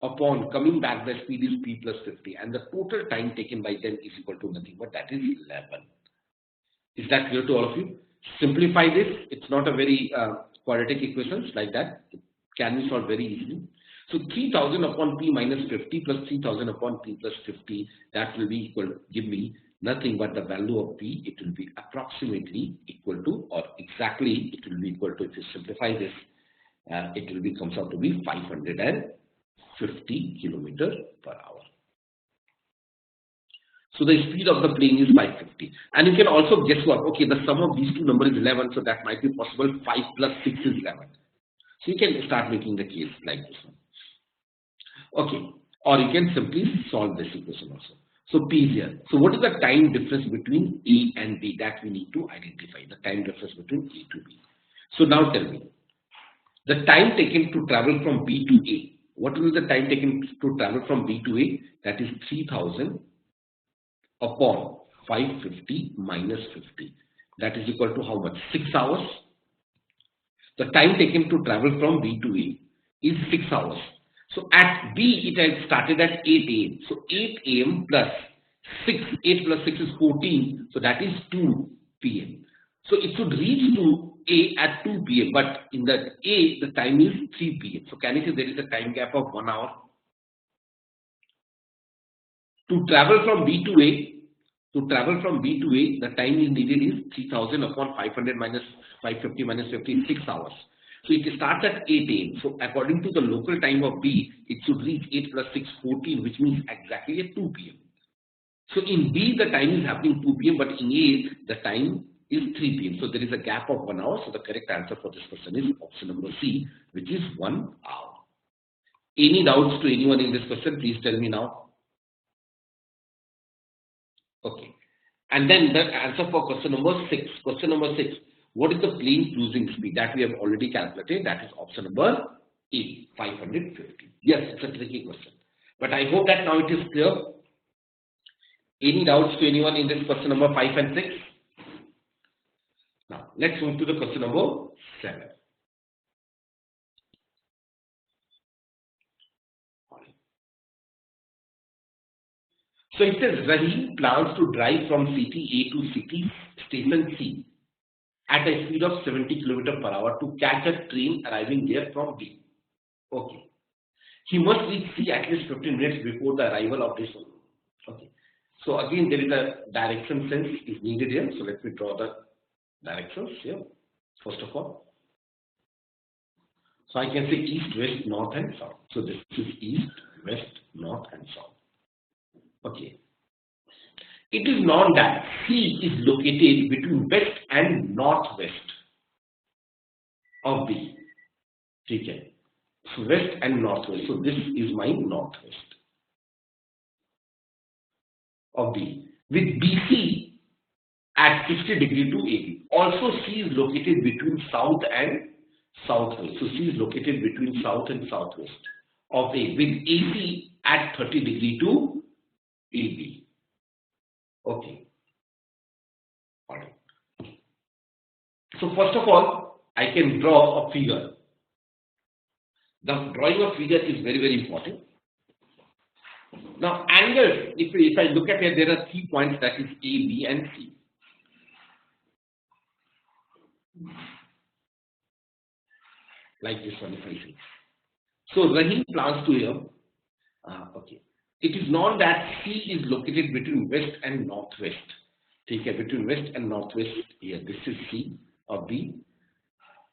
upon coming back, the speed is P plus 50 and the total time taken by them is equal to nothing but that is 11. Is that clear to all of you? Simplify this. It's not a very quadratic equations like that. It can be solved very easily. So 3000 upon P minus 50 plus 3000 upon P plus 50, that will be equal, give me nothing but the value of B. It will be approximately equal to, or exactly it will be equal to, if you simplify this, it will be comes out to be 550 kilometer per hour. So the speed of the plane is 550, and you can also guess what? Okay, the sum of these two numbers is 11, so that might be possible. 5 plus 6 is 11. So you can start making the case like this one. Okay, or you can simply solve this equation also. So P is here. So what is the time difference between A and B? That we need to identify, the time difference between A to B. So now tell me, the time taken to travel from B to A. What is the time taken to travel from B to A? That is 3000 upon 550 minus 50. That is equal to how much? 6 hours. The time taken to travel from B to A is 6 hours. So at B, it had started at 8 a.m. So 8 a.m. plus 6, 8 plus 6 is 14. So that is 2 p.m. So it should reach to A at 2 p.m. But in the A, the time is 3 p.m. So can you say there is a time gap of 1 hour? To travel from B to A, the time is needed is 3000 upon 500 minus 550 minus 50 is 6 hours. So it starts at 8 a.m. So according to the local time of B, it should reach 8 plus 6, 14, which means exactly at 2 p.m. So in B, the time is happening 2 p.m. but in A, the time is 3 p.m. So there is a gap of 1 hour. So the correct answer for this question is option number C, which is 1 hour. Any doubts to anyone in this question? Please tell me now. Okay. And then the answer for question number 6. Question number 6. What is the plane cruising speed? That we have already calculated. That is option number A, 550. Yes, it's a tricky question. But I hope that now it is clear. Any doubts to anyone in this question number 5 and 6? Now, let's move to the question number 7. So it says Rahim plans to drive from city A to city station C at a speed of 70 km per hour to catch a train arriving there from B. Okay. He must reach C at least 15 minutes before the arrival of this one. Okay. So again, there is a direction sense is needed here. So let me draw the directions here. First of all. So I can say east, west, north and south. So this is east, west, north and south. Okay. It is known that C is located between west and northwest of B. Okay. So west and northwest. So this is my northwest of B. With BC at 60 degree to AB. Also C is located between south and southwest. So C is located between south and southwest of A. With AC at 30 degree to AB. Okay. All right. So first of all, I can draw a figure. The drawing of figure is very, very important. Now, angles, if I look at it, there are 3 points, that is A, B, and C. Like this one, if I say. So Rahim plans to here. Okay. It is known that C is located between west and northwest. Okay, between west and northwest here. This is C or B.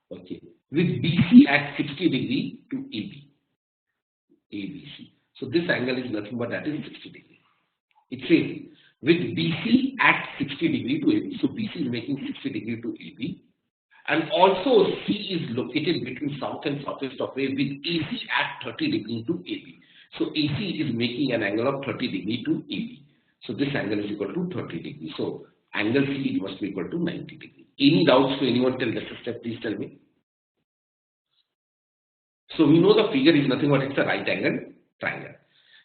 Okay. With BC at 60 degree to AB. ABC. So this angle is nothing but that is 60 degree. It says with BC at 60 degree to AB. So BC is making 60 degree to AB. And also C is located between south and southwest of A with AC at 30 degree to AB. So AC is making an angle of 30 degree to AB. So this angle is equal to 30 degree. So angle C must be equal to 90 degree. Any doubts to anyone till this step? Please tell me. So we know the figure is nothing but it's a right angle triangle.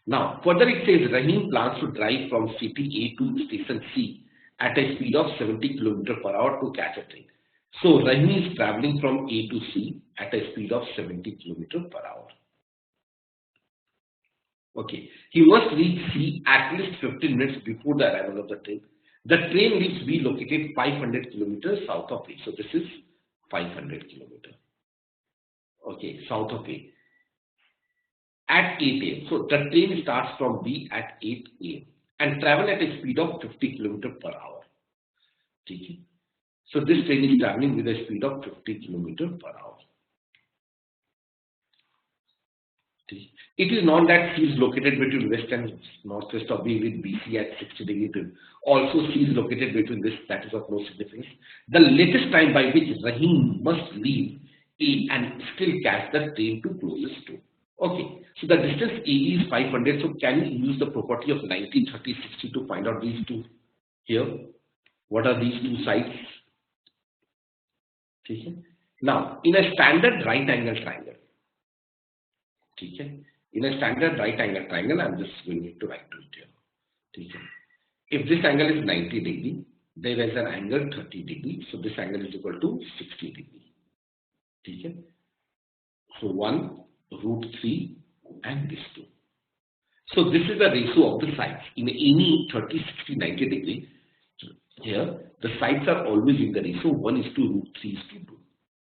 Now further it says Rahim plans to drive from city A to station C at a speed of 70 km per hour to catch a train. So Rahim is traveling from A to C at a speed of 70 km per hour. Okay, he must reach C at least 15 minutes before the arrival of the train. The train leaves B located 500 kilometers south of A. So this is 500 kilometers. Okay, south of A. At 8 a.m. So the train starts from B at 8 a.m. and travel at a speed of 50 kilometer per hour. Okay. So this train is traveling with a speed of 50 kilometer per hour. Okay. It is known that C is located between west and northwest of B with BC at 60 degrees. Also C is located between this, that is of no significance. The latest time by which Rahim must leave A and still catch the train to closest to. Okay, so the distance A is 500. So can you use the property of 90, 30, 60 to find out these two here? What are these two sides? Okay. Now, in a standard right angle triangle, okay, in a standard right angle triangle, I'm just going to write to it here. Okay. If this angle is 90 degree, there is an angle 30 degree. So this angle is equal to 60 degree. Okay. So 1 root 3 and this 2. So this is the ratio of the sides. In any 30, 60, 90 degree, here the sides are always in the ratio 1 is to root 3 is to 2.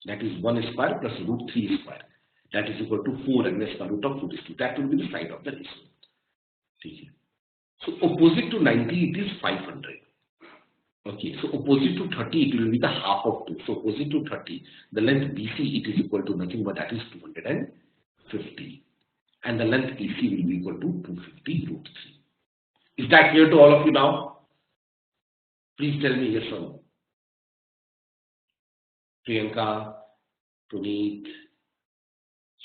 That is 1 square plus root 3 square. That is equal to 4 and the square root of 2 is 2. That will be the side of the ratio. Okay. So opposite to 90 it is 500. Okay, so opposite to 30 it will be the half of 2. So opposite to 30, the length BC it is equal to nothing but that is 250. And the length AC will be equal to 250 root 3. Is that clear to all of you now? Please tell me yes or no. Priyanka, Puneet,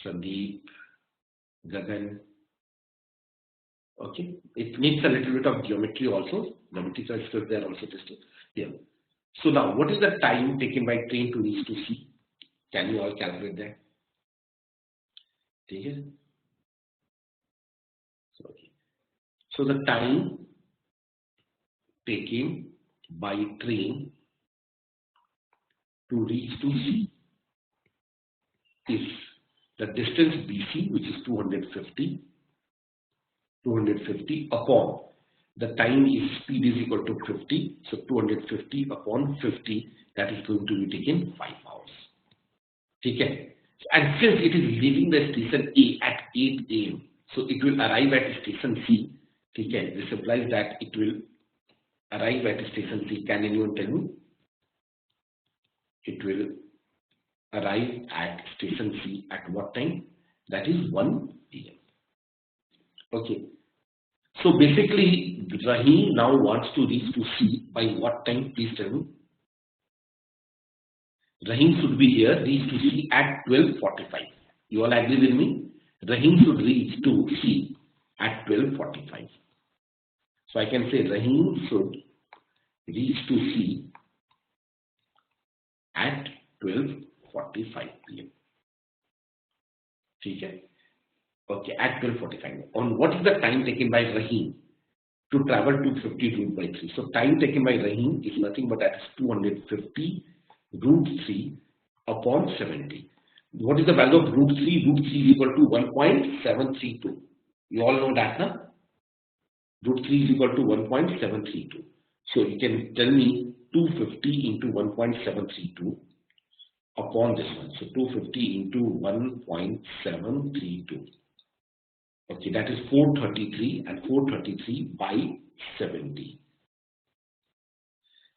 Sandeep, Gagan. Okay, it needs a little bit of geometry also. Geometrical skills they are also tested here. So now, what is the time taken by train to reach to C? Can you all calculate that? Okay. So the time taken by train to reach to C is the distance BC, which is 250 upon the time is speed is equal to 50. So 250 upon 50, that is going to be taken 5 hours. Okay. And since it is leaving the station A at 8 AM, so it will arrive at station C. Okay. This implies that it will arrive at station C. Can anyone tell me? It will arrive at station C at what time? That is 1 PM. Okay. So basically, Rahim now wants to reach to C by what time? Please tell me. Rahim should be here, reach to C at 12:45. You all agree with me? Rahim should reach to C at 12:45. So I can say Rahim should reach to C at 12:45 PM. Okay. Okay, at 12:45. On what is the time taken by Rahim to travel 250 root by 3? So time taken by Rahim is nothing but that is 250 root 3 upon 70. What is the value of root 3? Root 3 is equal to 1.732. You all know that, na? Root 3 is equal to 1.732. So you can tell me 250 into 1.732 upon this one. So 250 into 1.732. Okay, that is 433 and 433 by 70.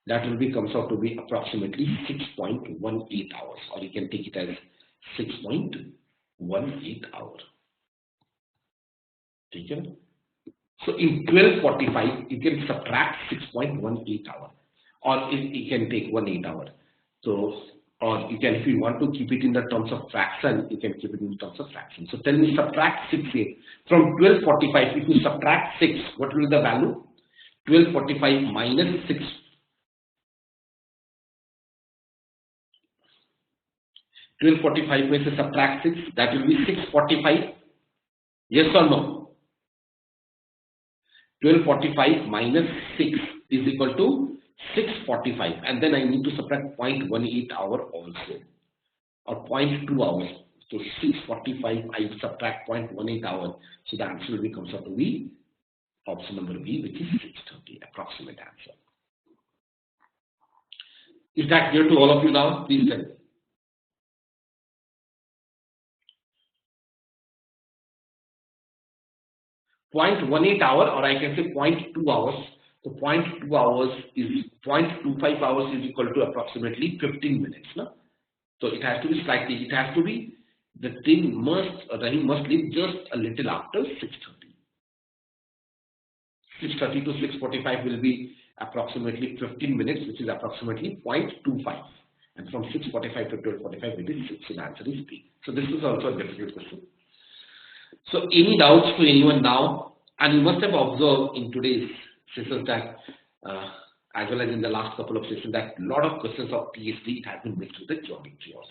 That will be comes out to be approximately 6.18 hours, or you can take it as 6.18 hours. Okay. So in 12:45, you can subtract 6.18 hours, or you can take 18 hours. So, or you can, if you want to keep it in the terms of fraction, you can keep it in terms of fraction. So tell me, subtract 6 here. From 12:45, if you subtract 6, what will be the value? 12:45 minus 6. 12:45 means to subtract 6, that will be 6:45. Yes or no? 12:45 minus 6 is equal to 6:45, and then I need to subtract 0.18 hour also, or 0.2 hours. So 6:45, I subtract 0.18 hour, so the answer will comes out to be option number B, which is 6:30, approximate answer. Is that clear to all of you now? Please tell me. 0.18 hour, or I can say 0.2 hours. So 0.2 hours is 0.25 hours is equal to approximately 15 minutes. No? So it has to be slightly, it has to be, the thing must, Rahim must leave just a little after 6:30. 6:30 to 6:45 will be approximately 15 minutes, which is approximately 0.25. And from 6:45 to 12:45 will be 6. So the answer is B. So this is also a difficult question. So any doubts to anyone now? And you must have observed in today's sessions that, as well as in the last couple of sessions, that a lot of questions of PhD, it has been mixed with the geometry also.